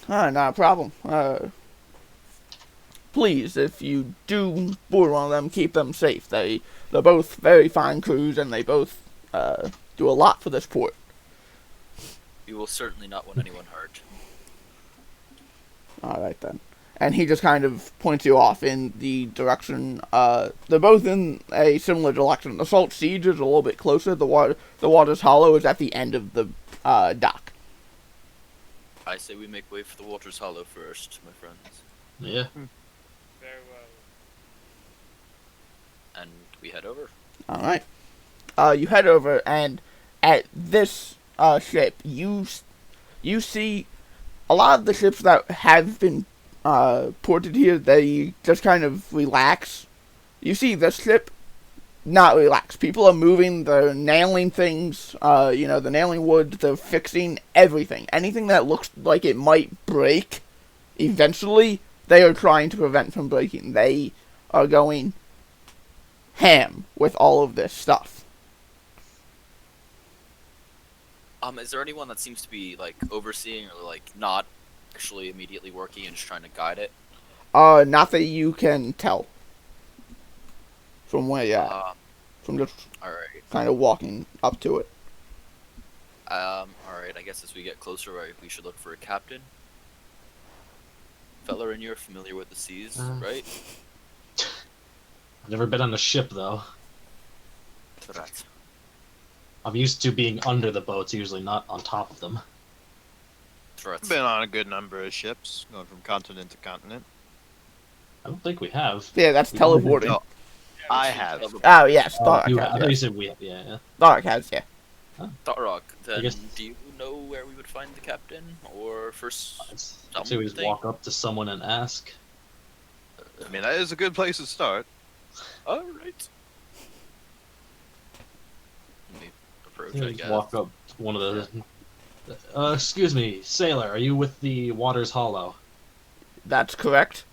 S2: Not a problem. Please, if you do board one of them, keep them safe. They're both very fine crews, and they both do a lot for this port.
S4: We will certainly not want anyone hurt.
S2: Alright then. And he just kind of points you off in the direction, they're both in a similar direction. The Salt Siege is a little bit closer. The Water's Hollow is at the end of the dock.
S4: I say we make way for the Waters Hollow first, my friends.
S1: Yeah.
S5: Very well.
S4: And we head over.
S2: Alright. You head over, and at this ship, you see a lot of the ships that have been ported here, they just kind of relax. You see this ship not relax. People are moving, they're nailing things, they're nailing wood, they're fixing everything. Anything that looks like it might break, eventually they are trying to prevent from breaking. They are going ham with all of this stuff.
S4: Is there anyone that seems to be like overseeing or like not actually immediately working and just trying to guide it?
S2: Not that you can tell from where you're at. From just
S4: All right.
S2: kind of walking up to it.
S4: All right. I guess as we get closer, we should look for a captain. Feller, and you're familiar with the seas, right?
S1: I've never been on a ship though.
S4: Correct.
S1: I'm used to being under the boats, usually not on top of them.
S4: Correct.
S3: Been on a good number of ships, going from continent to continent.
S1: I don't think we have.
S2: Yeah, that's
S1: We
S2: teleporting.
S3: No, I have.
S2: Oh, yes,
S1: Oh,
S2: Tharok
S1: you
S2: has,
S1: I thought
S2: yeah.
S1: you said we. Yeah.
S2: Tharok has, yeah.
S4: Tharok, then
S1: guess-
S4: do you know where we would find the captain? Or first...
S1: I'd say we just walk up to someone and ask.
S3: I mean, that is a good place to start.
S4: Alright. Approach, I
S1: Just
S4: guess.
S1: walk up to one of the. Excuse me, sailor. Are you with the Waters Hollow?
S2: That's correct.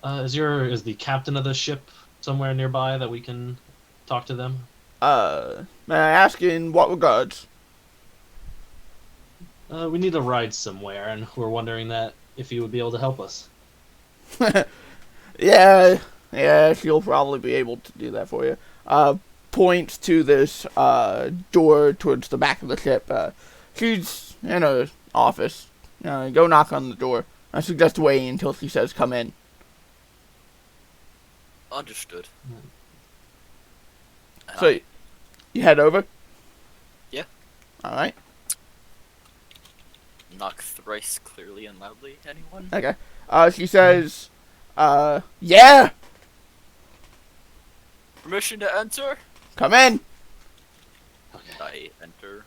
S1: Is the captain of the ship somewhere nearby that we can talk to them?
S2: May I ask in what regards?
S1: We need a ride somewhere, and we're wondering that if you would be able to help us.
S2: Yeah, she'll probably be able to do that for you. Points to this, door towards the back of the ship. She's in her office. Go knock on the door. I suggest waiting until she says come in.
S4: Understood.
S2: So, you head over?
S4: Yeah.
S2: Alright,
S4: Knock thrice clearly and loudly, anyone?
S2: okay. She says, yeah,
S4: Permission to enter?
S2: come in.
S1: Okay.
S4: I enter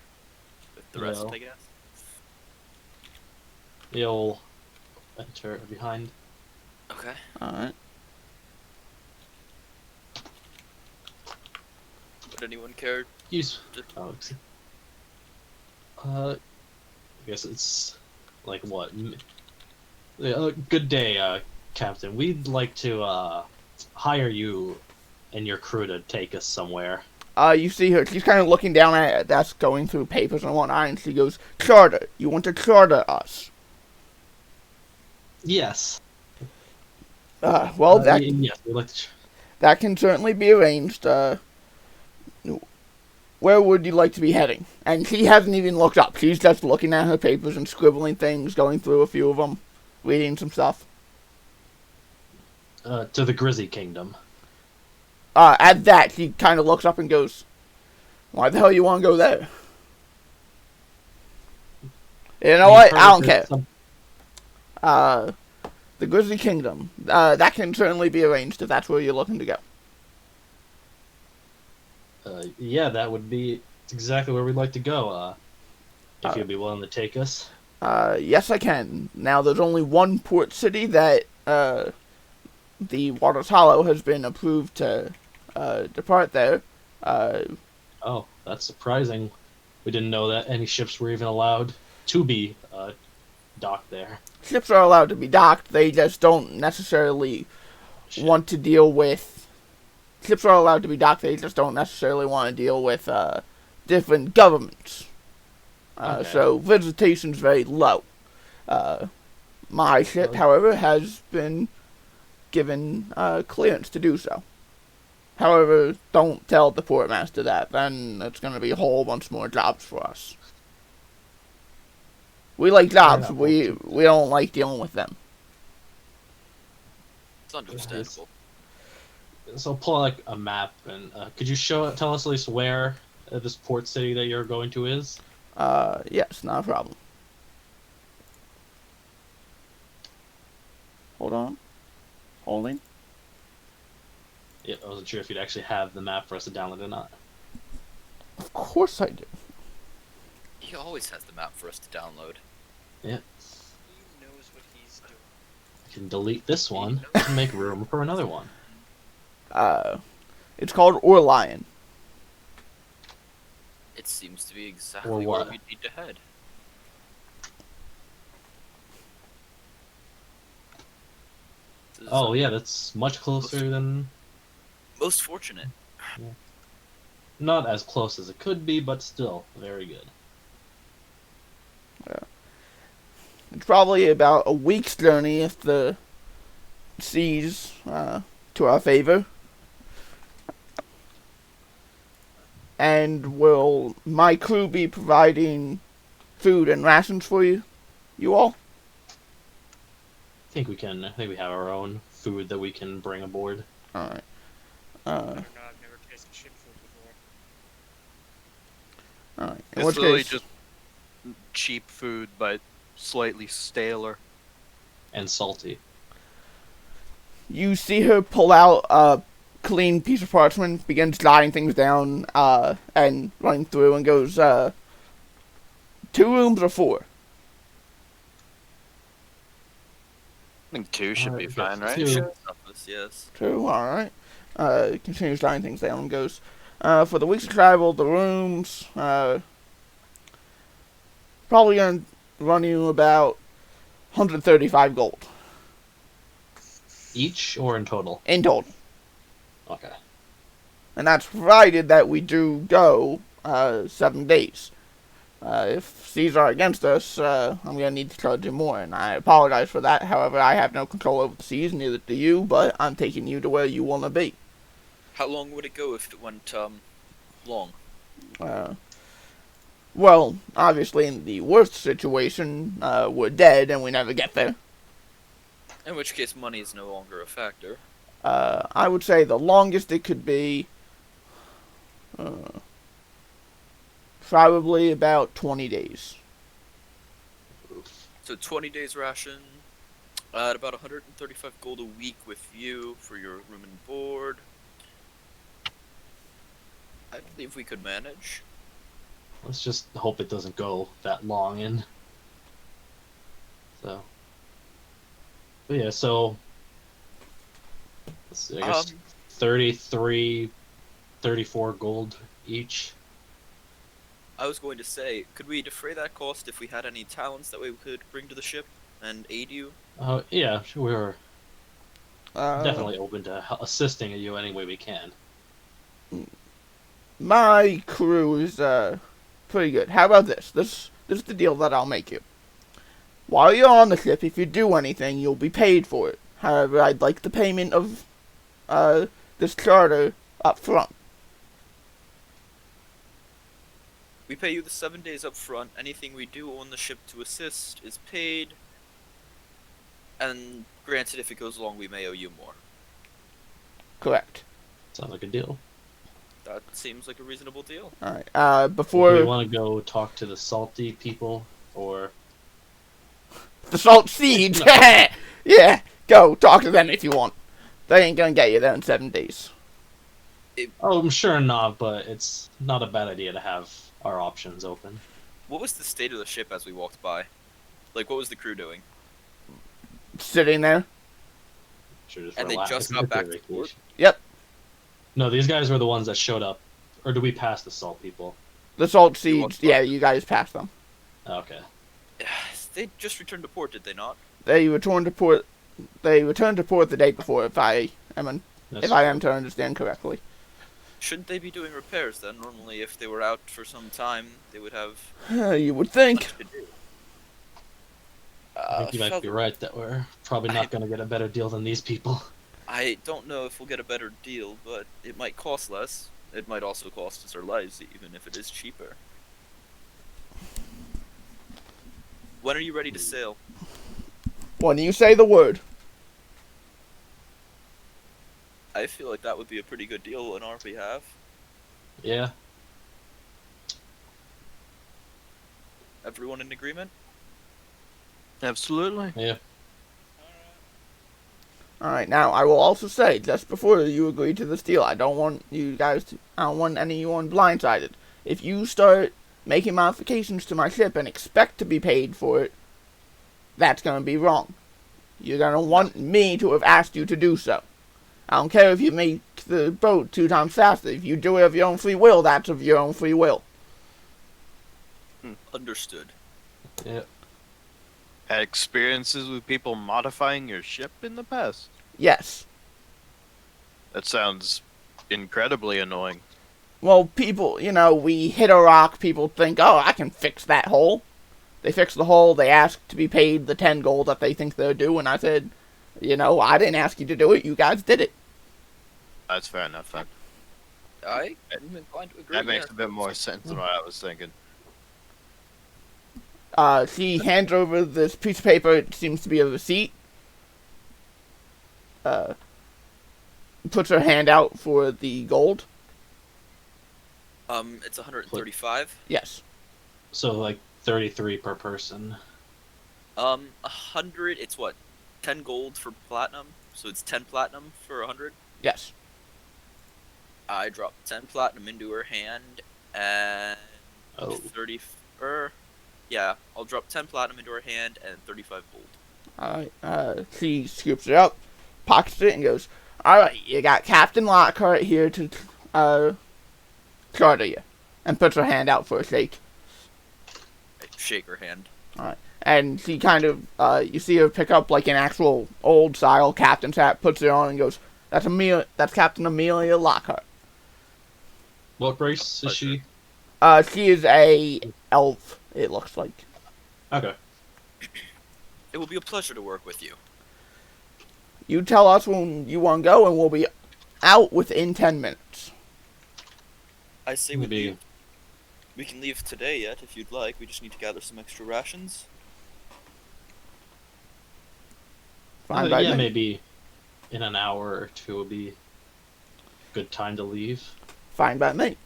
S4: with the rest,
S1: No.
S4: I guess.
S1: You'll enter behind.
S4: Okay.
S2: Alright.
S4: Would anyone care?
S1: Use. Oh, I guess it's like what? Good day, Captain. We'd like to hire you and your crew to take us somewhere.
S2: You see her, she's kind of looking down at it, that's going through papers and whatnot, and she goes, charter, you want to charter us?
S1: Yes.
S2: Well,
S1: yes, we'd like to.
S2: that can certainly be arranged. Where would you like to be heading? And she hasn't even looked up. She's just looking at her papers and scribbling things, going through a few of them, reading some stuff.
S1: To the Grizzly Kingdom.
S2: At that, she kind of looks up and goes, why the hell you want to go there? You know what? I don't care. The Grizzly Kingdom. That can certainly be arranged if that's where you're looking to go.
S1: Yeah, that would be exactly where we'd like to go. If you'd be willing to take us.
S2: Yes, I can. Now, there's only one port city that the Waters Hollow has been approved to depart there.
S1: Oh, that's surprising. We didn't know that any ships were even allowed to be docked there.
S2: Ships are allowed to be docked. They just don't necessarily want to deal with. Ships are allowed to be docked. They just don't necessarily want to deal with different governments.
S1: Okay.
S2: So visitation's very low. My ship, however, has been given clearance to do so. However, don't tell the portmaster that. Then it's going to be a whole bunch more jobs for us. We like jobs. We don't like dealing with them.
S4: It's understandable.
S1: So pull like a map and could you tell us at least where this port city that you're going to is?
S2: Yes, not a problem. Hold on. Holding.
S1: Yeah, I wasn't sure if you'd actually have the map for us to download or not.
S2: Of course I do.
S4: He always has the map for us to download.
S1: Yeah.
S5: He knows what he's doing.
S1: I can delete this one and make room for another one.
S2: It's called Orlion.
S4: It seems to be
S1: Or
S4: exactly
S1: what?
S4: where we need to head.
S1: Oh yeah, that's much closer than.
S4: Most fortunate.
S1: Not as close as it could be, but still very good.
S2: It's probably about a week's journey if the seas to our favor. And will my crew be providing food and rations for you all?
S1: I think we have our own food that we can bring aboard.
S2: All right.
S5: I don't know. I've never tasted ship food before.
S2: All right. In
S3: It's
S2: which
S3: literally
S2: case,
S3: just cheap food, but slightly staler.
S1: And salty.
S2: you see her pull out a clean piece of parchment, begins jotting things down, and running through, and goes, 2 rooms or 4?
S3: I think 2 should be fine, right?
S1: 2.
S4: Suffice, yes.
S2: 2, alright. Continues jotting things down and goes, for the weeks of travel, the rooms, probably gonna run you about 135 gold
S1: Each or in total?
S2: in total.
S1: Okay.
S2: And that's provided that we do go 7 days. If seas are against us, I'm going to need to charge you more, and I apologize for that. However, I have no control over the seas, neither do you, but I'm taking you to where you want to be.
S4: How long would it go if it went long?
S2: Well, obviously, in the worst situation, we're dead and we never get there.
S4: In which case, money is no longer a factor.
S2: I would say the longest it could be, probably about 20 days.
S4: So 20 days ration, at about 135 gold a week with you for your room and board. I believe we could manage.
S1: Let's just hope it doesn't go that long in. So. But yeah, so. Let's see, I guess 33, 34 gold each.
S4: I was going to say, could we defray that cost if we had any talents that we could bring to the ship and aid you?
S1: Yeah, we're
S2: Uh,
S1: definitely open to assisting you any way we can.
S2: My crew is pretty good. How about this? This is the deal that I'll make you. While you're on the ship, if you do anything, you'll be paid for it. However, I'd like the payment of this charter up front.
S4: We pay you the 7 days up front. Anything we do on the ship to assist is paid. And granted, if it goes long, we may owe you more.
S2: Correct.
S1: Sounds like a deal.
S4: That seems like a reasonable deal.
S2: All right.
S1: Do we
S2: Before
S1: want to go talk to the salty people, or
S2: the salt siege, yeah, go talk to them if you want. They ain't gonna get you there in 7 days.
S1: oh, I'm sure not, but it's not a bad idea to have our options open.
S4: What was the state of the ship as we walked by? Like, what was the crew doing?
S2: Sitting there.
S1: Sure, just
S4: And they
S1: relax
S4: just
S1: and
S4: got
S1: take their
S4: back to
S1: vacation.
S4: port?
S2: Yep.
S1: No, these guys were the ones that showed up, or do we pass the salt people?
S2: The salt
S4: You want
S2: siege. Yeah, you guys passed them.
S1: Okay.
S4: They just returned to port, did they not?
S2: They returned to port. They returned to port the day bore, if I am to understand correctly.
S4: Shouldn't they be doing repairs then? Normally, if they were out for some time, they would have
S2: You would think.
S4: much to do.
S1: I think you might be right that we're probably not going to get a better deal than these people.
S4: I don't know if we'll get a better deal, but it might cost less. It might also cost us our lives, even if it is cheaper. When are you ready to sail?
S2: When you say the word.
S4: I feel like that would be a pretty good deal on our behalf.
S1: Yeah.
S4: Everyone in agreement?
S3: Absolutely.
S1: Yeah.
S2: Alright, now I will also say, just before you agree to this deal, I don't want anyone blindsided. If you start making modifications to my ship and expect to be paid for it, that's gonna be wrong. You're gonna want me to have asked you to do so. I don't care if you make the boat 2 times faster. If you do it of your own free will, that's of your own free will.
S4: Understood.
S1: Yeah.
S3: Had experiences with people modifying your ship in the past?
S2: Yes.
S3: That sounds incredibly annoying.
S2: Well, people, we hit a rock, people think, oh, I can fix that hole. They fix the hole, they ask to be paid the 10 gold that they think they're due, and I said, I didn't ask you to do it, you guys did it.
S3: That's fair enough, then.
S4: I'm inclined to agree.
S3: That makes a bit more sense than what I was thinking.
S2: She hands over this piece of paper, it seems to be a receipt. Puts her hand out for the gold.
S4: It's 135.
S2: Yes.
S1: So like 33 per person.
S4: 100. It's what? 10 gold for platinum. So it's 10 platinum for 100.
S2: Yes.
S4: I drop 10 platinum into her hand and
S1: Oh.
S4: 30. Yeah, I'll drop 10 platinum into her hand and 35 gold.
S2: Alright, she scoops it up, pockets it, and goes, alright, you got Captain Lockhart here to, charter you. And puts her hand out for a shake.
S4: I shake her hand.
S2: Alright. And she kind of, you see her pick up like an actual old-style captain's hat, puts it on, and goes, that's Captain Amelia Lockhart.
S1: What race is she?
S2: She is a elf, it looks like.
S1: Okay.
S4: It will be a pleasure to work with you.
S2: You tell us when you want to go, and we'll be out within 10 minutes.
S4: I say
S1: Maybe.
S4: we can leave today yet if you'd like. We just need to gather some extra rations.
S2: Fine by
S1: Yeah,
S2: me.
S1: maybe in an hour or two would be a good time to leave.
S2: Fine by me.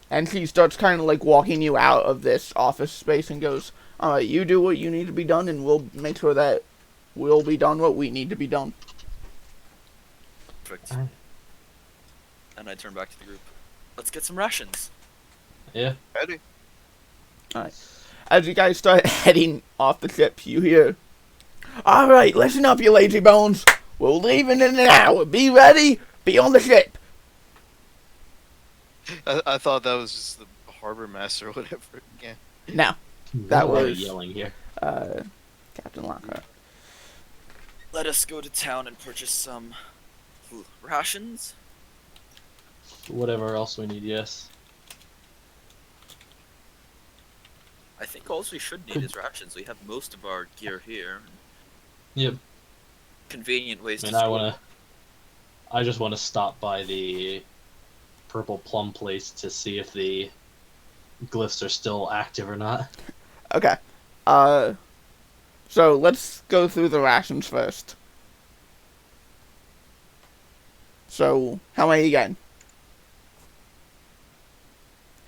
S2: And she starts kind of like walking you out of this office space and goes, alright, you do what you need to be done, and we'll make sure that we'll be done what we need to be done.
S4: Perfect. And I turn back to the group. Let's get some rations.
S1: Yeah.
S3: Ready?
S2: As you guys start heading off the ship, you hear, alright, listen up, you lazy bones. We're leaving in an hour. Be ready. Be on the ship.
S3: I thought that was just the harbor master or whatever. Yeah.
S2: No,
S1: There's a lot of
S2: was-
S1: yelling here.
S2: Captain Lockhart.
S4: Let us go to town and purchase some rations.
S1: Whatever else we need, yes.
S4: I think all we should need is rations. We have most of our gear here.
S1: Yep.
S4: Convenient ways
S1: I
S4: to
S1: mean,
S4: store.
S1: I just want to stop by the Purple Plum place to see if the glyphs are still active or not.
S2: Okay. So let's go through the rations first. So, how many are you getting?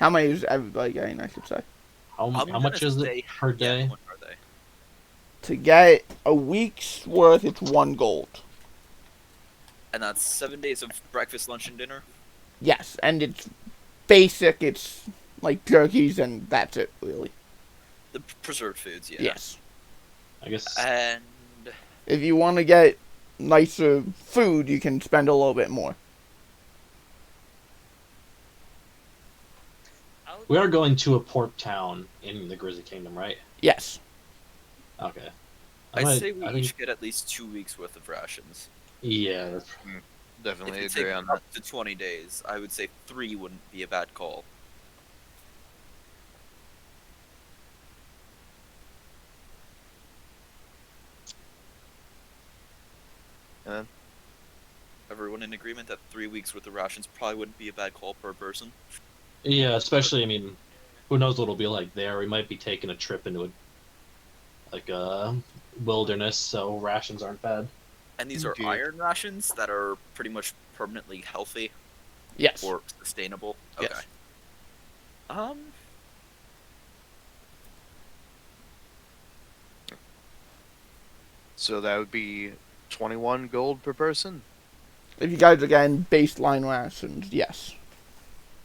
S2: How many is everybody getting, I should say?
S1: How
S4: I'm
S1: much
S4: gonna
S1: is
S4: say-
S1: it per day?
S4: Yeah, what are they?
S2: To get a week's worth, it's 1 gold.
S4: And that's 7 days of breakfast, lunch, and dinner.
S2: Yes, and it's basic, it's like jerkies, and that's it, really.
S4: The preserved foods, yeah.
S2: Yes.
S1: I guess.
S4: And
S2: If you want to get nicer food, you can spend a little bit more.
S1: We are going to a port town in the Grizzly Kingdom, right?
S2: Yes.
S1: Okay.
S4: I'd say we
S1: I think-
S4: each get at least 2 weeks worth of rations.
S1: Yeah, that's
S3: Definitely
S4: If you
S3: agree
S4: take
S3: on that.
S4: up to 20 days, I would say 3 wouldn't be a bad call.
S3: And
S4: Everyone in agreement that 3 weeks worth of rations probably wouldn't be a bad call per person.
S1: yeah. Especially, I mean, who knows what it'll be like there? We might be taking a trip into a wilderness, so rations aren't bad.
S4: And these are
S3: Indeed.
S4: iron rations that are pretty much permanently healthy
S2: Yes.
S4: or sustainable.
S2: Yes.
S4: Okay.
S3: so that would be 21 gold per person.
S2: If you guys are getting baseline rations, yes.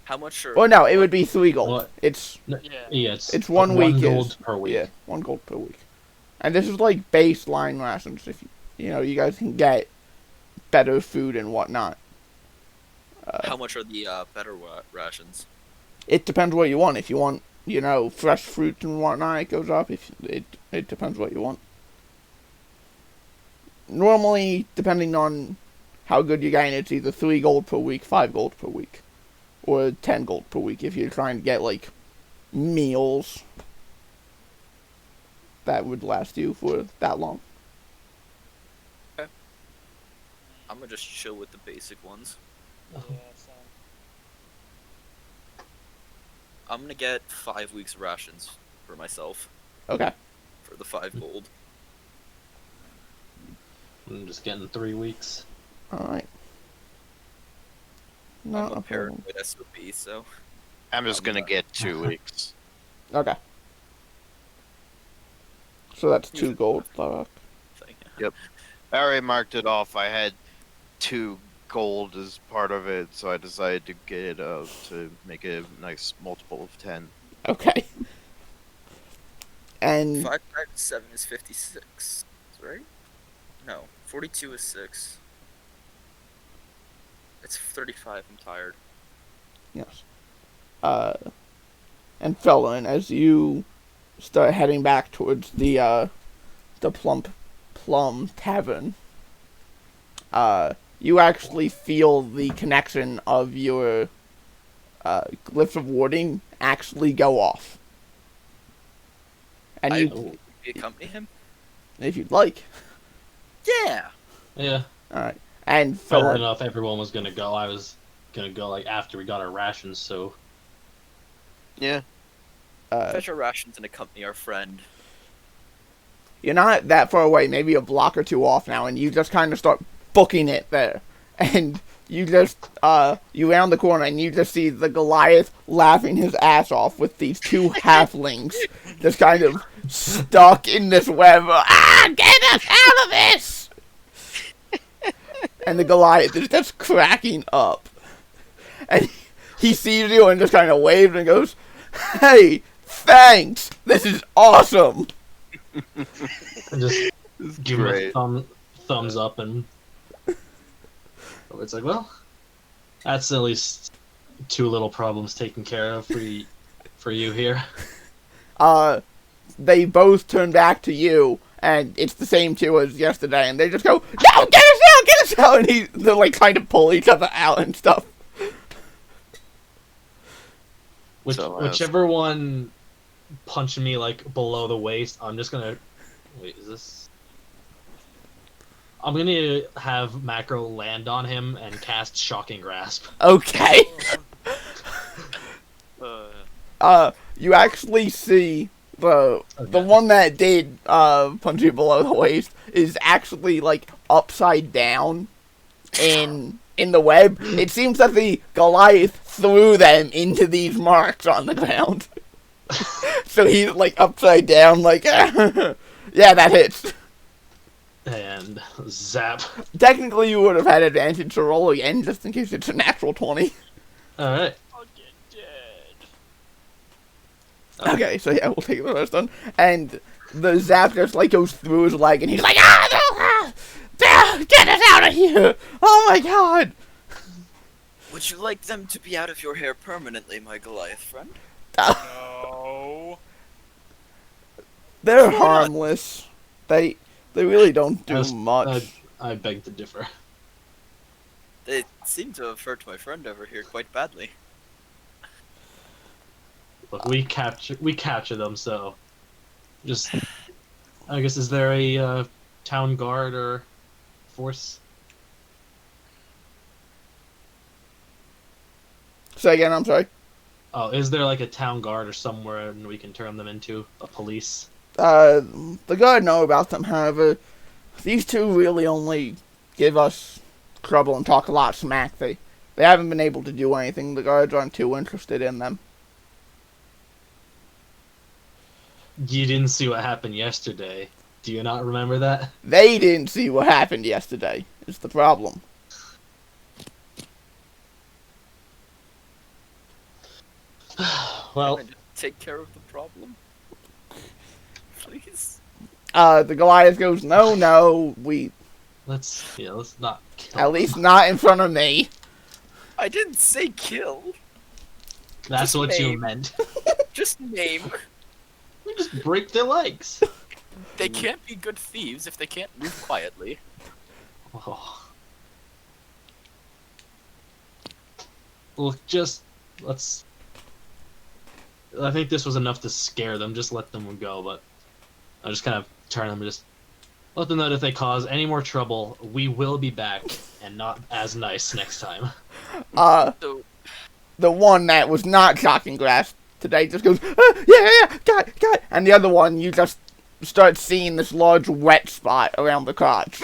S4: How much are?
S2: Or no, it would be 3 gold.
S1: What?
S2: It's
S5: Yeah.
S1: Yeah,
S2: It's 1 week
S1: gold
S2: is-
S1: per week.
S2: yeah, 1 gold per week. And this is like baseline rations. If you guys can get better food and whatnot.
S4: How much are the better rations?
S2: It depends what you want. If you want, fresh fruits and whatnot, it goes up. If it depends what you want. normally, depending on how good you're getting, it's either 3 gold per week, 5 gold per week, or 10 gold per week if you're trying to get, like, meals that would last you for that long.
S4: I'm gonna just chill with the basic ones.
S5: Yeah, same.
S4: I'm gonna get 5 weeks rations for myself
S2: Okay.
S4: for the 5 gold.
S1: I'm just getting 3 weeks.
S2: Alright.
S4: I'm
S2: Not
S4: a
S2: a problem.
S4: paranoid SOP, so
S3: I'm just gonna get 2 weeks.
S2: Okay. So that's 2 gold. Fuck.
S4: thing.
S3: I already marked it off. I had 2 gold as part of it, so I decided to get it to make it a nice multiple of 10.
S2: Okay. And
S4: 5 times 7 is 56, right? No, 42 is 6. It's 35. I'm tired.
S2: yes. And Felon, as you start heading back towards the Plum Tavern, you actually feel the connection of your glyphs of warding actually go off. And you,
S4: We accompany him?
S2: if you'd like.
S4: Yeah.
S1: Yeah.
S2: Alright. And
S1: I don't
S2: Felon,
S1: know if everyone was gonna go. I was gonna go like after we got our rations, so
S3: Yeah.
S4: Fetch our rations and accompany our friend.
S2: you're not that far away, maybe a block or two off now, and you just kind of start booking it there. And you just, you round the corner and you just see the Goliath laughing his ass off with these 2 halflings just kind of stuck in this web. Get us out of this! And the Goliath is just cracking up. And he sees you and just kind of waves and goes, "Hey, thanks! This is awesome!"
S1: I just give him
S3: Great.
S1: a thumbs up, and it's like, well, that's at least 2 little problems taken care of for you here.
S2: They both turn back to you, and it's the same 2 as yesterday, and they just go, "No, get us out, get us out!" And they're like trying to pull each other out and stuff.
S1: Whichever one punched me like below the waist, I'm just gonna wait. Is this? I'm gonna have Macro land on him and cast Shocking Grasp.
S2: Okay. You actually see the one that did punch you below the waist is actually like upside down in the web. It seems that the Goliath threw them into these marks on the ground. So he's like upside down, like yeah, that hits.
S1: And zap.
S2: Technically, you would have had advantage to roll again, just in case it's a natural 20.
S1: Alright.
S4: I'll get dead.
S2: Okay, so yeah, we'll take the rest on. And the zap just like goes through his leg, and he's like, get us out of here! Oh my god!
S4: Would you like them to be out of your hair permanently, my Goliath friend?
S5: No.
S2: They're harmless. They really don't do
S1: That's-
S2: much.
S1: I beg to differ.
S4: They seem to have hurt my friend over here quite badly.
S1: Look, we capture them, so just I guess, is there a town guard or force?
S2: Say again, I'm sorry.
S1: Oh, is there like a town guard or somewhere and we can turn them into a police?
S2: The guard know about them, however, these 2 really only give us trouble and talk a lot of smack. They haven't been able to do anything. The guards aren't too interested in them.
S1: You didn't see what happened yesterday. Do you not remember that?
S2: They didn't see what happened yesterday, is the problem.
S1: Well,
S4: Can I just take care of the problem? Please?
S2: The Goliath goes, no,
S1: let's not kill
S2: at least not in front of me.
S4: I didn't say kill.
S1: That's
S4: just
S1: what you
S4: name.
S1: meant.
S4: Just name.
S1: We just break their legs.
S4: They can't be good thieves if they can't move quietly.
S1: Oh. Well, let's. I think this was enough to scare them. Just let them go, but I'll just kind of turn them and just let them know that if they cause any more trouble, we will be back and not as nice next time.
S4: So,
S2: The one that was not shocking grass today just goes, yeah, got it. And the other one, you just start seeing this large wet spot around the crotch.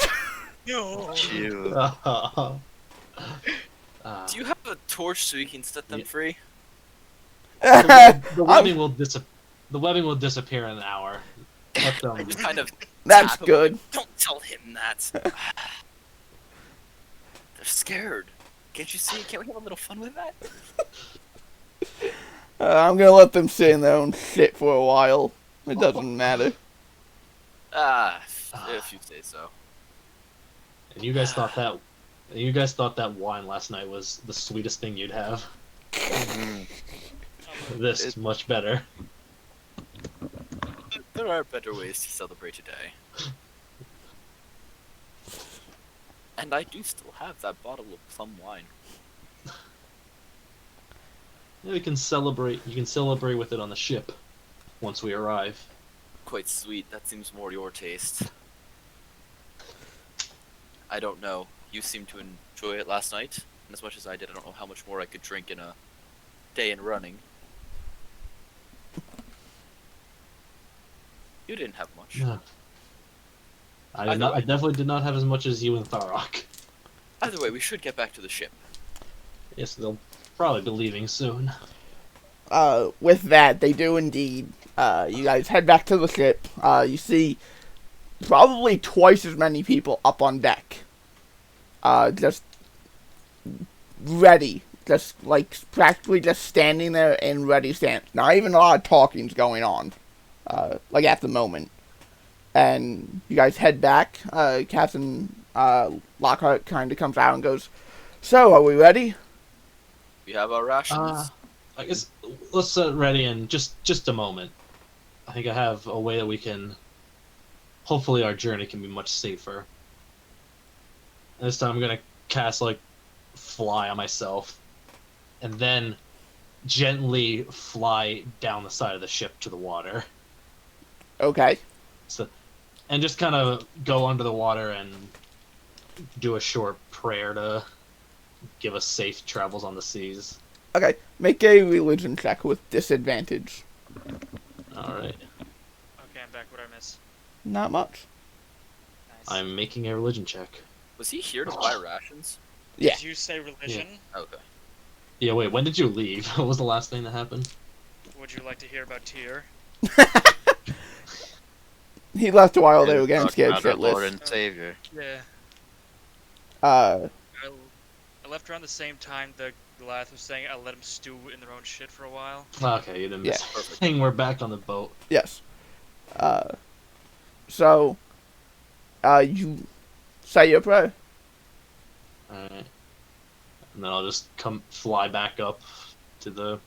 S5: No.
S3: Cute.
S4: do you have a torch so you can set them
S1: Yeah.
S4: free?
S1: The webbing will disappear in an hour. Let them.
S4: I just kind of.
S2: That's
S4: tap him.
S2: good.
S4: Don't tell him that. They're scared. Can't you see? Can't we have a little fun with that?
S2: I'm gonna let them sit in their own shit for a while. It doesn't matter.
S4: If you say so.
S1: And you guys thought that wine last night was the sweetest thing you'd have. This is much better.
S4: There are better ways to celebrate today. And I do still have that bottle of plum wine.
S1: Yeah, we can celebrate. You can celebrate with it on the ship once we arrive.
S4: Quite sweet. That seems more your taste. I don't know. You seemed to enjoy it last night, and as much as I did, I don't know how much more I could drink in a day in running. You didn't have much.
S1: Yeah. I
S4: Either way.
S1: definitely did not have as much as you and Tharok.
S4: Either way, we should get back to the ship.
S1: Yes, they'll probably be leaving soon.
S2: With that, they do indeed. You guys head back to the ship. You see probably twice as many people up on deck. Just ready. Just, like, practically just standing there in ready stance. Not even a lot of talking's going on. Like, at the moment. And you guys head back. Captain Lockhart kind of comes out and goes, "So, are we ready?"
S4: We have our rations.
S1: I guess let's set ready in just a moment. I think I have a way that we can. Hopefully, our journey can be much safer. And this time, I'm gonna cast like fly on myself, and then gently fly down the side of the ship to the water.
S2: Okay.
S1: And just kind of go under the water and do a short prayer to give us safe travels on the seas.
S2: Okay. Make a religion check with disadvantage.
S1: Alright.
S5: Okay, I'm back. What I miss?
S2: Not much.
S5: Nice.
S1: I'm making a religion check.
S4: Was he here to buy rations?
S2: Yeah.
S5: Did you say religion?
S4: Okay.
S1: Yeah, wait, when did you leave? What was the last thing that happened?
S5: Would you like to hear about Tyr?
S2: He left a while they were
S3: And
S2: getting
S3: talk
S2: scared
S3: about our Lord
S2: shitless.
S3: and Savior.
S5: Yeah.
S2: Uh,
S5: I left around the same time the Goliath was saying I let them stew in their own shit for a while.
S1: Okay, you didn't miss
S2: Yeah.
S1: anything. We're back on the boat.
S2: yes. So, you say your prayer.
S1: Alright. And then I'll just fly back up to the...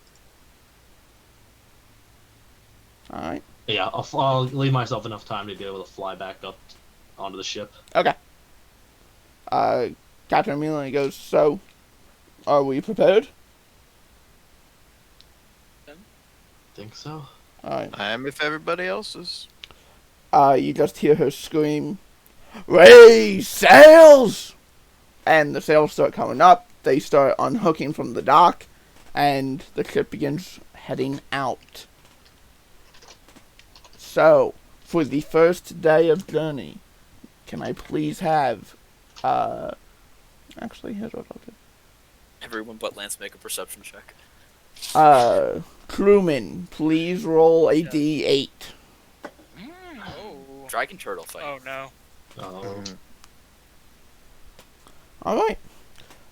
S2: Alright.
S1: Yeah, I'll leave myself enough time to be able to fly back up onto the ship.
S2: Okay. Captain immediately goes, "So, are we prepared?"
S1: Think so?
S2: Alright.
S3: I am if everybody else is.
S2: You just hear her scream, "Raise sails!" And the sails start coming up. They start unhooking from the dock, and the ship begins heading out. So, for the first day of journey, can I please have, actually, here's what I'll do.
S4: Everyone but Lance make a perception check.
S2: Crewman, please roll a D8.
S5: Oh.
S4: Dragon turtle fight.
S5: Oh no.
S1: Oh.
S2: Alright.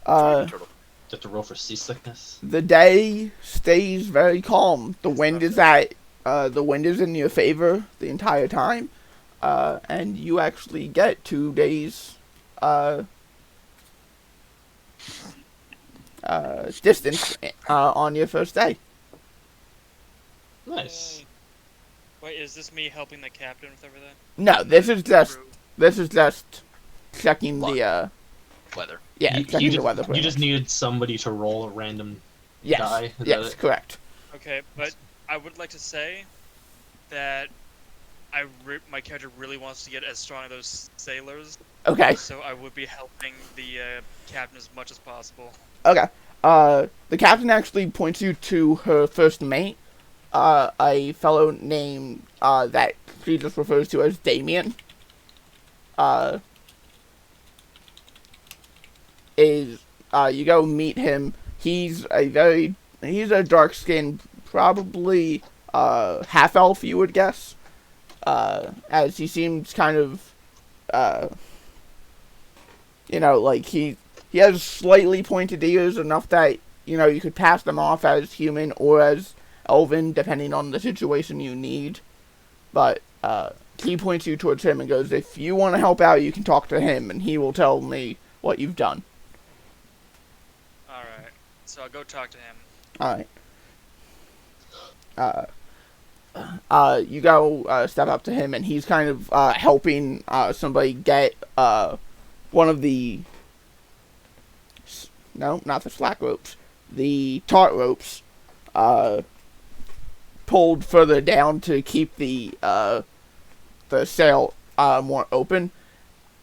S4: Dragon turtle.
S1: Have to roll for seasickness?
S2: The day stays very calm. The wind is in your favor the entire time, and you actually get 2 days distance on your first day.
S1: Nice.
S5: Wait, is this me helping the captain with everything?
S2: No, this is just checking the
S4: Weather.
S2: yeah,
S1: You,
S2: checking
S1: you
S2: the
S1: just,
S2: weather.
S1: you
S2: pretty
S1: just
S2: much.
S1: needed somebody to roll a random
S2: Yes,
S1: die. Is that
S2: yes,
S1: it?
S2: correct.
S5: Okay, but I would like to say that my character really wants to get as strong as those sailors,
S2: Okay,
S5: so I would be helping the captain as much as possible.
S2: okay. The captain actually points you to her first mate, a fellow named that she just refers to as Damien. Is you go meet him. He's a dark skinned, probably half elf, you would guess. As he seems kind of like he has slightly pointed ears, enough that you could pass them off as human or as elven, depending on the situation you need. But he points you towards him and goes, "If you want to help out, you can talk to him, and he will tell me what you've done."
S5: Alright, so I'll go talk to him.
S2: Alright. You go step up to him, and he's kind of helping somebody get one of the... No, not the slack ropes. The taut ropes pulled further down to keep the sail more open.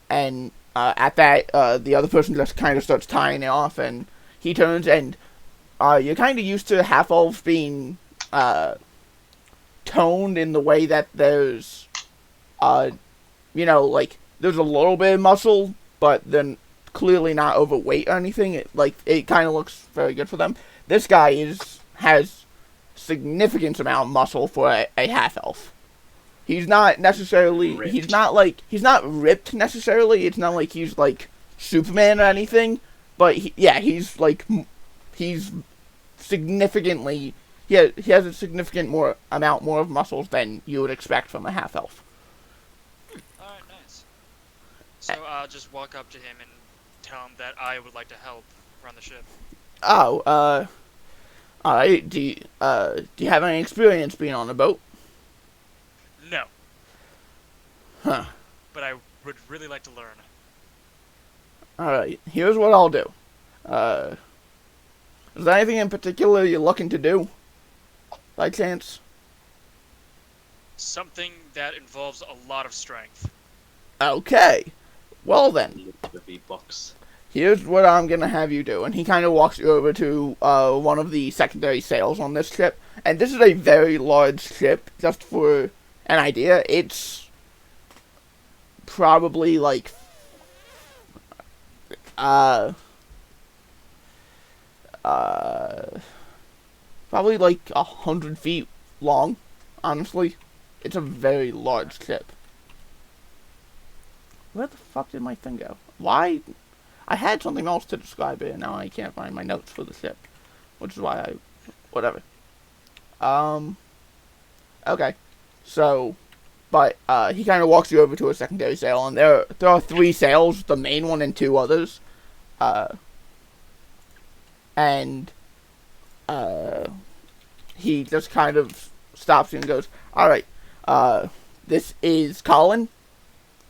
S2: And at that, the other person just kind of starts tying it off, and he turns, and you're kind of used to half-elves being toned in the way that there's, like, there's a little bit of muscle, but then clearly not overweight or anything. It kind of looks very good for them. This guy has significant amount of muscle for a half-elf. He's not necessarily,
S1: Ripped.
S2: he's not ripped necessarily. It's not like he's like Superman or anything, but he's significantly, he has a significant amount more of muscles than you would expect from a half-elf.
S5: Alright, nice. So I'll just walk up to him and tell him that I would like to help run the ship.
S2: Oh, alright, do you have any experience being on a boat?
S5: No,
S2: Huh.
S5: but I would really like to learn.
S2: Alright, here's what I'll do. Is there anything in particular you're looking to do? By chance?
S5: Something that involves a lot of strength.
S2: Okay. Well then,
S1: The V-Bucks.
S2: here's what I'm gonna have you do. And he kind of walks you over to one of the secondary sails on this ship. And this is a very large ship, just for an idea. It's probably like probably like 100 feet long, honestly. It's a very large ship. Where the fuck did my thing go? Why? I had something else to describe it, and now I can't find my notes for the ship. Which is why whatever. Okay. So, but, he kind of walks you over to a secondary sail, and there are 3 sails, the main one and 2 others. And he just kind of stops you and goes, "Alright, this is Colin.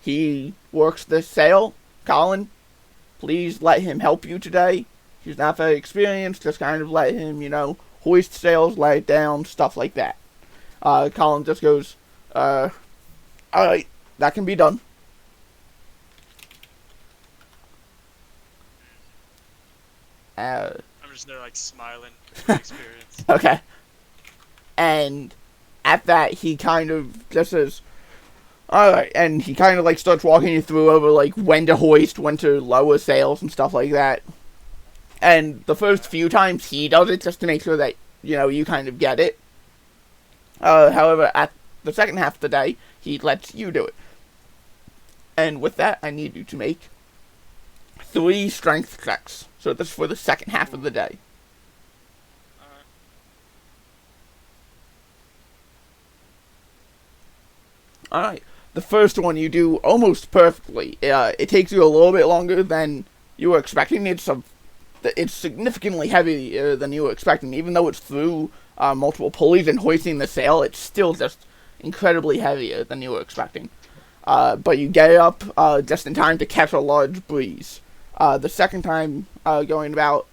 S2: He works this sail. Colin, please let him help you today. He's not very experienced, just kind of let him, hoist sails, lay it down, stuff like that." Colin just goes, "Alright, that can be done."
S5: I'm just there, like, smiling for the experience.
S2: Okay. And at that, he kind of just says, "Alright," and he kind of, like, starts walking you through over, like, when to hoist, when to lower sails and stuff like that. And the first few times he does it just to make sure that, you kind of get it. However, at the second half of the day, he lets you do it. And with that, I need you to make 3 strength checks. So this is for the second half of the day. Alright. The first one you do almost perfectly. It takes you a little bit longer than you were expecting. It's significantly heavier than you were expecting. Even though it's through multiple pulleys and hoisting the sail, it's still just incredibly heavier than you were expecting. But you get it up just in time to catch a large breeze. The second time going about,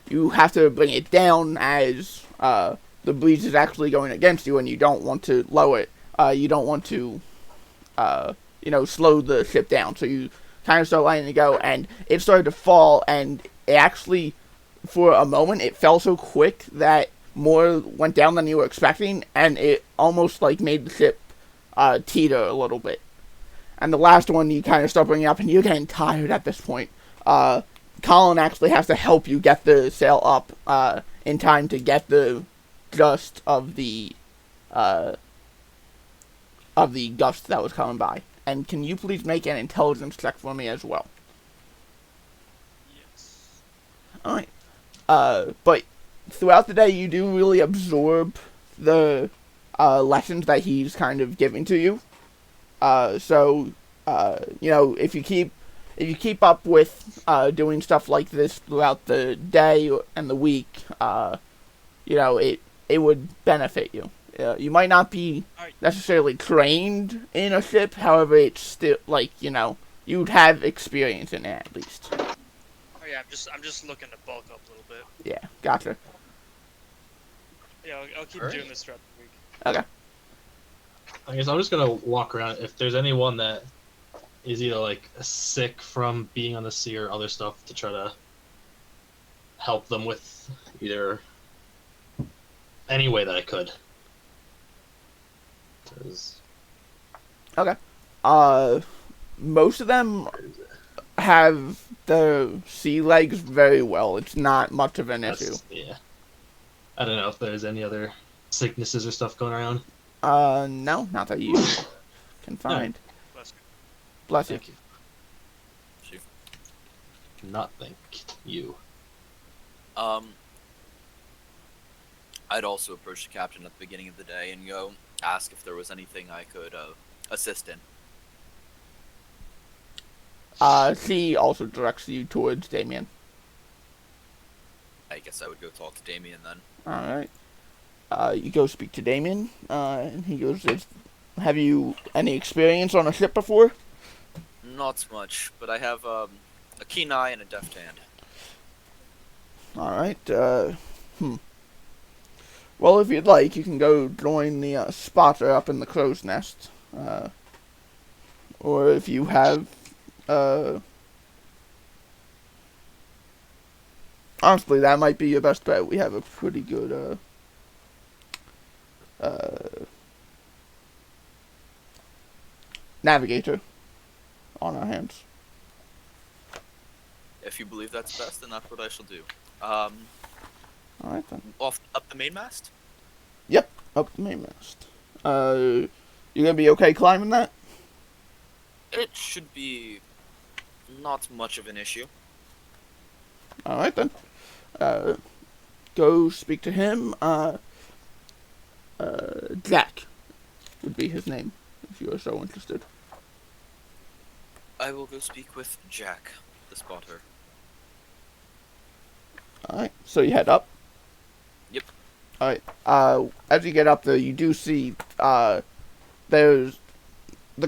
S2: you have to bring it down as the breeze is actually going against you, and you don't want to lower it. You don't want to, slow the ship down. So you kind of start letting it go, and it started to fall, and it actually, for a moment, it fell so quick that more went down than you were expecting, and it almost like made the ship teeter a little bit. And the last one, you kind of start bringing up, and you're getting tired at this point. Colin actually has to help you get the sail up in time to get the gust of the gust that was coming by. And can you please make an intelligence check for me as well?
S5: Yes.
S2: Alright. But throughout the day, you do really absorb the lessons that he's kind of giving to you. So if you keep up with doing stuff like this throughout the day and the week, it would benefit you. You might not be necessarily trained in a ship, however, it's still you'd have experience in it at least.
S5: Oh yeah, I'm just looking to bulk up a little bit.
S2: Yeah, gotcha.
S5: Yeah, I'll keep
S1: Alright.
S5: doing this throughout the week.
S2: Okay.
S1: I guess I'm just gonna walk around. If there's anyone that is either sick from being on the sea or other stuff, to try to help them with either any way that I could. 'Cause-
S2: Okay. Most of them have the sea legs very well. It's not much of an issue.
S1: Yeah. I don't know if there's any other sicknesses or stuff going around.
S2: No, not that you can find.
S5: Bless you.
S2: Bless you.
S1: Thank you. Not thank you.
S4: I'd also approach the captain at the beginning of the day and go ask if there was anything I could assist in.
S2: She also directs you towards Damien.
S4: I guess I would go talk to Damien then.
S2: Alright. You go speak to Damien, and he goes, have you any experience on a ship before?
S4: Not much, but I have a keen eye and a deft hand.
S2: Alright, Well, if you'd like, you can go join the spotter up in the crow's nest. Or if you have, honestly, that might be your best bet. We have a pretty good, navigator on our hands.
S4: If you believe that's best, then that's what I shall do.
S2: Alright then.
S4: Up the mainmast?
S2: Yep, up the mainmast. You gonna be okay climbing that?
S4: It should be not much of an issue.
S2: Alright then. Go speak to him. Jack would be his name, if you are so interested.
S4: I will go speak with Jack, the spotter.
S2: Alright, so you head up?
S4: Yep.
S2: Alright, as you get up there, you do see, the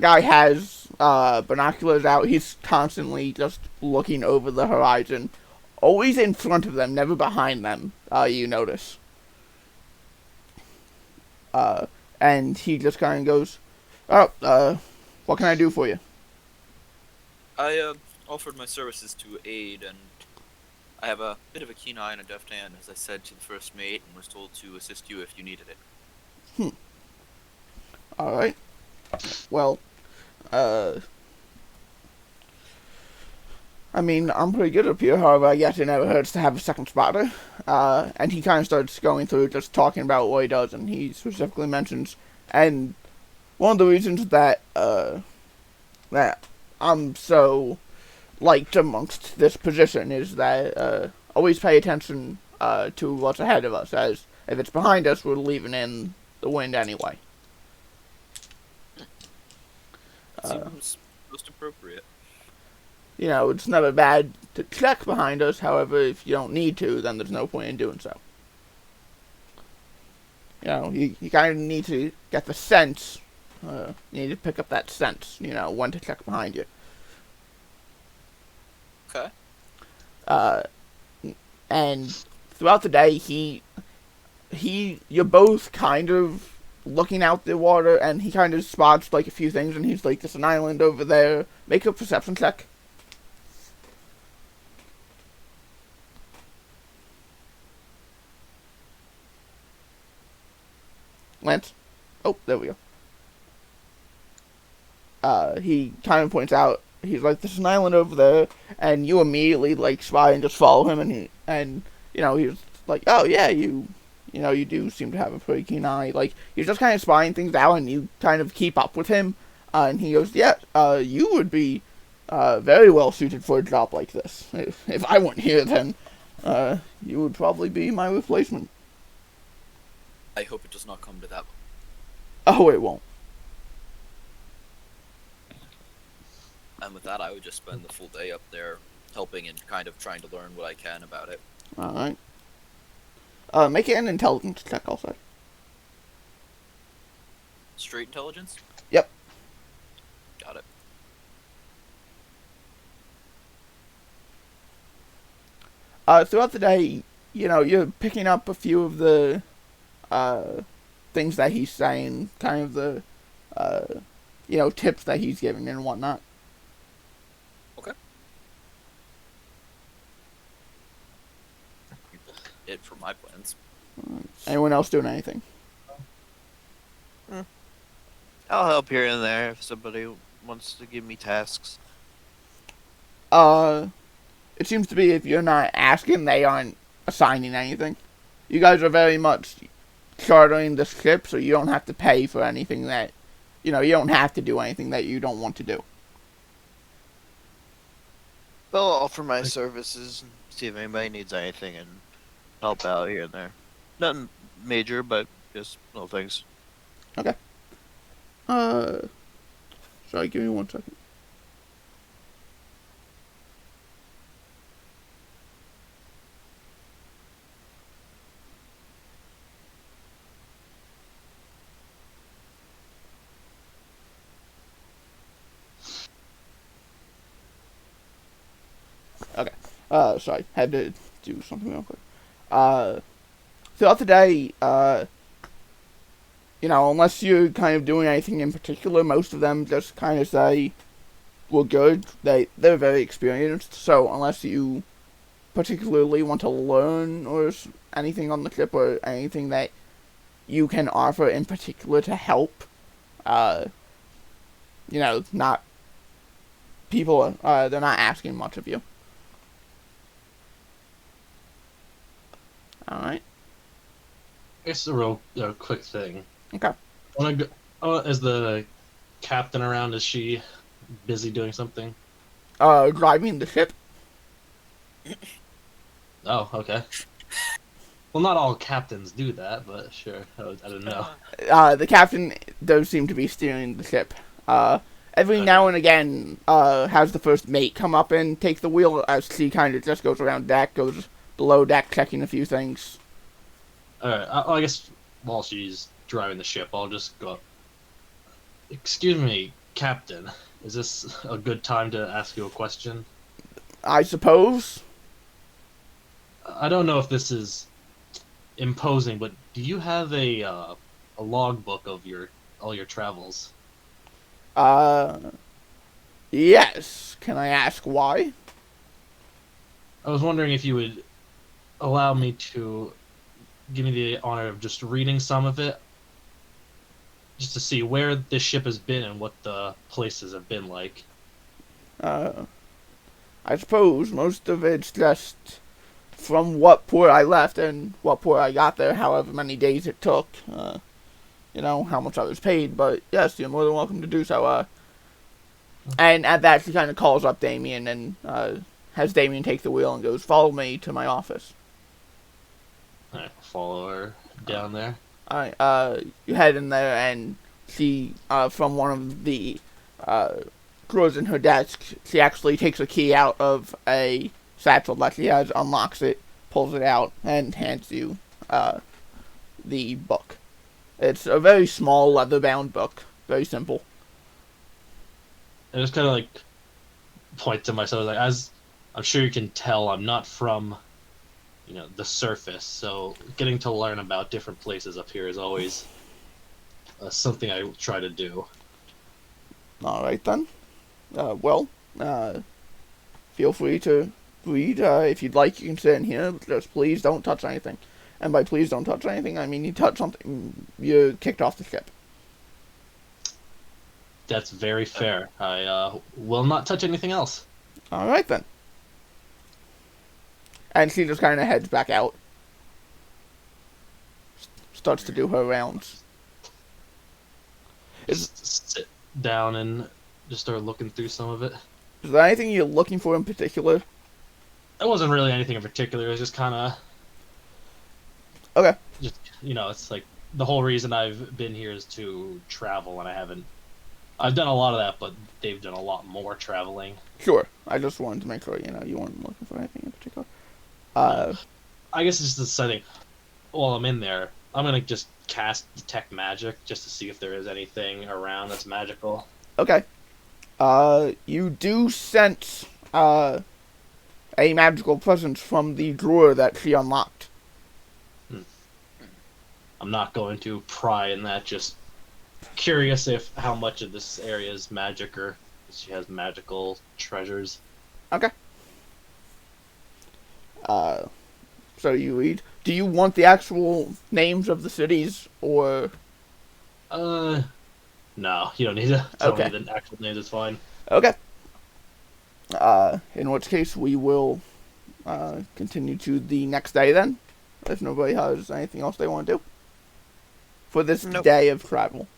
S2: guy has, binoculars out. He's constantly just looking over the horizon. Always in front of them, never behind them, you notice. And he just kind of goes, oh, what can I do for you?
S4: I offered my services to aid, and I have a bit of a keen eye and a deft hand, as I said to the first mate, and was told to assist you if you needed it.
S2: Alright. Well, I mean, I'm pretty good up here, however, I guess it never hurts to have a second spotter. And he kind of starts going through just talking about what he does, and he specifically mentions, and one of the reasons that, that I'm so liked amongst this position is that, always pay attention, to what's ahead of us, as if it's behind us, we're leaving in the wind anyway.
S4: Seems most appropriate.
S2: You know, it's never bad to check behind us, however, if you don't need to, then there's no point in doing so. you kind of need to get the sense. You need to pick up that sense, when to check behind you.
S4: Okay.
S2: And throughout the day, you're both kind of looking out the water, and he kind of spots like a few things, and he's like, "There's an island over there." Make a perception check. Lance. Oh, there we go. He kind of points out. He's like, "There's an island over there," and you immediately like spy and just follow him, and he's like, "Oh yeah, you do seem to have a pretty keen eye." Like, you're just kind of spying things out, and you kind of keep up with him. And he goes, "Yeah, you would be very well suited for a job like this. If I weren't here, then you would probably be my replacement."
S4: I hope it does not come to that.
S2: Oh, it won't.
S4: And with that, I would just spend the full day up there helping and kind of trying to learn what I can about it.
S2: Alright. Make it an intelligence check, I'll say.
S4: Straight intelligence?
S2: Yep.
S4: Got it.
S2: Throughout the day, you're picking up a few of the things that he's saying, kind of the tips that he's giving and whatnot.
S4: Okay. It for my plans.
S2: Anyone else doing anything?
S3: I'll help here and there if somebody wants to give me tasks.
S2: It seems to be if you're not asking, they aren't assigning anything. You guys are very much chartering the ship, so you don't have to pay for anything that, you don't have to do anything that you don't want to do.
S3: I'll offer my services and see if anybody needs anything and help out here and there. Nothing major, but just little things.
S2: Okay. Sorry, give me 1 second. Okay. Sorry, had to do something real quick. Throughout the day, unless you're kind of doing anything in particular, most of them just kind of say, "We're good." They're very experienced, so unless you particularly want to learn or anything on the ship or anything that you can offer in particular to help, not people, they're not asking much of you. Alright.
S1: It's a real quick thing.
S2: Okay.
S1: Is the captain around? Is she busy doing something?
S2: Driving the ship.
S1: Oh, okay. Well, not all captains do that, but sure. I didn't know.
S2: The captain does seem to be steering the ship. Every now and again, has the first mate come up and take the wheel as she kind of just goes around deck, goes below deck, checking a few things.
S1: Alright, I guess while she's driving the ship, I'll just go. "Excuse me, Captain. Is this a good time to ask you a question?"
S2: I suppose.
S1: I don't know if this is imposing, but do you have a logbook of all your travels?
S2: Yes. Can I ask why?
S1: I was wondering if you would allow me to give me the honor of just reading some of it, just to see where this ship has been and what the places have been like.
S2: I suppose most of it's just from what port I left and what port I got there, however many days it took, how much I was paid, but yes, you're more than welcome to do so. And at that, she kind of calls up Damien and has Damien take the wheel and goes, "Follow me to my office."
S1: Alright, follow her down there.
S2: Alright, you head in there, and she, from one of the drawers in her desk, she actually takes a key out of a satchel that she has, unlocks it, pulls it out, and hands you the book. It's a very small leather-bound book. Very simple.
S1: I just kind of like point to myself, like, as I'm sure you can tell, I'm not from, the surface. So getting to learn about different places up here is always something I try to do.
S2: All right then. Feel free to read. If you'd like, you can sit in here. Just please don't touch anything. And by please don't touch anything, I mean you touch something, you're kicked off the ship.
S1: That's very fair. I will not touch anything else.
S2: All right then. And she just kind of heads back out. Starts to do her rounds.
S1: Just sit down and just start looking through some of it.
S2: Is there anything you're looking for in particular?
S1: It wasn't really anything in particular. It was just kind of...
S2: Okay.
S1: Just, it's like the whole reason I've been here is to travel, and I've done a lot of that, but they've done a lot more traveling.
S2: Sure. I just wanted to make sure, you weren't looking for anything in particular.
S1: I guess it's just the setting. While I'm in there, I'm going to just cast Detect Magic just to see if there is anything around that's magical.
S2: Okay. You do sense, a magical presence from the drawer that she unlocked.
S1: I'm not going to pry in that, just curious how much of this area is magic or if she has magical treasures.
S2: Okay. So you read. Do you want the actual names of the cities, or?
S1: No, you don't need to tell
S2: Okay.
S1: me the actual names, it's fine.
S2: Okay. In which case we will, continue to the next day then, if nobody has anything else they want to do. For this
S3: Nope.
S2: day of travel.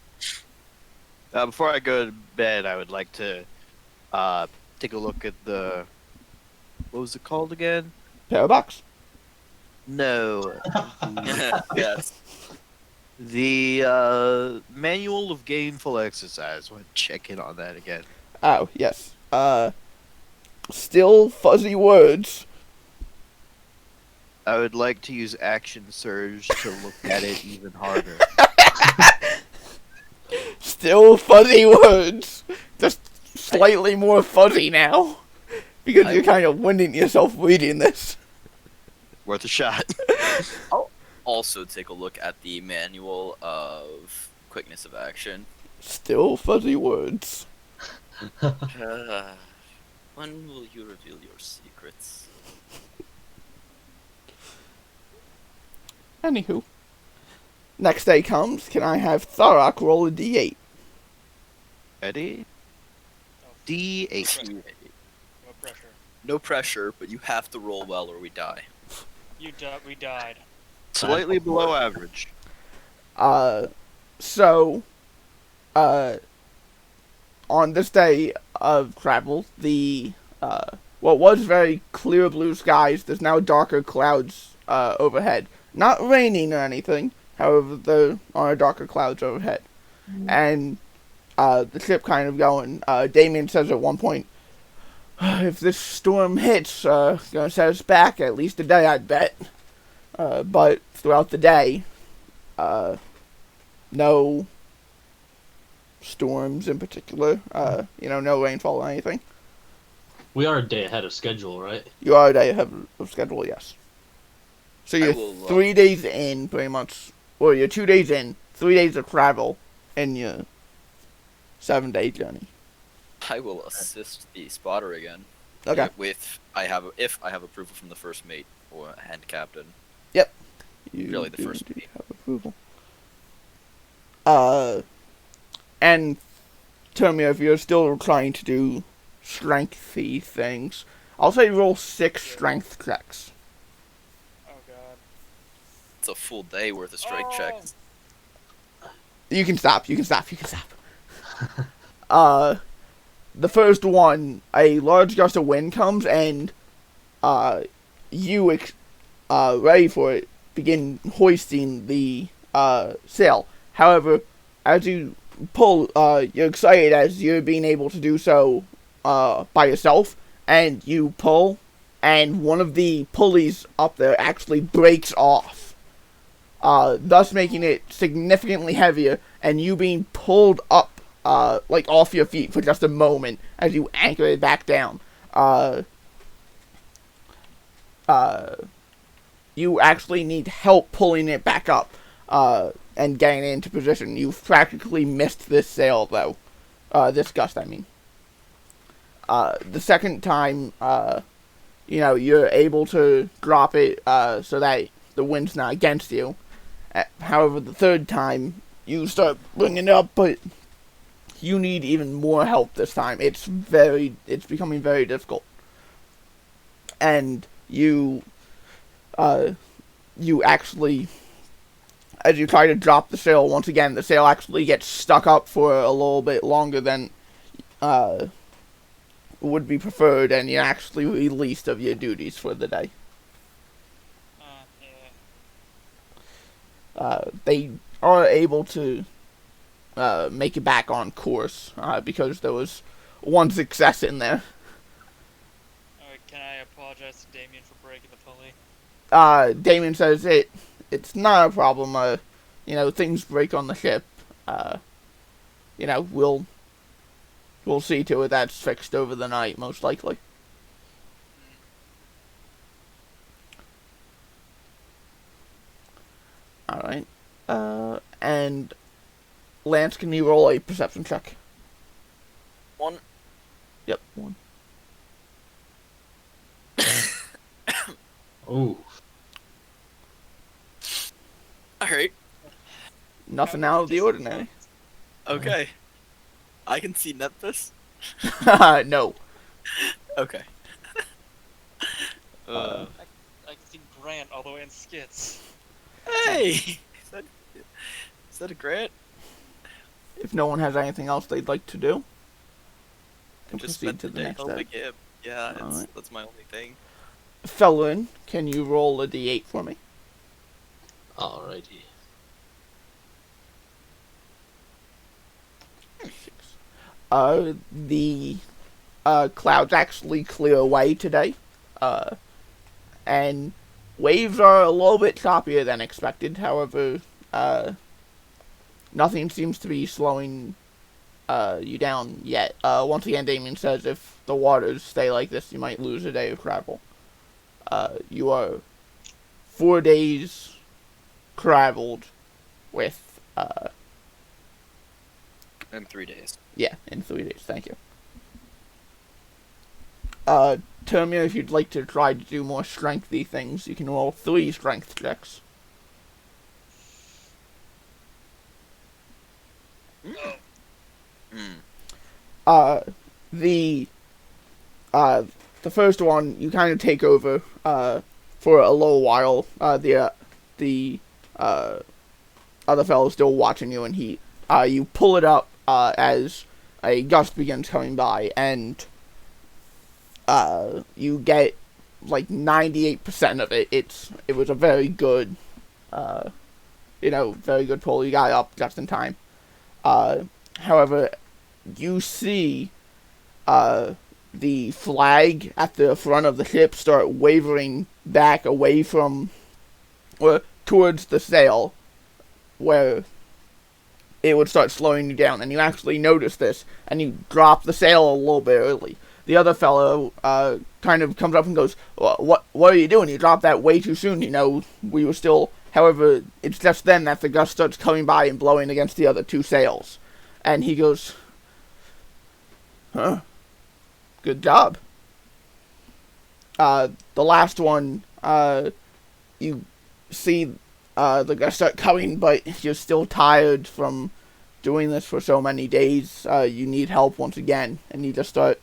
S3: Before I go to bed, I would like to take a look at the... What was it called again?
S2: Parabox.
S3: No.
S4: Yes.
S3: The Manual of Gainful Exercise. I want to check in on that again.
S2: Oh, yes. Still fuzzy words.
S3: I would like to use Action Surge to look at it even harder.
S2: Still fuzzy words. Just slightly more fuzzy now. Because you're kind of winding yourself reading this.
S3: Worth a shot.
S4: Also, take a look at the manual of quickness of action.
S2: Still fuzzy words.
S4: When will you reveal your secrets?
S2: Anywho. Next day comes. Can I have Tharok roll a d8?
S3: Ready?
S5: Oh,
S3: D8.
S5: no pressure.
S4: No pressure, but you have to roll well or we die.
S5: We died.
S3: Slightly below average.
S2: On this day of travel, what was very clear blue skies, there's now darker clouds, overhead. Not raining or anything, however, there are darker clouds overhead. And, the ship kind of going, Damien says at one point, if this storm hits, it's gonna set us back at least a day, I'd bet. But throughout the day, no storms in particular, no rainfall or anything.
S1: We are a day ahead of schedule, right?
S2: You are a day ahead of schedule, yes. So you're
S4: will,
S2: 3 days in, pretty much, or you're 2 days in, 3 days of travel, in your 7-day journey.
S4: I will assist the spotter again.
S2: Okay.
S4: If I have approval from the first mate or hand captain.
S2: You
S4: Really the
S2: do
S4: first
S2: indeed
S4: mate.
S2: have approval. And Termia, if you're still trying to do strengthy things, I'll say roll 6 strength checks.
S5: Oh god.
S4: It's a full day worth of strength checks.
S2: You can stop. The first one, a large gust of wind comes, and you, ready for it, begin hoisting the sail. However, as you pull, you're excited as you're being able to do so by yourself, and you pull, and one of the pulleys up there actually breaks off. thus making it significantly heavier, and you being pulled up, like off your feet for just a moment as you anchor it back down. You actually need help pulling it back up, and getting it into position. You've practically missed this sail, though. This gust, I mean. The second time, you're able to drop it, so that the wind's not against you. However, the third time, you start bringing it up, but you need even more help this time. It's becoming very difficult. And you actually, as you try to drop the sail once again, the sail actually gets stuck up for a little bit longer than would be preferred, and you're actually released of your duties for the day. They are able to make it back on course, because there was one success in there.
S5: Alright, can I apologize to Damien for breaking the pulley?
S2: Damien says it's not a problem. Things break on the ship. We'll see to it that's fixed over the night, most likely. Alright. And Lance, can you roll a perception check?
S4: 1.
S2: Yep, 1.
S1: Oh.
S4: Alright.
S2: Nothing out of the ordinary.
S4: Okay. I can see Nephthys?
S2: No.
S4: Okay.
S5: I can see Grant all the way in skits.
S4: Hey! Is that a Grant?
S2: If no one has anything else they'd like to do, can
S4: Just
S2: proceed
S4: spent
S2: to
S4: the
S2: the
S4: day
S2: next
S4: helping
S2: step.
S4: him. Yeah,
S2: Alright.
S4: that's my only thing.
S2: Felon, can you roll a d8 for me?
S1: Alrighty.
S2: 6. The clouds actually clear away today, and waves are a little bit choppier than expected. However, nothing seems to be slowing you down yet. Once again, Damien says if the waters stay like this, you might lose a day of travel. You are 4 days traveled with,
S4: In 3 days.
S2: yeah, in 3 days. Thank you. Termia, if you'd like to try to do more strengthy things, you can roll 3 strength checks. The first one, you kind of take over, for a little while. The other fellow's still watching you, and you pull it up, as a gust begins coming by, and, you get, like, 98% of it. It was a very good, very good pull. You got up just in time. However, you see, the flag at the front of the ship start wavering back away from, or towards the sail, where it would start slowing you down, and you actually notice this, and you drop the sail a little bit early. The other fellow kind of comes up and goes, what are you doing? You dropped that way too soon. We were still... However, it's just then that the gust starts coming by and blowing against the other 2 sails. And he goes, huh? Good job. The last one, you see the gust start coming, but you're still tired from doing this for so many days. You need help once again, and you just start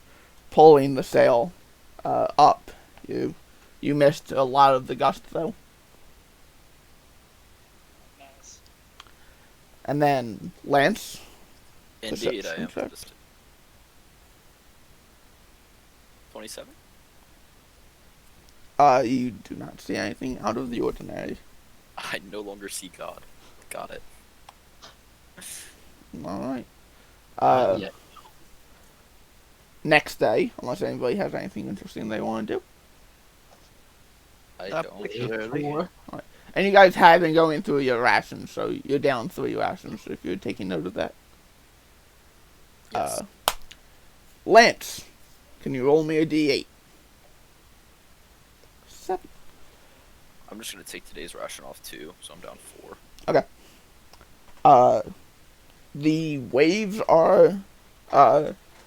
S2: pulling the sail up. You missed a lot of the gust, though.
S5: Nice.
S2: And then, Lance?
S4: Indeed, I am.
S2: Perception check.
S4: Just 27?
S2: You do not see anything out of the ordinary.
S4: I no longer see God. Got it.
S2: Alright.
S1: Yeah.
S2: Next day, unless anybody has anything interesting they want to do.
S4: I
S3: Not
S4: don't.
S3: particularly.
S2: And you guys have been going through your rations, so you're down 3 rations if you're taking note of that.
S4: Yes.
S2: Lance, can you roll me a d8? 7.
S4: I'm just gonna take today's ration off too, so I'm down 4.
S2: The waves are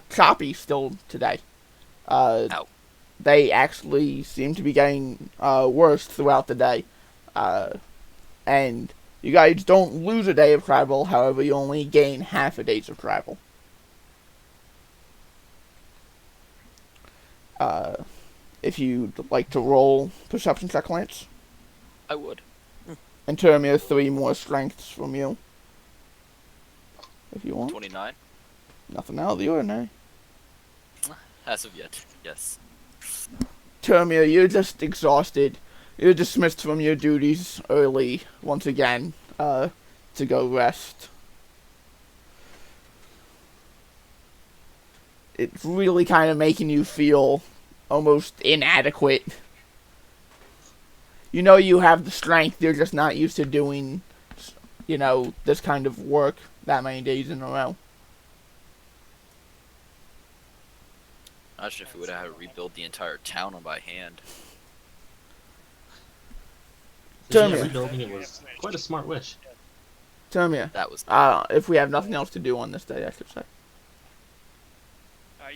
S2: choppy still today.
S4: Ow.
S2: They actually seem to be getting worse throughout the day. And you guys don't lose a day of travel, however, you only gain half a day's of travel. If you'd like to roll perception check, Lance.
S4: I would.
S2: And Termia, 3 more strengths from you. If you want.
S4: 29.
S2: Nothing out of the ordinary.
S4: As of yet, yes.
S2: Termia, you're just exhausted. You're dismissed from your duties early once again to go rest. It's really kind of making you feel almost inadequate. You know you have the strength, you're just not used to doing, this kind of work that many days in a row.
S4: Imagine if we would have had to rebuild the entire town by hand.
S2: Termia.
S1: Rebuilding it was quite a smart wish.
S2: Termia,
S4: That was.
S2: if we have nothing else to do on this day, I should say.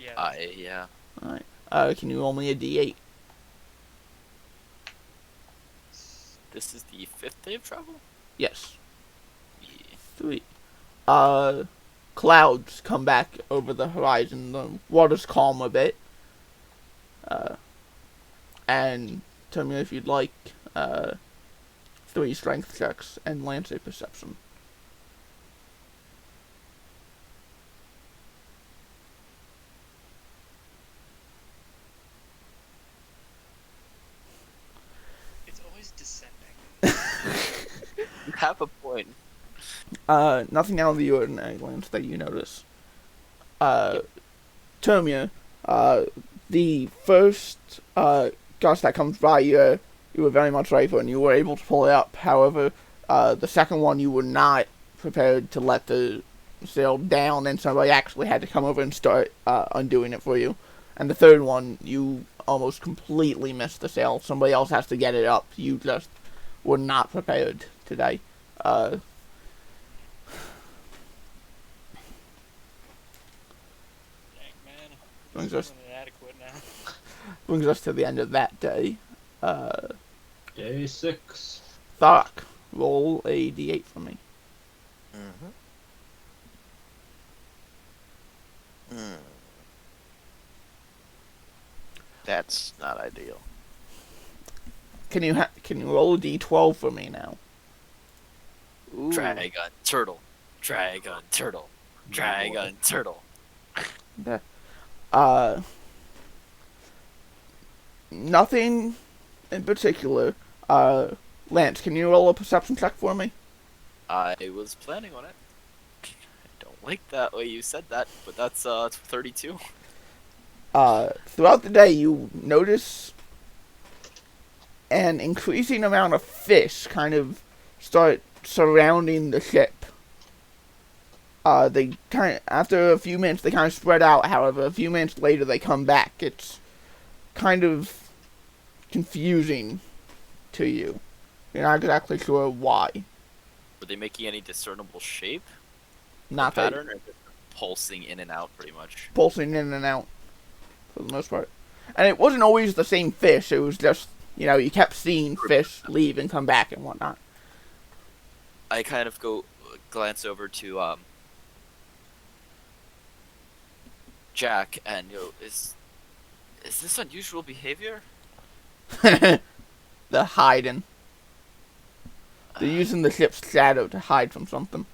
S5: Yeah.
S4: Yeah.
S2: Alright. Can you roll me a d8?
S4: This is the 5th day of travel?
S2: Yes.
S4: Yeah.
S2: 3. Clouds come back over the horizon. The water's calm a bit. And tell me if you'd like 3 strength checks and Lance a perception.
S5: It's always descending.
S4: You have a point.
S2: Nothing out of the ordinary, Lance, that you notice. Termia, the first gust that comes by you, you were very much ready for, and you were able to pull it up. However, the second one you were not prepared to let the sail down, and somebody actually had to come over and start undoing it for you. And the third one, you almost completely missed the sail. Somebody else has to get it up. You just were not prepared today.
S5: Dang, man.
S2: Brings us-
S5: Feeling inadequate now.
S2: Brings us to the end of that day.
S1: Day 6.
S2: Thark, roll a d8 for me.
S3: That's not ideal.
S2: Can you roll a d12 for me now?
S3: Ooh.
S4: Dragon, turtle. Dragon, turtle. Dragon, turtle.
S2: Nothing in particular. Lance, can you roll a perception check for me?
S4: I was planning on it. I don't like that way you said that, but that's 32.
S2: Throughout the day, you notice an increasing amount of fish kind of start surrounding the ship. After a few minutes, they kind of spread out. However, a few minutes later, they come back. It's kind of confusing to you. You're not exactly sure why.
S4: Were they making any discernible shape?
S2: Not that
S4: Pattern, or just pulsing in and out, pretty much?
S2: pulsing in and out for the most part. And it wasn't always the same fish. It was just, you kept seeing fish leave and come back and whatnot.
S4: I kind of glance over to Jack and is this unusual behavior?
S2: The hiding. They're using the ship's shadow to hide from something.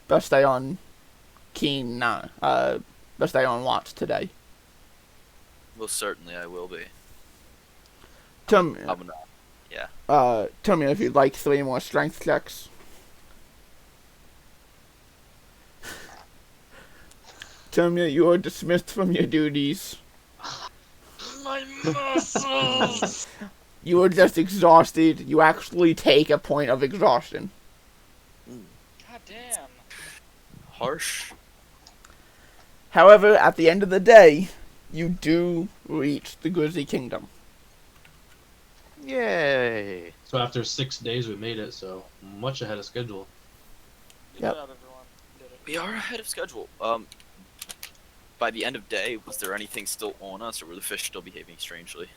S2: Best stay on best stay on watch today.
S4: Most certainly, I will be.
S2: Tell me, tell me if you'd like 3 more strength checks. Tell me you are dismissed from your duties.
S5: My muscles!
S2: You are just exhausted. You actually take a point of exhaustion.
S5: God damn.
S4: Harsh.
S2: However, at the end of the day, you do reach the Grizzly Kingdom.
S3: Yay!
S1: So after 6 days, we made it. So much ahead of schedule.
S5: Good
S2: Yep.
S5: job, everyone. You did it.
S4: We are ahead of schedule. By the end of day, was there anything still on us, or were the fish still behaving strangely?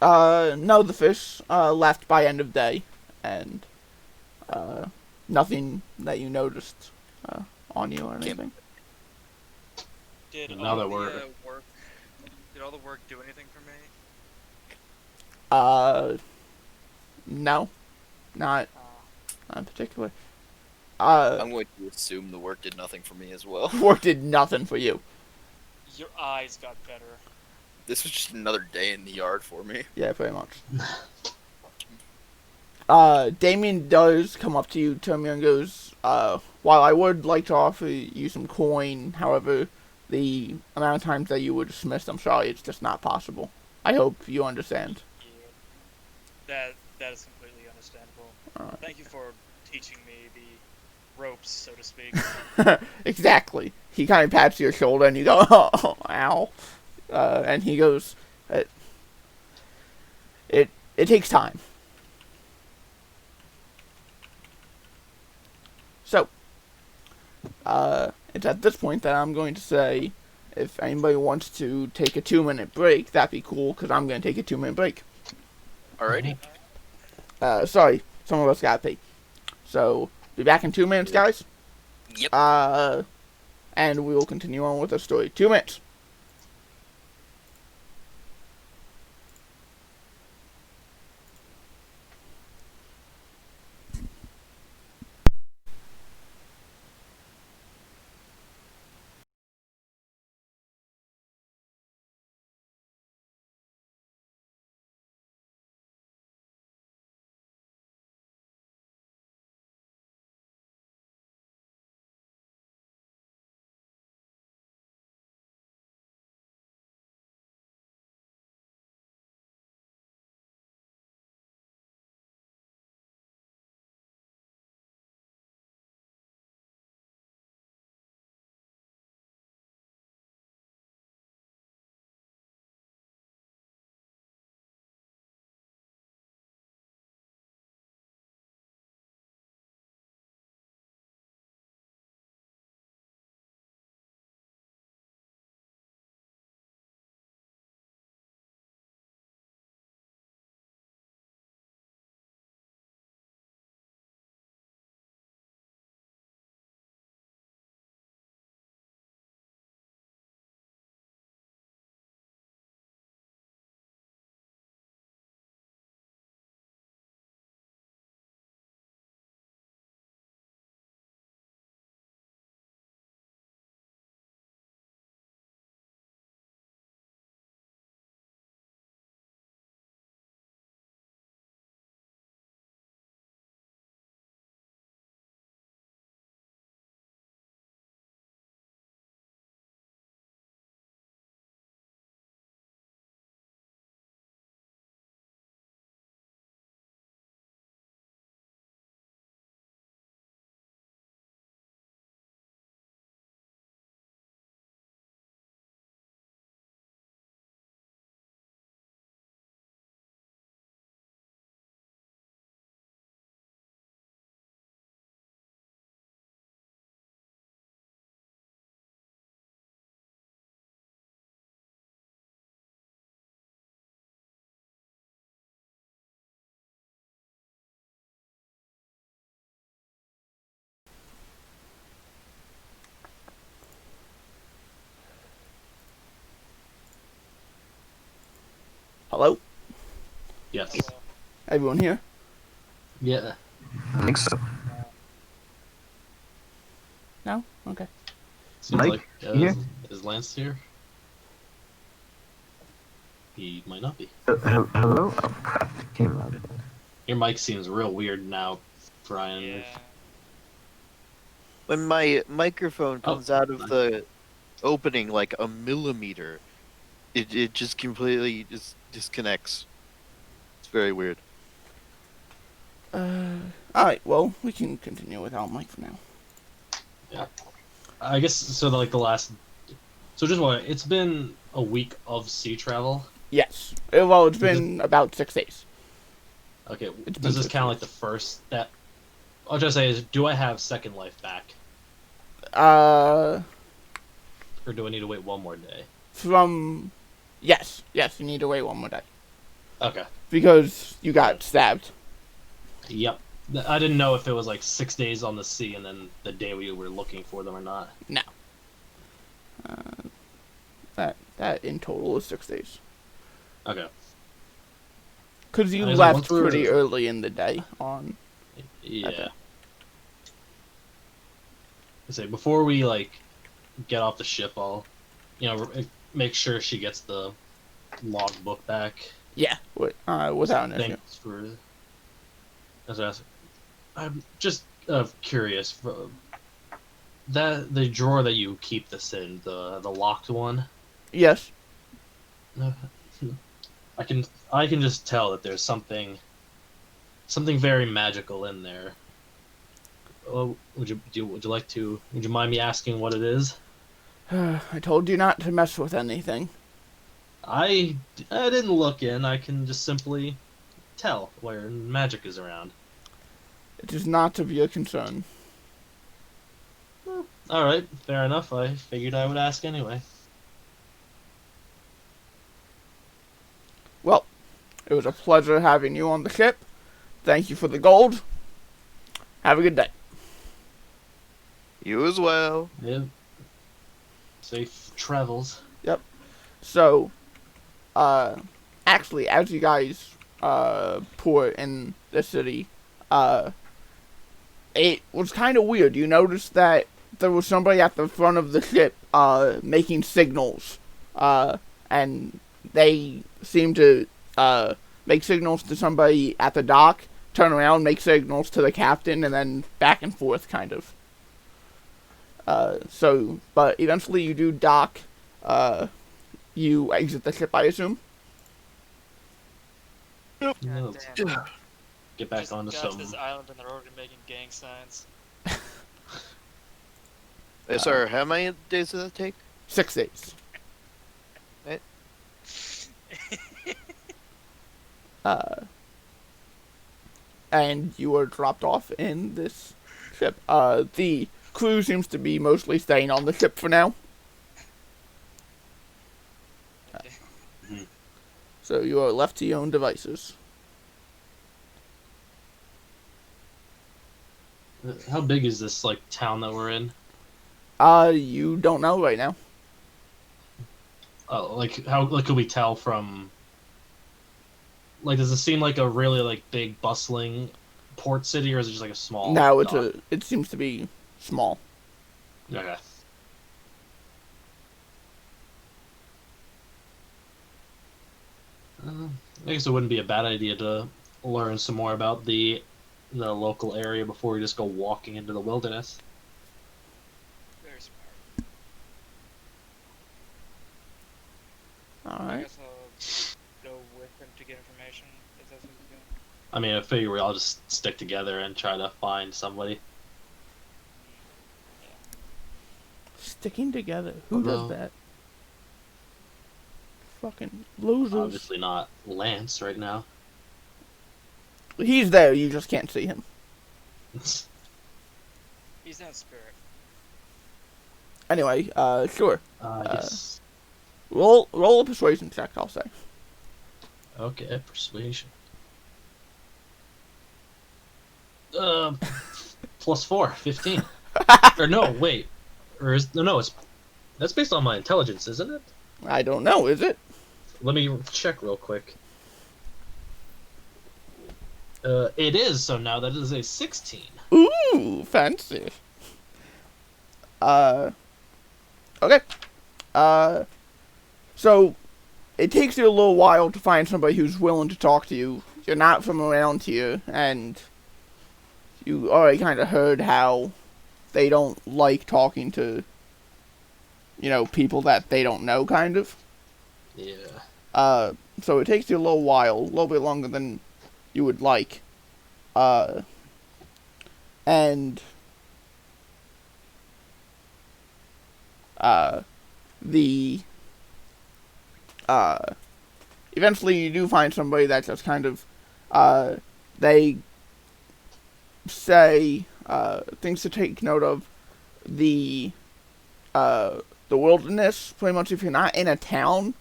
S2: No, the fish left by end of day, and nothing that you noticed on you or anything.
S5: Did
S1: Now
S5: all
S1: that
S5: the
S1: we're-
S5: work? Did all the work do anything for me?
S2: No, not
S5: Uh,
S2: particular.
S4: I'm going to assume the work did nothing for me as well.
S2: Work did nothing for you.
S5: your eyes got better.
S4: This was just another day in the yard for me.
S2: Yeah, pretty much. Damien does come up to you, Tomio, and goes, while I would like to offer you some coin, however, the amount of times that you were dismissed, I'm sorry, it's just not possible. I hope you understand.
S5: Yeah. That is completely understandable.
S2: Alright.
S5: Thank you for teaching me the ropes, so to speak.
S2: Exactly. He kind of pats your shoulder, and you go, oh, ow. And he goes, it takes time. So, it's at this point that I'm going to say, if anybody wants to take a 2-minute break, that'd be cool, because I'm going to take a 2-minute break.
S4: Alrighty.
S2: Sorry, some of us got paid. So, be back in 2 minutes, guys.
S4: Yep.
S2: And we will continue on with the story. 2 minutes. Hello?
S1: Yes.
S5: Hello.
S2: Everyone here?
S1: Yeah.
S6: I think so.
S2: No? Okay.
S1: Seems
S6: Mike,
S1: like
S6: here?
S1: is Lance here? He might not be.
S6: Hello? Oh crap, it came out.
S1: Your mic seems real weird now, Brian.
S5: Yeah.
S3: When my microphone
S1: Oh,
S3: comes out of
S1: nice.
S3: the opening like a millimeter, it just completely just disconnects. It's It's very weird.
S2: Alright, well, we can continue without Mike for now.
S1: I guess so. Like the last. So just what? It's been a week of sea travel.
S2: Yes. Well, it's been about 6 days.
S1: Okay.
S2: It's
S1: Does
S2: been
S1: this count like the first? That I'll just say is, do I have second life back, or do I need to wait one more day?
S2: Yes, you need to wait one more day.
S1: Okay.
S2: Because you got stabbed.
S1: Yep. I didn't know if it was like 6 days on the sea and then the day we were looking for them or not.
S2: No. That in total is 6 days.
S1: Okay.
S2: Because you
S1: I was like,
S2: left
S1: once we were-
S2: pretty early in the day on...
S1: Yeah.
S2: Okay.
S1: I say before we like get off the ship, I'll make sure she gets the logbook back.
S2: Yeah, without an issue.
S1: Thanks for. As I was, I'm just curious. The drawer that you keep this in, the locked one.
S2: Yes.
S1: I can just tell that there's something very magical in there. Oh, would you mind me asking what it is?
S2: I told you not to mess with anything.
S1: I didn't look in. I can just simply tell where magic is around.
S2: It is not of your concern.
S1: All right, fair enough. I figured I would ask anyway.
S2: Well, it was a pleasure having you on the ship. Thank you for the gold. Have a good day.
S3: You as well.
S1: Yeah. Safe travels.
S2: So, actually, as you guys pour in the city, it was kind of weird. You noticed that there was somebody at the front of the ship making signals, and they seemed to make signals to somebody at the dock, turn around, make signals to the captain, and then back and forth, kind of. But eventually you do dock. You exit the ship, I assume.
S1: Yeah,
S5: God
S1: let's
S5: damn.
S1: get back
S5: Just
S1: onto
S5: got
S1: some.
S5: to this island and they're already making gang signs.
S3: Hey, sir, how many days does that take?
S2: 6 days. And you are dropped off in this ship. The crew seems to be mostly staying on the ship for now. So you are left to your own devices.
S1: How big is this like town that we're in?
S2: You don't know right now.
S1: Like how could we tell from? Like, does it seem like a really like big bustling port city, or is it just like a small?
S2: No,
S1: dock?
S2: it seems to be small.
S1: Okay. I guess it wouldn't be a bad idea to learn some more about the local area before we just go walking into the wilderness.
S5: Very smart. I
S2: Alright.
S5: guess I'll go with him to get information, if that's what he's doing.
S1: I mean, I figure we all just stick together and try to find somebody.
S2: Sticking together. Who
S1: Although-
S2: does that? Fucking losers.
S1: Obviously not Lance right now.
S2: He's there, you just can't see him.
S5: He's not spirit.
S2: Anyway, sure.
S1: Yes.
S2: Roll a persuasion check, I'll say.
S1: Okay, persuasion. +4, 15. Or no, wait. Or that's based on my intelligence, isn't it?
S2: I don't know, is it?
S1: Let me check real quick. It is, so now that is a 16.
S2: Ooh, fancy. Okay. So, it takes you a little while to find somebody who's willing to talk to you. You're not from around here, and you already kind of heard how they don't like talking to, people that they don't know, kind of.
S1: Yeah.
S2: so it takes you a little while, a little bit longer than you would like. And the eventually you do find somebody that just kind of they say things to take note of. The wilderness, pretty much if you're not in a town,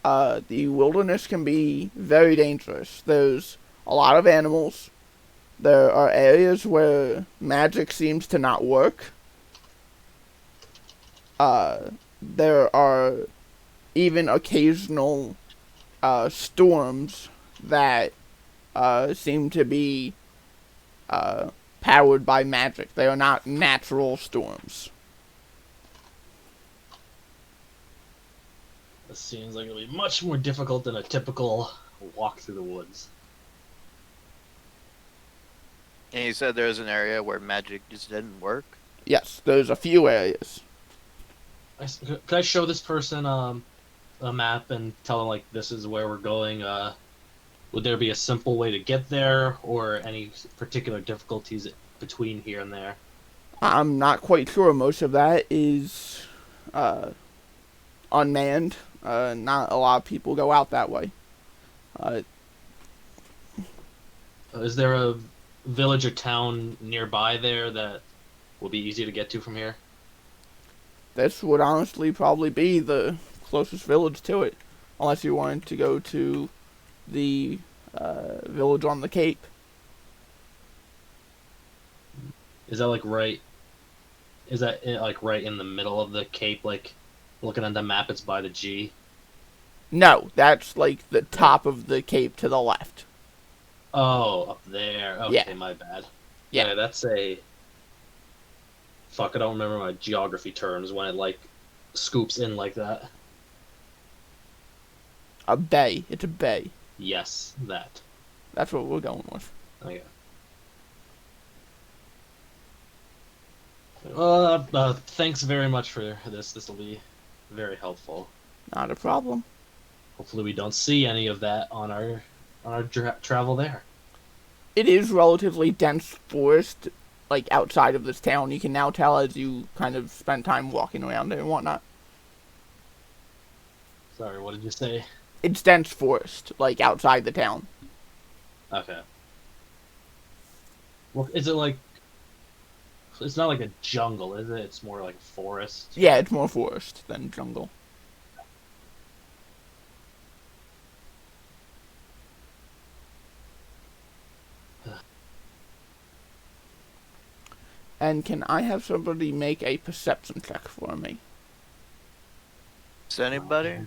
S2: the wilderness can be very dangerous. There's a lot of animals. There are areas where magic seems to not work. There are even occasional storms that seem to be powered by magic. They are not natural storms.
S1: This seems like it'll be much more difficult than a typical walk through the woods.
S3: And you said there's an area where magic just didn't work?
S2: Yes, there's a few areas.
S1: Could I show this person a map and tell them, like, this is where we're going? Would there be a simple way to get there, or any particular difficulties between here and there?
S2: I'm not quite sure. Most of that is unmanned. Not a lot of people go out that way.
S1: Is there a village or town nearby there that will be easy to get to from here?
S2: This would honestly probably be the closest village to it, unless you wanted to go to the village on the Cape.
S1: Is that like right? Is that like right in the middle of the Cape? Like, looking at the map, it's by the G.
S2: No, that's like the top of the Cape to the left.
S1: Oh, up there. Okay,
S2: Yeah.
S1: my bad.
S2: Yeah.
S1: That's a. Fuck, I don't remember my geography terms when it like scoops in like that.
S2: A bay. It's a bay.
S1: Yes, that.
S2: That's what we're going with.
S1: Okay. Well, thanks very much for this. This will be very helpful.
S2: Not a problem.
S1: Hopefully, we don't see any of that on our travel there.
S2: It is relatively dense forest, like outside of this town. You can now tell as you kind of spend time walking around it and whatnot.
S1: Sorry, what did you say?
S2: It's dense forest, like outside the town.
S1: Okay. Well, is it like? It's not like a jungle, is it? It's more like a forest.
S2: Yeah, it's more forest than jungle. And can I have somebody make a perception check for me?
S3: Is anybody?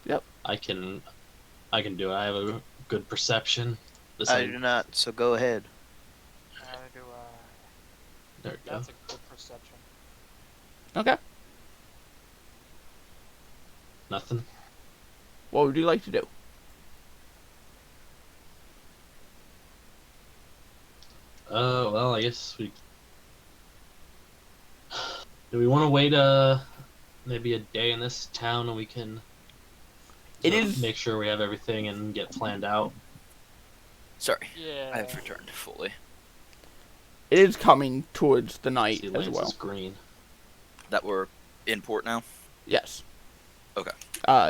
S2: Yep.
S1: I can do it. I have a good perception. This
S3: I
S1: ain't-
S3: do not, so go ahead.
S5: How do
S1: There we go.
S5: That's a good perception.
S2: Okay.
S1: Nothing.
S2: What would you like to do?
S1: Well, I guess we. Do we want to wait maybe a day in this town and we can
S2: It is-
S1: make sure we have everything and get planned out?
S4: Sorry,
S5: Yeah.
S4: I have returned fully.
S2: It is coming towards the night
S1: See,
S2: as
S1: Lance
S2: well.
S1: is green.
S4: That we're in port now.
S2: Yes.
S4: Okay.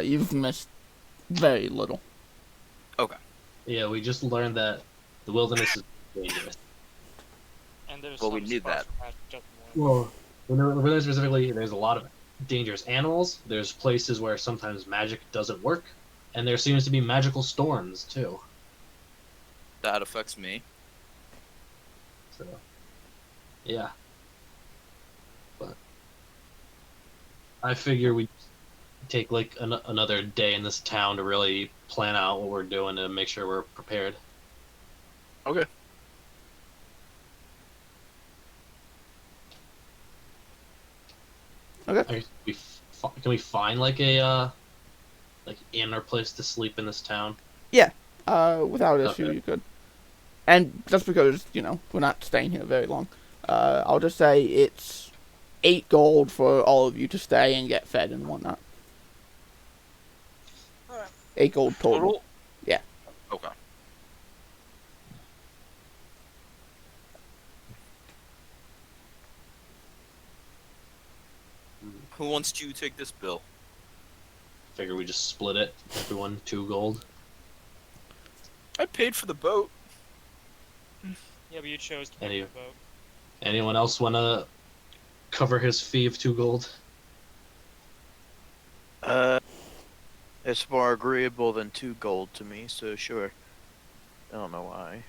S2: You've missed very little.
S4: Okay.
S1: Yeah, we just learned that the wilderness is dangerous.
S5: And there's
S4: Well, we
S5: some
S4: knew
S5: spots
S4: that.
S5: where magic doesn't work.
S1: Well, in the wilderness specifically, there's a lot of dangerous animals. There's places where sometimes magic doesn't work, and there seems to be magical storms too.
S4: That affects me.
S1: So, yeah. But I figure we take like another day in this town to really plan out what we're doing to make sure we're prepared.
S4: Okay.
S2: Okay.
S1: Can we find like a like inn or place to sleep in this town?
S2: Without issue,
S1: Okay.
S2: you could. And just because, we're not staying here very long, I'll just say it's 8 gold for all of you to stay and get fed and whatnot.
S5: Alright.
S2: 8 gold total.
S4: Who wants to take this bill?
S1: Figure we just split it. Everyone 2 gold.
S4: I paid for the boat.
S5: Yeah, but you chose to
S1: Any-
S5: pick the boat.
S1: Anyone else wanna cover his fee of 2 gold?
S3: It's more agreeable than 2 gold to me, so sure. I don't know why,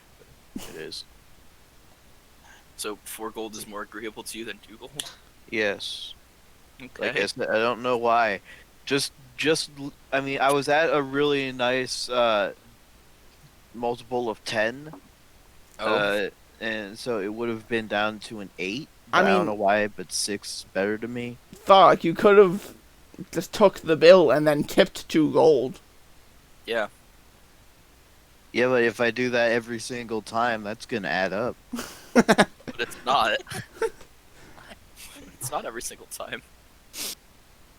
S3: but it is.
S4: So 4 gold is more agreeable to you than 2 gold?
S3: Yes.
S4: Okay.
S3: Like I said, I don't know why. I mean, I was at a really nice multiple of 10.
S4: Oh.
S3: And so it would have been down to an 8.
S2: I
S3: But I don't
S2: mean-
S3: know why, but 6 is better to me.
S2: Fuck, you could have just took the bill and then tipped 2 gold.
S4: Yeah.
S3: Yeah, but if I do that every single time, that's gonna add up.
S4: But it's not. It's not every single time.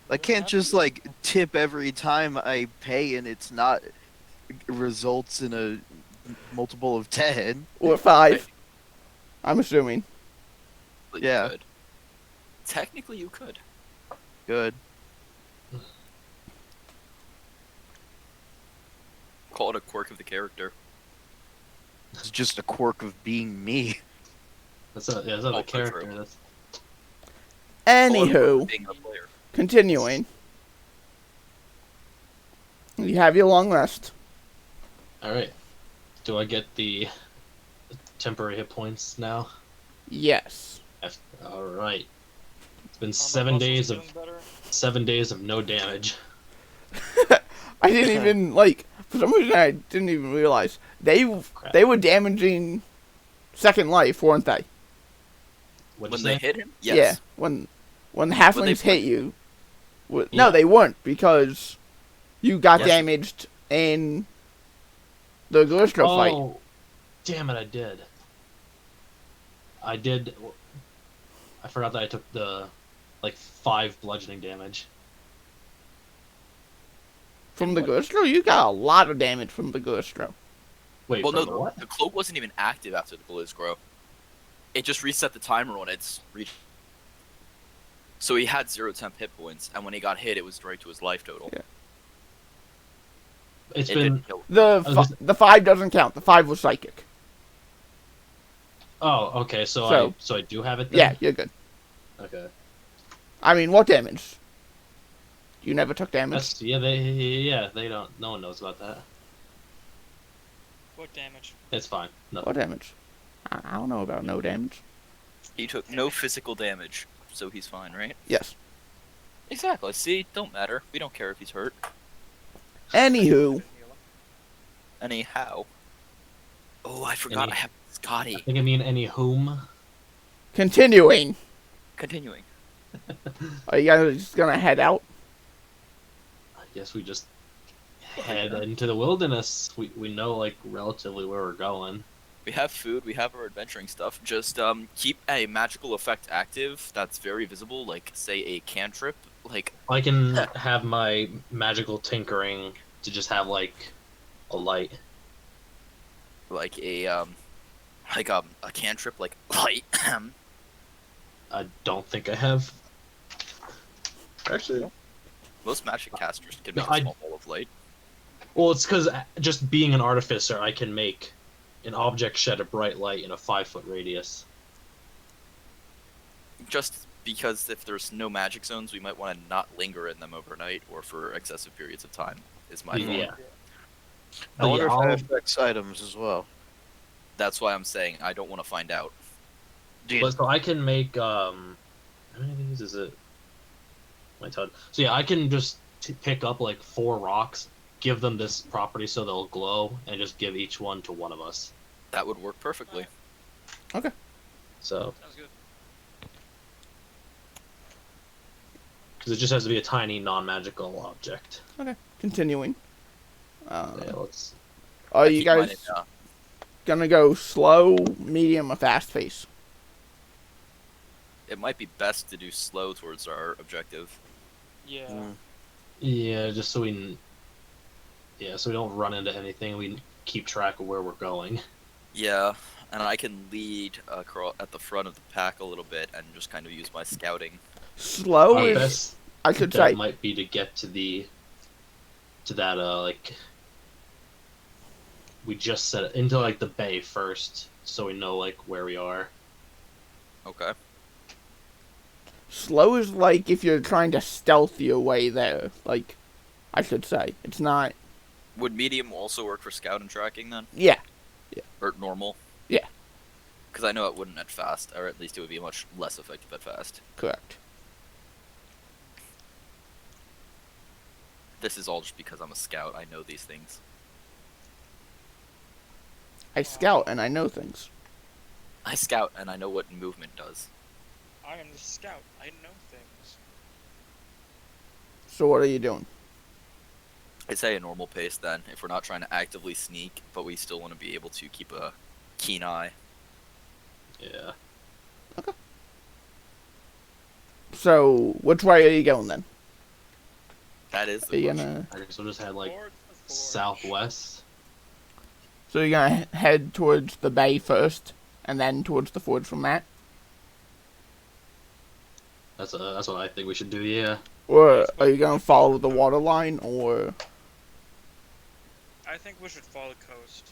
S3: I can't just like tip every time I pay, and it's not results in a multiple of 10.
S2: Or 5. I'm assuming.
S4: But
S3: Yeah.
S4: You could. Technically, you could.
S3: Good.
S4: Call it a quirk of the character.
S3: It's just a quirk of being me.
S1: That's not
S4: Oh,
S1: a character.
S4: true.
S1: That's
S4: Call it a quirk
S2: Anywho,
S4: of being a player.
S2: continuing. You have your long rest.
S1: alright. Do I get the temporary hit points now?
S2: Yes.
S1: Alright. It's been
S5: Are my
S1: 7
S5: muscles
S1: days of
S5: feeling better?
S1: 7 days of no damage.
S2: I didn't even, like, for some reason I didn't even realize. They were damaging Second Life, weren't they?
S1: What'd
S4: When
S1: you
S4: they
S1: say?
S4: hit him? Yes.
S2: Yeah, when the halflings
S4: they-
S2: hit you. No,
S1: Yeah.
S2: they weren't, because you got
S4: Yes.
S2: damaged in the Glistro fight.
S1: Oh, damn it! I did. I forgot that I took the 5 bludgeoning damage.
S2: From the
S1: what?
S2: Glistro? You got a lot of damage from the Glistro.
S1: Wait,
S4: Well,
S1: from
S4: no,
S1: the what?
S4: the cloak wasn't even active after the Blizz grow. It just reset the timer on its reach. So he had 0 temp hit points, and when he got hit, it was right to his life total.
S2: Yeah.
S1: It's
S4: It
S1: been.
S4: didn't kill him.
S2: The 5 doesn't count. The 5 was psychic.
S1: Oh, okay. So I do have it then.
S2: Yeah, you're good.
S1: Okay.
S2: I mean, what damage? You never took damage.
S1: That's they don't. No one knows about that.
S5: What damage?
S1: It's fine. No.
S2: What damage? I don't know about no damage.
S4: He took no physical damage, so he's fine, right?
S2: Yes.
S4: Exactly. See, don't matter. We don't care if he's hurt.
S2: Anywho,
S4: Anyhow. Oh, I forgot I have Scotty.
S1: I think I mean any whom.
S2: continuing.
S4: Continuing.
S2: Are you guys just gonna head out?
S1: I guess we just head into the wilderness. We know relatively where we're going.
S4: We have food, we have our adventuring stuff. Just keep a magical effect active that's very visible, like say a cantrip. Like
S1: I can have my magical tinkering to just have a light.
S4: a cantrip like light.
S1: I don't think I have. Actually,
S4: Most magic casters can
S1: No,
S4: make a small ball of light.
S1: well, it's because just being an artificer, I can make an object shed a bright light in a 5-foot radius.
S4: Just because if there's no magic zones, we might want to not linger in them overnight or for excessive periods of time. Is my thought.
S1: Yeah.
S3: I
S1: But
S3: wonder
S1: yeah,
S3: if
S1: I'll-
S3: that affects items as well.
S4: That's why I'm saying I don't want to find out.
S1: But so I can make how many of these is it? My toad. So yeah, I can just pick up 4 rocks, give them this property so they'll glow, and just give each one to one of us.
S4: That would work perfectly.
S1: So
S5: Sounds good.
S1: because it just has to be a tiny non-magical object.
S2: Continuing.
S1: Yeah, let's.
S2: Are you
S4: Keep mine
S2: guys
S4: in,
S2: gonna go slow, medium, or fast pace?
S4: it might be best to do slow towards our objective.
S5: Yeah.
S1: Yeah, just so we. Yeah, so we don't run into anything. We keep track of where we're going.
S4: Yeah, and I can lead at the front of the pack a little bit and just kind of use my scouting.
S2: Slow
S1: Our
S2: is,
S1: best
S2: I should
S1: bet
S2: say,
S1: might be to get to that like we just set it into like the bay first, so we know like where we are.
S4: Okay.
S2: slow is like if you're trying to stealth your way there. Like, I should say. It's not,
S4: Would medium also work for scout and tracking then?
S2: yeah,
S4: Or normal?
S2: Yeah.
S4: Because I know it wouldn't at fast, or at least it would be much less effective at fast.
S2: correct.
S4: This is all just because I'm a scout. I know these things.
S2: I scout and I know things.
S4: I scout and I know what movement does.
S5: I am the scout. I know things.
S2: So what are you doing?
S4: I'd say a normal pace then, if we're not trying to actively sneak, but we still want to be able to keep a keen eye.
S1: Yeah.
S2: So, which way are you going then?
S4: That is
S2: Are
S4: the
S2: you
S4: question.
S2: gonna,
S1: I guess we'll just head like
S5: Towards the forge.
S1: southwest.
S2: so you're gonna head towards the bay first, and then towards the forge from that?
S1: That's what I think we should do. Yeah.
S2: Or are you gonna follow the water line, or...
S5: I think we should follow the coast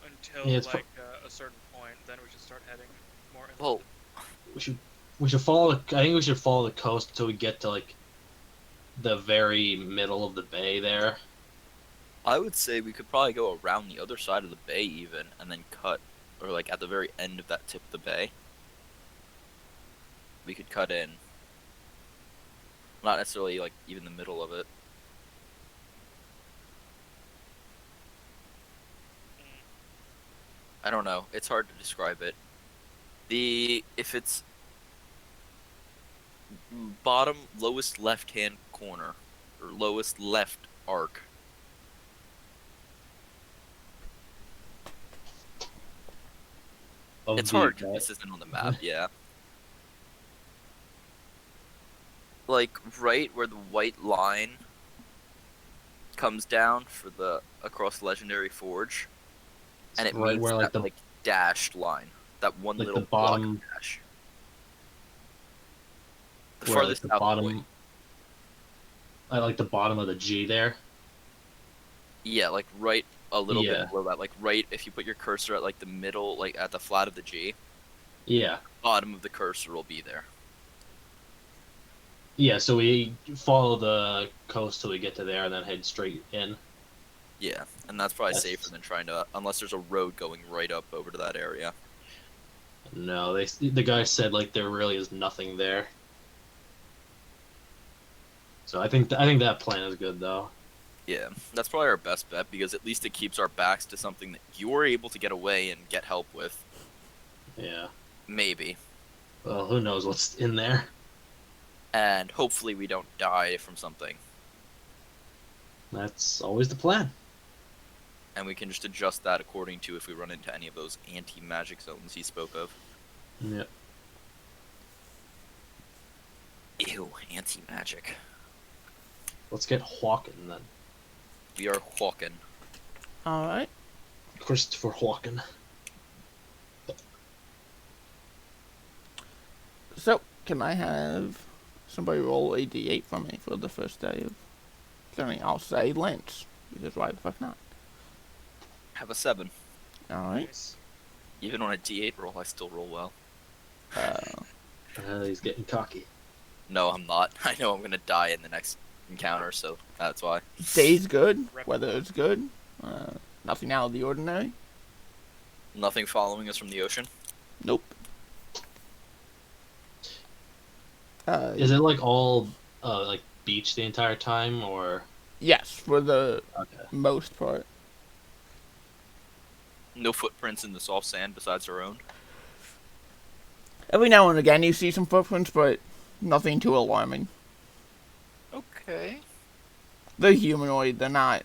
S5: until
S1: Yeah, it's
S5: like a certain point. Then we should start heading more inland.
S4: Well,
S1: We should follow. I think we should follow the coast until we get to like the very middle of the bay there.
S4: I would say we could probably go around the other side of the bay even, and then cut, or like at the very end of that tip of the bay. We could cut in. Not necessarily like even the middle of it. I don't know. It's hard to describe it. If it's bottom lowest left hand corner or lowest left arc.
S1: Of
S4: It's
S1: the
S4: hard
S1: bay.
S4: because this isn't on the map, yeah. Like right where the white line comes down for the across Legendary Forge, and it
S1: right
S4: meets
S1: where like
S4: that
S1: the
S4: like dashed line, that one
S1: like
S4: little
S1: the bottom
S4: block dash. The
S1: where like
S4: farthest
S1: the
S4: out
S1: bottom.
S4: point.
S1: I like the bottom of the G there.
S4: Yeah, like right a little
S1: Yeah.
S4: bit below that. Like right if you put your cursor at like the middle, like at the flat of the G,
S1: Yeah.
S4: bottom of the cursor will be there.
S1: Yeah. So we follow the coast till we get to there, and then head straight in.
S4: Yeah, and that's probably
S1: Yes.
S4: safer than trying to, unless there's a road going right up over to that area.
S1: No, the guy said like there really is nothing there. So I think that plan is good though.
S4: Yeah, that's probably our best bet because at least it keeps our backs to something that you're able to get away and get help with.
S1: Yeah.
S4: Maybe.
S1: Well, who knows what's in there?
S4: And hopefully we don't die from something.
S1: That's always the plan.
S4: And we can just adjust that according to if we run into any of those anti-magic zones he spoke of.
S1: Yeah.
S4: Ew, anti-magic.
S1: Let's get Hawken then.
S4: We are Hawken.
S2: Alright.
S1: Christopher Hawken.
S2: So, can I have somebody roll a d8 for me for the first day of learning? I'll say Lance, because why the fuck not?
S4: Have a 7.
S2: Alright.
S5: Nice.
S4: Even on a D8 roll, I still roll well.
S1: He's getting cocky.
S4: No, I'm not. I know I'm gonna die in the next encounter, so that's why.
S2: Day's good, weather's good, nothing out of the ordinary.
S4: Nothing following us from the ocean.
S2: Nope.
S1: Is it like all like beach the entire time, or
S2: Yes, for the
S1: okay?
S2: most part.
S4: No footprints in the soft sand besides our own.
S2: Every now and again you see some footprints, but nothing too alarming.
S4: Okay.
S2: They're humanoid, they're not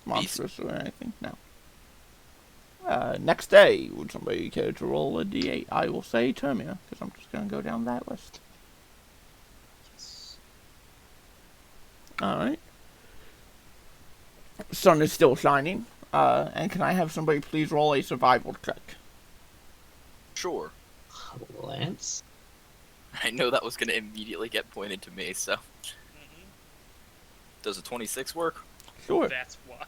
S2: monstrous or anything, no. Next day, would somebody care to roll a d8? I will say Termia, because I'm just going to go down that list.
S5: Yes.
S2: Alright. Sun is still shining. And can I have somebody please roll a survival check?
S4: Sure.
S1: Lance?
S4: I know that was gonna immediately get pointed to me. So,
S5: Hmm.
S4: does a 26 work?
S2: Sure.
S5: That's why.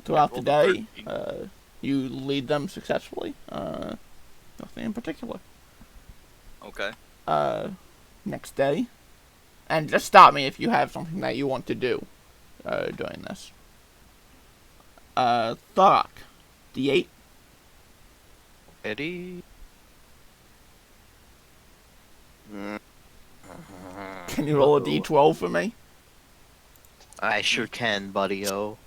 S2: Throughout the
S4: rolled a
S2: day,
S4: 13.
S2: you lead them successfully. Nothing in particular.
S4: Okay.
S2: Next day, and just stop me if you have something that you want to do during this. Thok, D8.
S3: Eddie.
S2: Can you roll a
S3: Uh-oh.
S2: D12 for me?
S3: I sure can, buddy-o.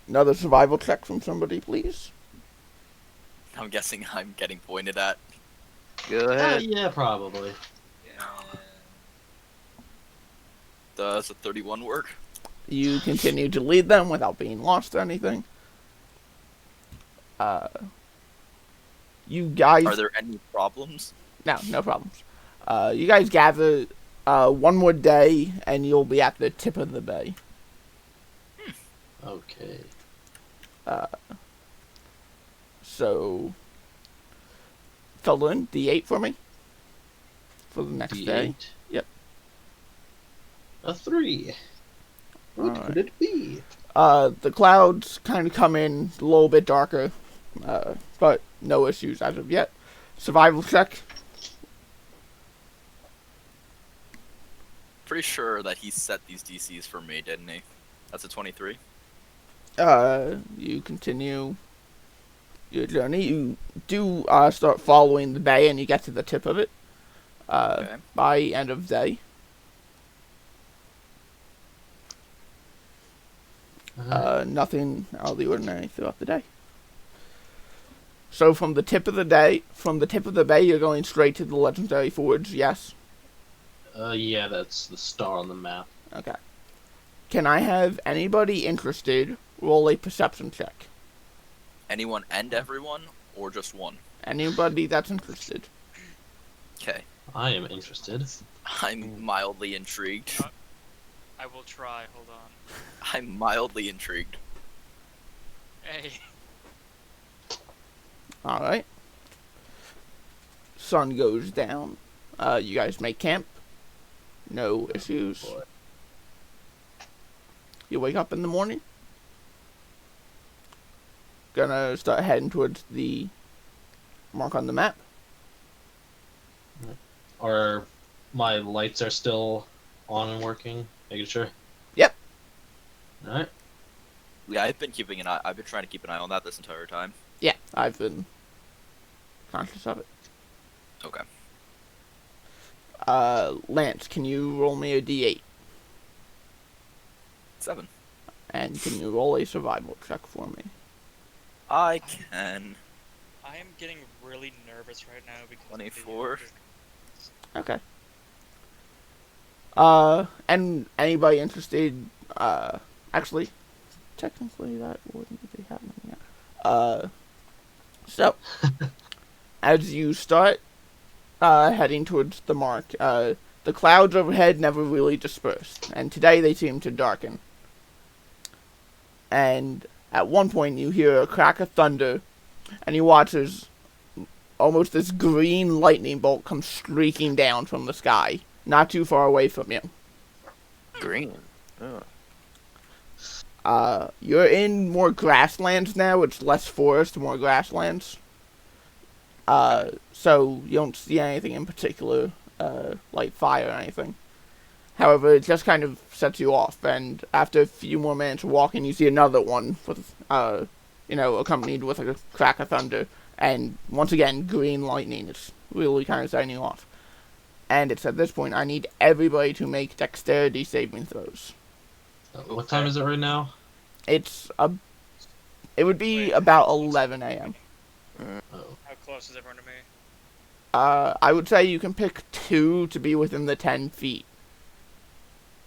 S2: Another survival check from somebody, please.
S4: I'm guessing I'm getting pointed at.
S3: Go ahead.
S1: Yeah, probably.
S4: Does a 31 work?
S2: You continue to lead them without being lost or anything. You guys...
S4: Are there any problems?
S2: No problems. You guys gather one more day, and you'll be at the tip of the bay.
S1: Okay.
S2: So, Felin, D8 for me. For the next day.
S1: D8.
S2: Yep.
S1: A 3. What
S2: Alright.
S1: could it be?
S2: The clouds kind of come in a little bit darker, but no issues as of yet. Survival check.
S4: Pretty sure that he set these DCs for me, didn't he? That's a 23.
S2: You continue your journey. You do start following the bay, and you get to the tip of it.
S4: Okay.
S2: By end of day. Nothing out of the ordinary throughout the day. So from the tip of the bay, you're going straight to the legendary forge. Yes.
S1: Yeah, that's the star on the map.
S2: Okay. Can I have anybody interested roll a perception check?
S4: Anyone and everyone, or just one?
S2: Anybody that's interested.
S4: Okay.
S1: I am interested.
S4: I'm mildly intrigued.
S5: I will try. Hold on.
S4: I'm mildly intrigued.
S5: Hey.
S2: All right. Sun goes down. You guys make camp. No issues.
S1: Boy.
S2: You wake up in the morning. Gonna start heading towards the mark on the map.
S1: Are my lights are still on and working? Making sure.
S2: Yep.
S1: All right.
S4: Yeah, I've been trying to keep an eye on that this entire time.
S2: Yeah, I've been conscious of it.
S4: Okay.
S2: Lance, can you roll me a D8?
S4: 7.
S2: And can you roll a survival check for me?
S4: I can.
S5: I am getting really nervous right now because of the
S4: 24.
S2: Okay. And anybody interested, actually, technically that wouldn't be happening yet. So, as you start, heading towards the mark, the clouds overhead never really dispersed, and today they seem to darken. And at one point you hear a crack of thunder, and you watch as almost this green lightning bolt comes streaking down from the sky, not too far away from you.
S3: Green. Oh.
S2: You're in more grasslands now. It's less forest, more grasslands. So you don't see anything in particular, like fire or anything. However, it just kind of sets you off, and after a few more minutes of walking, you see another one with, accompanied with a crack of thunder, and once again, green lightning. It's really kind of setting you off. And it's at this point I need everybody to make dexterity saving throws.
S1: What time is it right now?
S2: It would be about 11 a.m.
S1: Oh.
S5: How close is everyone to me?
S2: I would say you can pick 2 to be within the 10 feet.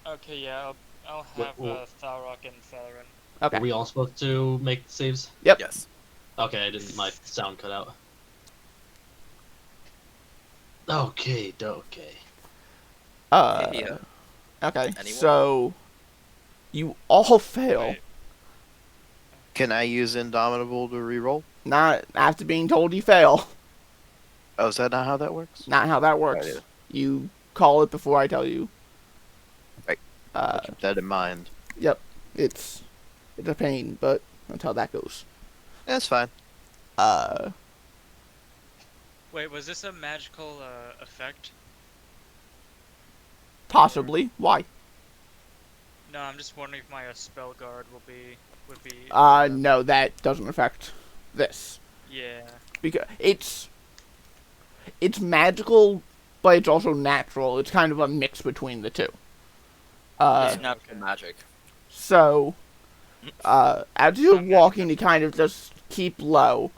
S5: Okay, yeah, I'll have
S1: Well-
S5: Thalrock and Falarin.
S2: Okay.
S1: Are we all supposed to make saves?
S2: Yep.
S4: Yes.
S1: Okay, I didn't. My sound cut out. Okay.
S2: Okay.
S4: Anyone?
S2: So you all fail.
S5: Wait.
S3: Can I use Indomitable to reroll?
S2: Not after being told you fail.
S3: Oh, is that not how that works?
S2: Not how that works.
S3: Right.
S2: You call it before I tell you.
S3: Right. I'll keep that in mind.
S2: Yep. It's a pain, but that's how that goes.
S3: That's fine.
S5: Wait, was this a magical effect?
S2: Possibly. Why?
S5: No, I'm just wondering if my spell guard would be.
S2: No, that doesn't affect this.
S5: Yeah.
S2: Because it's magical, but it's also natural. It's kind of a mix between the two.
S4: It's natural magic.
S2: So, as you're walking to kind of just keep low,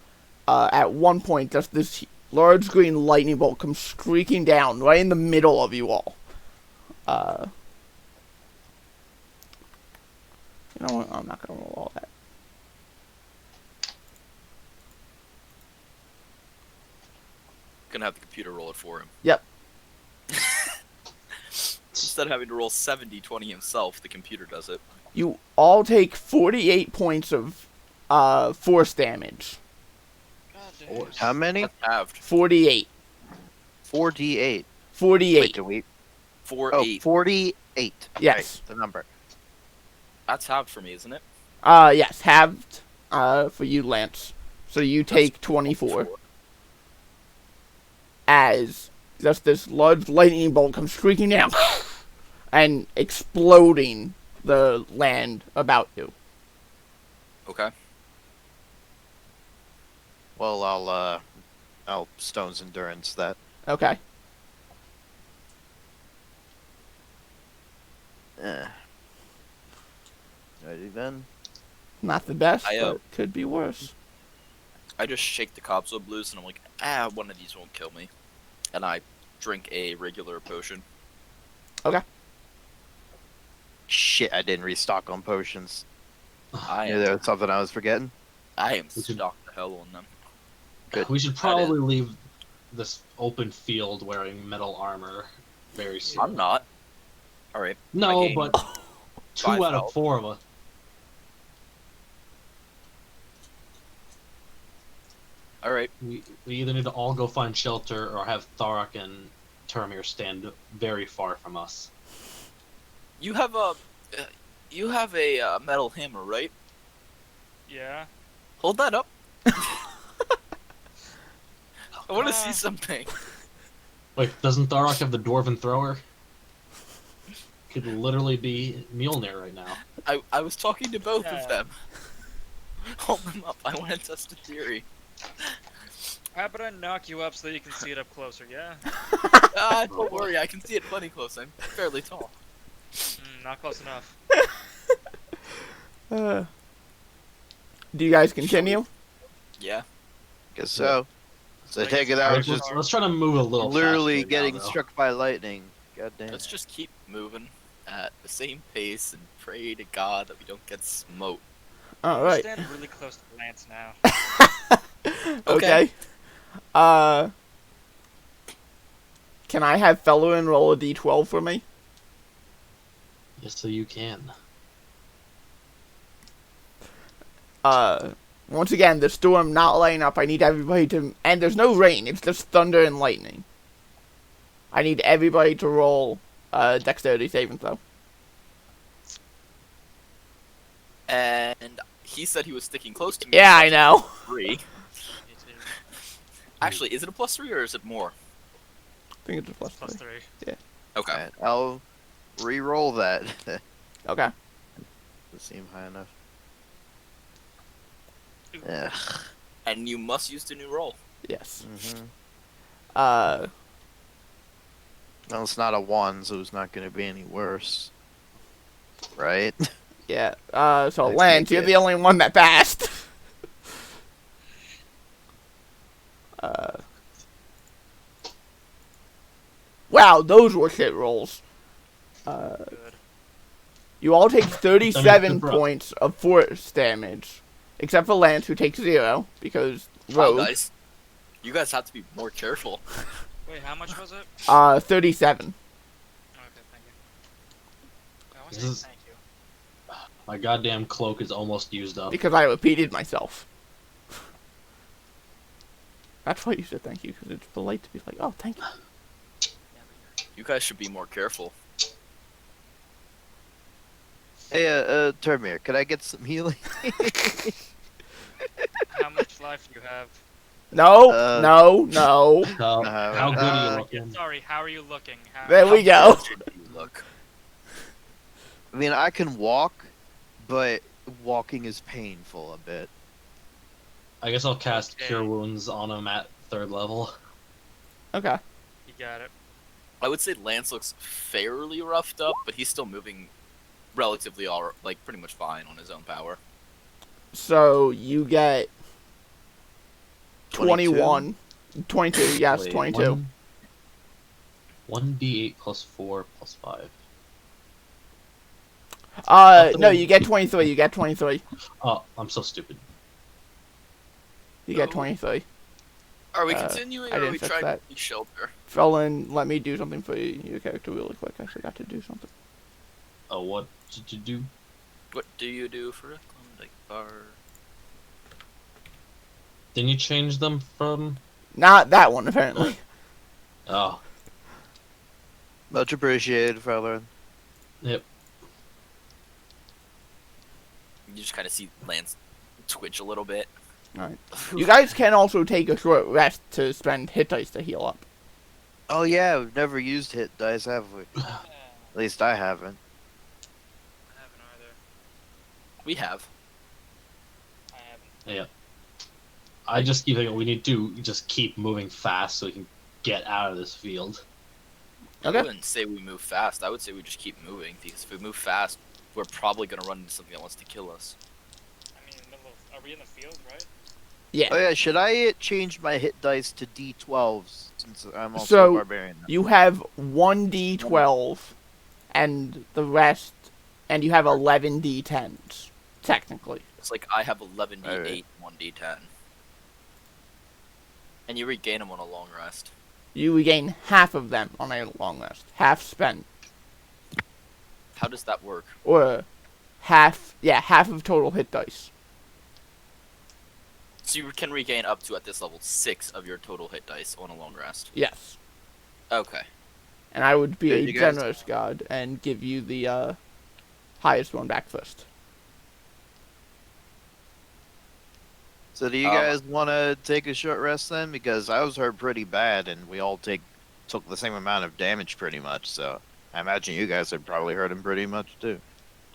S2: at one point, just this large green lightning bolt comes streaking down right in the middle of you all. You know what? I'm not gonna roll all that.
S4: Gonna have the computer roll it for him.
S2: Yep.
S4: Instead of having to roll 70-20 himself, the computer does it.
S2: You all take 48 points of force damage.
S5: God damn.
S3: How many?
S4: That's halved.
S2: 48.
S3: 4d8.
S2: 48.
S3: Wait, do we?
S4: 4-8.
S3: 48.
S2: Yes.
S3: Right, the number.
S4: That's halved for me, isn't it?
S2: Yes, halved for you, Lance. So you take 24. As just this large lightning bolt comes streaking down and exploding the land about you.
S4: Okay.
S3: Well, I'll Stone's Endurance that.
S2: Okay.
S3: Ready then?
S2: Not the best,
S4: I,
S2: but could be worse.
S4: I just shake the cobweb loose and I'm like, one of these won't kill me. And I drink a regular potion.
S3: Shit, I didn't restock on potions.
S4: I
S3: Knew
S4: am,
S3: there was something I was forgetting.
S4: I am
S1: We should-
S4: stocked the hell on them.
S3: Good.
S1: We should probably leave this open field wearing metal armor very soon.
S4: I'm not. Alright.
S1: No,
S4: I gained
S1: but 2
S4: 5
S1: out of
S4: health.
S1: 4 of us.
S4: Alright.
S1: We either need to all go find shelter or have Tharok and Termir stand very far from us.
S4: You have a metal hammer, right?
S5: Yeah.
S4: Hold that up. I want to see something.
S1: Wait, doesn't Tharok have the Dwarven Thrower? Could literally be Mjolnir right now.
S4: I was talking to both
S5: Yeah.
S4: of them. Hold them up. I want to test a theory.
S5: How about I knock you up so that you can see it up closer, yeah?
S4: Don't worry. I can see it plenty close. I'm fairly tall.
S5: Not close enough.
S2: Do you guys continue?
S4: Yeah.
S3: Guess so. So I take it
S1: Alright,
S3: I was just
S1: let's try to move a little
S3: literally
S1: faster
S3: getting
S1: now, though.
S3: struck by lightning. God damn.
S4: Let's just keep moving at the same pace and pray to God that we don't get smoked.
S2: Alright.
S5: Stand really close to Lance now.
S2: Okay. Can I have Fellorin roll a d12 for me?
S1: Yes, so you can.
S2: Once again, the storm not lighting up. I need everybody to... And there's no rain. It's just thunder and lightning. I need everybody to roll dexterity saving throw.
S4: And he said he was sticking close to me.
S2: Yeah,
S4: so
S2: I know.
S4: 3.
S5: Me too.
S4: Actually, is it a +3 or is it more?
S2: I think it's a plus
S5: Plus 3.
S4: Okay.
S3: Alright, I'll re-roll that.
S2: Okay.
S3: Doesn't seem high enough.
S5: Ooh.
S3: Ugh.
S4: And you must use the new roll.
S2: Yes.
S3: Mm-hmm.
S2: Uh,
S3: Well, it's not a 1, so it's not going to be any worse. Right?
S2: yeah. So
S3: Let's
S2: Lance,
S3: make
S2: you're
S3: it.
S2: the only one that passed. Wow, those were shit rolls.
S5: Good.
S2: You all take 37
S1: Good bro.
S2: points of force damage, except for Lance, who takes 0 because
S4: Oh,
S2: rogue.
S4: nice. You guys have to be more careful.
S5: Wait, how much was it?
S2: 37.
S5: Okay, thank you. I
S1: This
S5: was saying
S1: is-
S5: thank you.
S1: My goddamn cloak is almost used up.
S2: Because I repeated myself. That's why you said thank you, because it's polite to be like, oh, thank you.
S4: You guys should be more careful.
S3: Hey, Termir, could I get some healing?
S5: How much life do you have?
S2: No,
S3: Uh,
S2: no.
S1: How good are you
S3: uh,
S1: looking?
S5: Sorry, how are you looking? How,
S2: There we go.
S4: How bad you look.
S3: I mean, I can walk, but walking is painful a bit.
S1: I guess I'll cast
S5: Okay.
S1: Cure Wounds on him at 3rd level.
S2: Okay.
S5: You got it.
S4: I would say Lance looks fairly roughed up, but he's still moving relatively pretty much fine on his own power.
S2: So you get
S3: 22?
S2: 21. 22, yes,
S1: Wait,
S2: 22.
S1: 1d8 plus 4 plus 5.
S2: No, you get 23, you get 23.
S1: Oh, I'm so stupid.
S2: You get
S4: Oh.
S2: 23.
S4: Are we
S2: Uh,
S4: continuing,
S2: I
S4: or are
S2: didn't
S4: we
S2: fix
S4: trying
S2: that.
S4: to take shelter?
S2: Felon, let me do something for your character really quick. I forgot to do something.
S1: Oh, what did you do?
S4: What do you do for a Klondike bar?
S1: Didn't you change them from...
S2: Not that one, apparently.
S1: Oh,
S3: Much appreciated, fella.
S1: yep.
S4: You just kind of see Lance twitch a little bit.
S2: Alright. You guys can also take a short rest to spend hit dice to heal up.
S3: Oh yeah, we've never used hit dice, have we?
S5: Yeah,
S3: At least I haven't.
S5: I haven't either.
S4: We have.
S5: I haven't.
S1: Yeah. I just keep thinking we need to just keep moving fast so we can get out of this field.
S2: Okay.
S4: I wouldn't say we move fast. I would say we just keep moving, because if we move fast, we're probably going to run into something that wants to kill us.
S5: I mean, in the middle of, are we in the field, right?
S2: Yeah.
S3: Oh yeah, should I change my hit dice to D12s since I'm also
S2: So,
S3: a barbarian? now?
S2: You have 1d12 and the rest, and you have 11d10s, technically.
S4: It's like I have 11d8,
S3: Alright.
S4: 1d10. And you regain them on a long rest.
S2: You regain half of them on a long rest. Half spent.
S4: How does that work?
S2: Or half of total hit dice.
S4: So you can regain up to, at this level, 6 of your total hit dice on a long rest.
S2: Yes.
S4: Okay.
S2: And I would be
S3: Yeah,
S2: a
S3: you guys-
S2: generous god and give you the highest one back first.
S3: So do you guys want to take a short rest then? Because I was hurt pretty bad, and we all took the same amount of damage pretty much. So I imagine you guys had probably hurt him pretty much too.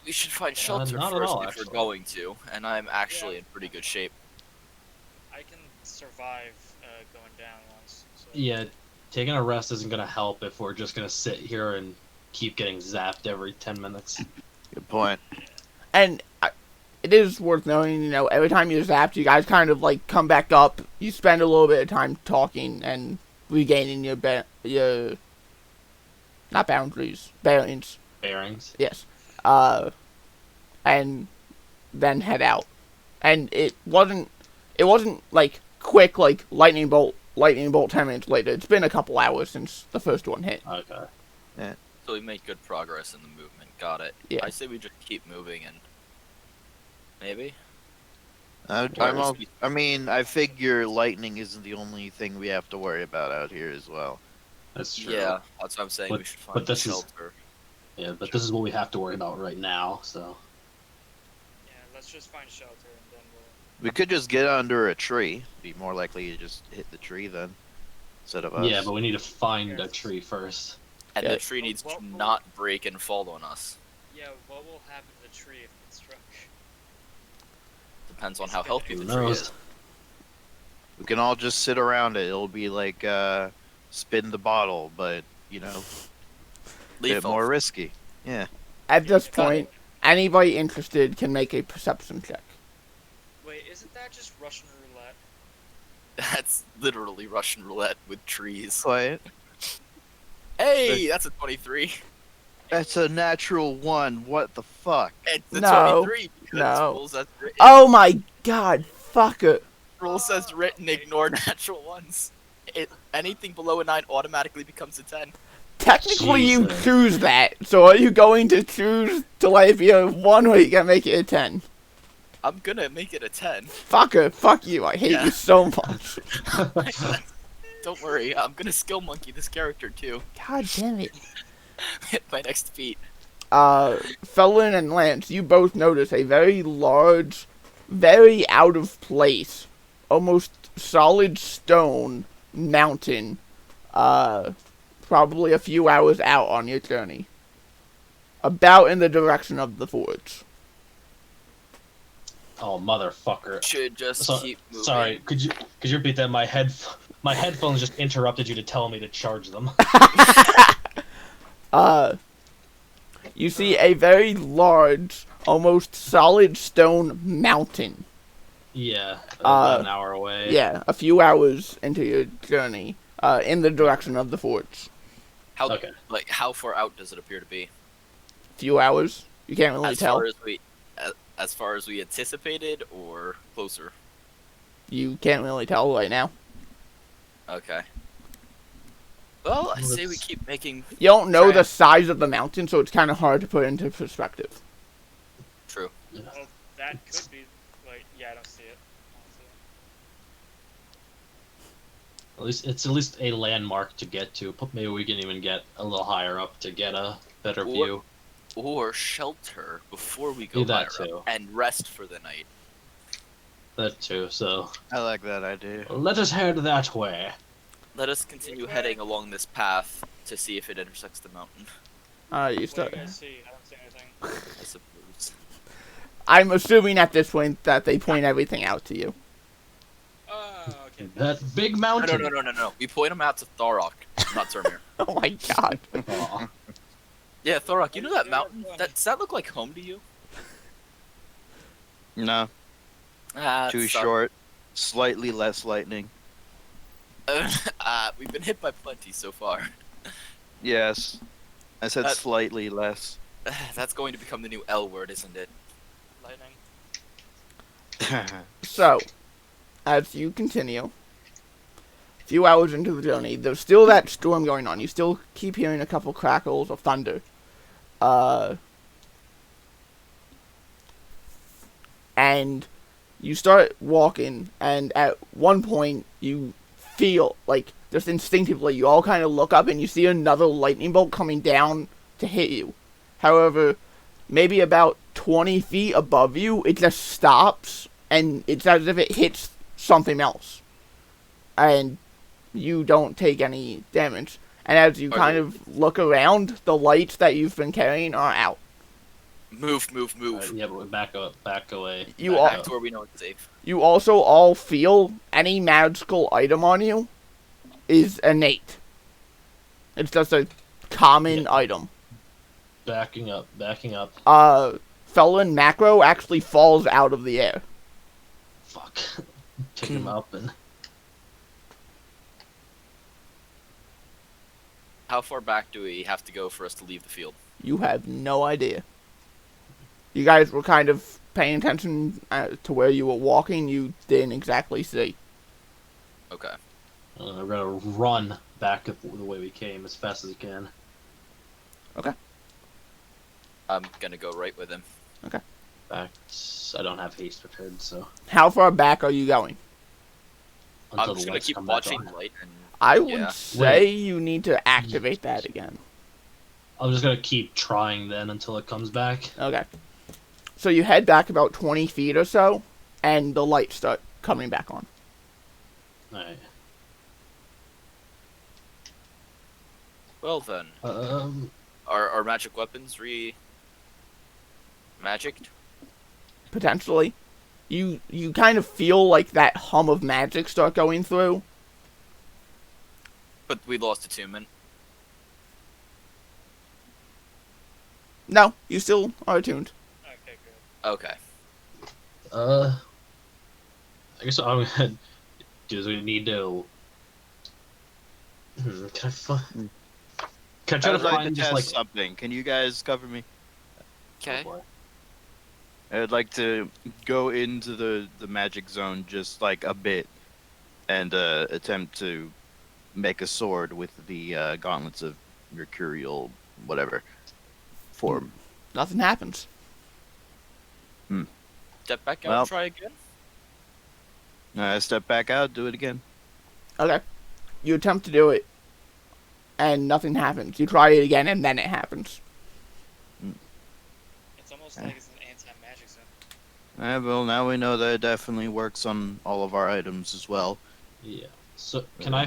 S4: We should find shelter
S1: not at
S4: first
S1: all,
S4: if
S1: actually.
S4: we're going to, and I'm actually in pretty good shape.
S5: I can survive going down once. So.
S1: Yeah, taking a rest isn't going to help if we're just going to sit here and keep getting zapped every 10 minutes.
S3: Good point.
S2: And it is worth knowing, you know, every time you're zapped, you guys kind of like come back up. You spend a little bit of time talking and regaining your not boundaries, bearings.
S1: Bearings.
S2: Yes. And then head out. And it wasn't like quick, like lightning bolt 10 minutes later. It's been a couple hours since the first one hit.
S1: Okay.
S4: So we made good progress in the movement. Got it.
S2: Yeah.
S4: I say we just keep moving and maybe.
S3: I mean, I figure lightning isn't the only thing we have to worry about out here as well.
S1: That's true.
S4: Yeah, that's what I'm saying.
S1: But-
S4: we should
S1: but
S4: find
S1: this is-
S4: shelter.
S1: Yeah, but this is what we have to worry about right now, so...
S5: Yeah, let's just find shelter and then we'll.
S3: We could just get under a tree. Be more likely to just hit the tree then, instead of us.
S1: Yeah, but we need to find a
S5: Yes.
S1: tree first.
S4: And
S2: Yeah.
S4: the tree needs to
S5: What will-
S4: not break and fall on us.
S5: Yeah, what will happen to the tree if it's struck?
S4: Depends on how healthy
S1: Who
S4: the tree
S1: knows?
S4: is.
S3: We can all just sit around it. It'll be like spin the bottle, but you know, a bit
S4: Lethal.
S3: more risky. Yeah.
S2: At this
S5: Got it.
S2: point, anybody interested can make a perception check.
S5: Wait, isn't that just Russian roulette?
S4: That's literally Russian roulette with trees.
S3: Quiet.
S4: Hey, that's a 23.
S3: That's a natural one. What the fuck?
S4: It's a
S2: No,
S4: 23 because
S2: no.
S4: rules as written.
S2: Oh my god, fuck it.
S4: Rules as written, ignore natural ones. Anything below a 9 automatically becomes a 10.
S2: Technically, you
S1: Jesus.
S2: choose that. So are you going to choose to let it be a 1 or you gonna make it a 10?
S4: I'm gonna make it a 10.
S2: Fucker, fuck you. I hate
S4: Yeah.
S2: you so much.
S4: Don't worry, I'm gonna skill monkey this character too.
S2: God damn it.
S4: Hit my next feat.
S2: Felon and Lance, you both notice a very large, very out of place, almost solid stone mountain, probably a few hours out on your journey. About in the direction of the forge.
S1: Oh, motherfucker.
S4: Should just
S1: So,
S4: keep moving.
S1: sorry, could you repeat that? My headphones just interrupted you to tell me to charge them.
S2: You see a very large, almost solid stone mountain.
S1: Yeah, about an hour away.
S2: Yeah, a few hours into your journey, in the direction of the forge.
S4: How
S1: Okay.
S4: how far out does it appear to be?
S2: Few hours? You can't really tell.
S4: As far as we anticipated, or closer?
S2: You can't really tell right now.
S4: Okay. Well, I say we
S1: Let's-
S4: keep making.
S2: You don't know the
S4: Try-
S2: size of the mountain, so it's kind of hard to put into perspective.
S4: True.
S5: Well, that could be. Like, yeah, I don't see it.
S1: At least it's at least a landmark to get to. Maybe we can even get a little higher up to get a better
S4: Or-
S1: view.
S4: Or shelter before we go
S1: Do that
S4: higher
S1: too.
S4: up and rest for the night.
S1: That too. So
S3: I like that idea.
S1: let us head that way.
S4: Let us continue heading along this path to see if it intersects the mountain.
S2: You
S5: What do
S2: start.
S5: you guys see? I don't see anything.
S4: I suppose.
S2: I'm assuming at this point that they point everything out to you.
S5: Oh, okay.
S1: That big
S4: No,
S1: mountain.
S4: no. We point them out to Thorok, not Zermir.
S2: Oh my god.
S1: Aw.
S4: Yeah, Thorok, you know that mountain? Does that look like home to you?
S3: No, too
S4: Sorry.
S3: short. Slightly less lightning.
S4: We've been hit by plenty so far.
S3: Yes, I said
S4: That-
S3: slightly less.
S4: That's going to become the new L word, isn't it?
S5: Lightning.
S2: So, as you continue, a few hours into the journey, there's still that storm going on. You still keep hearing a couple crackles of thunder. And you start walking, and at one point, you feel, like, just instinctively, you all kind of look up and you see another lightning bolt coming down to hit you. However, maybe about 20 feet above you, it just stops, and it's as if it hits something else. And you don't take any damage. And as you kind of look around, the lights that you've been carrying are out.
S4: Move.
S1: Yeah, but we back away.
S2: You
S1: Back
S2: all-
S4: Back
S1: up.
S4: to where we know it's safe.
S2: You also all feel any magical item on you is innate. It's just a common item.
S1: Backing up.
S2: Felon Macro actually falls out of the air.
S1: Fuck. Pick him up and.
S4: How far back do we have to go for us to leave the field?
S2: You have no idea. You guys were kind of paying attention to where you were walking. You didn't exactly see.
S4: Okay.
S1: We're gonna run back the way we came as fast as we can.
S4: I'm gonna go right with him.
S1: Back. I don't have haste prepared, so
S2: How far back are you going?
S1: until
S4: I'm
S1: the
S4: just gonna
S1: lights
S4: keep
S1: come back
S4: watching
S1: on.
S4: the light and
S2: I would
S4: Yeah.
S2: say you need to activate that again.
S1: I'm just gonna keep trying then until it comes back.
S2: Okay. So you head back about 20 feet or so, and the lights start coming back on.
S1: Alright.
S4: well then, are magic weapons magicked?
S2: Potentially. You kind of feel like that hum of magic start going through.
S4: But we lost attunement.
S2: No, you still are attuned.
S5: Okay, good.
S4: Okay.
S1: I guess what I'm gonna do is we need to. Can I try
S3: I
S1: to
S3: would like
S1: find
S3: to
S1: just
S3: test
S1: like.
S3: something. Can you guys cover me?
S4: Okay.
S1: Oh, boy.
S3: I would like to go into the magic zone just like a bit, and attempt to make a sword with the gauntlets of mercurial, whatever form.
S2: Nothing happens.
S4: Step back out
S3: Well-
S4: and try again.
S3: I step back out, do it again.
S2: Okay. You attempt to do it, and nothing happens. You try it again, and then it happens.
S5: It's almost like it's an anti-magic zone.
S3: Well, now we know that it definitely works on all of our items as well.
S1: Yeah. So can I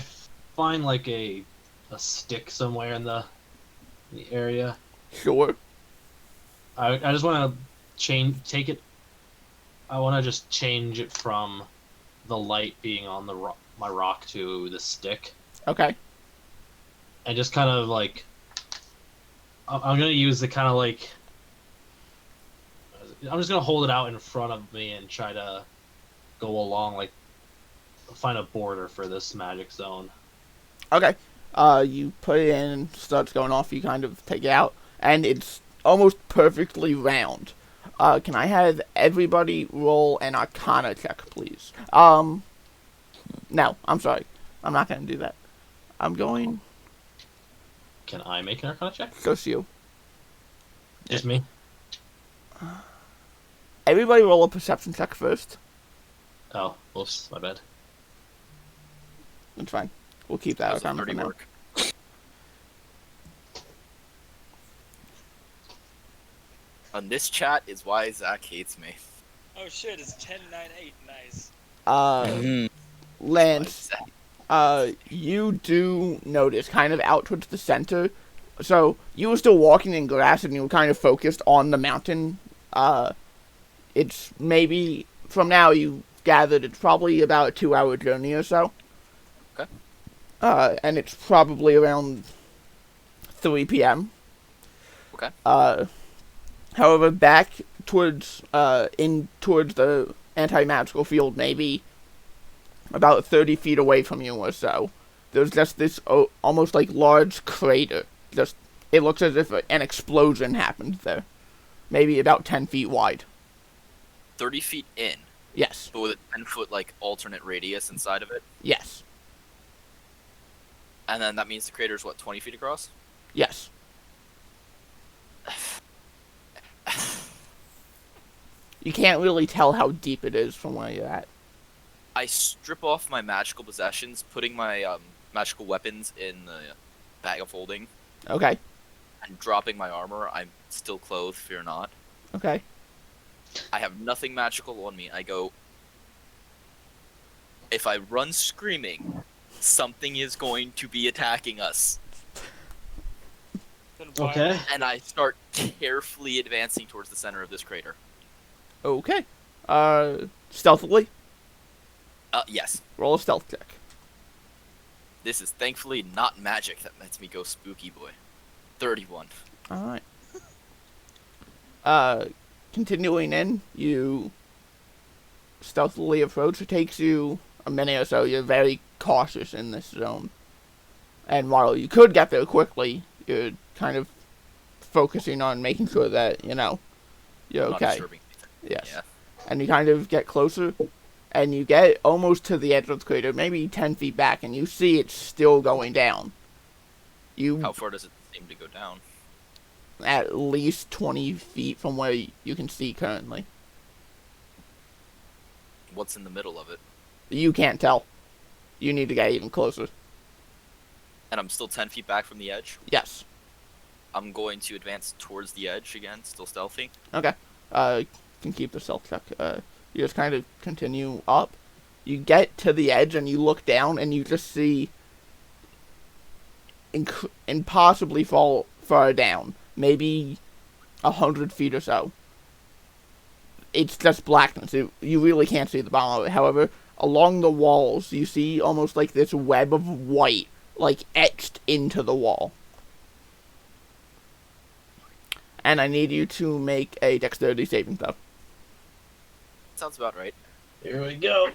S1: find like a stick somewhere in the area?
S2: Sure.
S1: I just want to take it. I want to just change it from the light being on the my rock to the stick,
S2: Okay.
S1: and just kind of like I'm gonna use the kind of like I'm just gonna hold it out in front of me and try to go along, like find a border for this magic zone.
S2: Okay. You put it in, starts going off, you kind of take it out, and it's almost perfectly round. Can I have everybody roll an Arcana check, please? No, I'm sorry. I'm not going to do that. I'm going...
S1: Can I make an Arcana check?
S2: Just you.
S1: Just me?
S2: Everybody roll a perception check first.
S1: Oh, oops, my bad.
S2: That's fine. We'll keep that
S4: How's the
S2: Arcana for
S4: 30
S2: now.
S4: work? On this chat is why Zach hates me.
S5: Oh shit, it's 10-9-8. Nice.
S2: Lance, you do notice, kind of out towards the center. So, you were still walking in grass and you were kind of focused on the mountain. It's maybe, from now you gathered, it's probably about a 2-hour journey or so.
S4: Okay.
S2: And it's probably around 3 p.m.
S4: Okay.
S2: However, back towards, towards the anti-magical field, maybe about 30 feet away from you or so, there's just this almost like large crater. Just, it looks as if an explosion happened there. Maybe about 10 feet wide.
S4: 30 feet in,
S2: Yes.
S4: but with a 10-foot like alternate radius inside of it,
S2: Yes.
S4: and then that means the crater's what, 20 feet across?
S2: Yes. You can't really tell how deep it is from where you're at.
S4: I strip off my magical possessions, putting my magical weapons in the bag of holding,
S2: Okay.
S4: and dropping my armor. I'm still clothed, fear not.
S2: Okay.
S4: I have nothing magical on me. I go, if I run screaming, something is going to be attacking us.
S5: Then why-
S1: Okay.
S4: And I start carefully advancing towards the center of this crater.
S2: Okay. Stealthily,
S4: Yes.
S2: roll a stealth check.
S4: This is thankfully not magic that lets me go spooky boy. 31.
S2: Alright. Continuing in, you stealthily approach. It takes you a minute or so. You're very cautious in this zone. And while you could get there quickly, you're kind of focusing on making sure that, you're
S4: Not
S2: okay.
S4: disturbing anything.
S2: Yes.
S4: Yeah.
S2: And you kind of get closer, and you get almost to the edge of the crater, maybe 10 feet back, and you see it's still going down.
S4: How far does it seem to go down?
S2: At least 20 feet from where you can see currently.
S4: What's in the middle of it?
S2: You can't tell. You need to get even closer.
S4: And I'm still 10 feet back from the edge.
S2: Yes.
S4: I'm going to advance towards the edge again, still stealthy.
S2: Okay. Can keep the stealth check. You just kind of continue up. You get to the edge and you look down and you just see impossibly far down. Maybe 100 feet or so. It's just blackness. You really can't see the bottom of it. However, along the walls, you see almost like this web of white, like etched into the wall. And I need you to make a dexterity saving throw.
S4: Sounds about right.
S1: Here we go.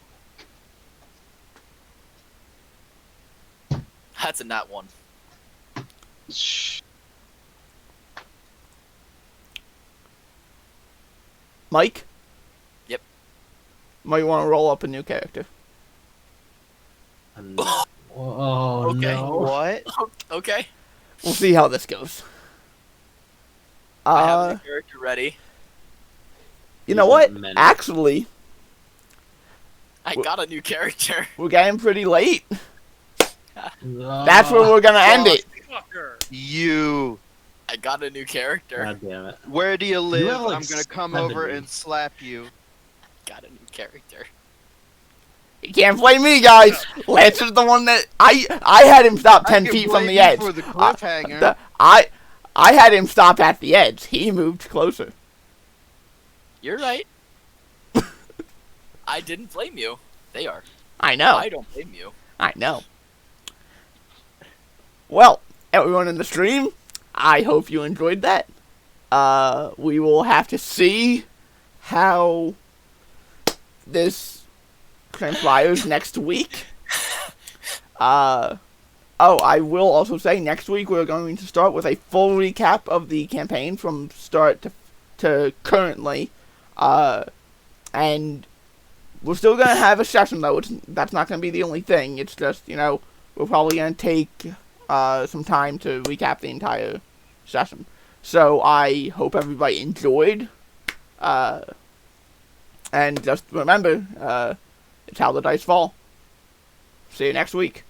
S4: That's a nat 1.
S1: Shh.
S2: Mike?
S4: Yep.
S2: Might want to roll up a new character.
S1: Oh
S4: Okay.
S1: no.
S3: What?
S4: Okay.
S2: we'll see how this goes.
S4: I have the character ready.
S2: You know
S1: He's
S2: what?
S1: not meant.
S2: Actually,
S4: I got a new character.
S2: we're getting pretty late.
S1: Ah,
S2: That's where we're gonna end it.
S5: Fucker.
S3: You.
S4: I got a new character.
S1: God damn it.
S3: Where do you live?
S1: have, like,
S3: I'm gonna come
S1: 70.
S3: over and slap you.
S4: Got a new character.
S2: You can't blame me, guys. Lance is the one that I had him stop 10
S3: I can
S2: feet from
S3: blame
S2: the
S3: you
S2: edge.
S3: for the cliffhanger.
S2: I had him stop at the edge. He moved closer.
S4: You're right. I didn't blame you. They are.
S2: I know.
S4: I don't blame you.
S2: I know. Well, everyone in the stream, I hope you enjoyed that. We will have to see how this transpires next week. I will also say next week we're going to start with a full recap of the campaign from start to currently. And we're still going to have a session, though. That's not going to be the only thing. It's just, we're probably going to take some time to recap the entire session. So I hope everybody enjoyed. And just remember, it's how the dice fall. See you next week.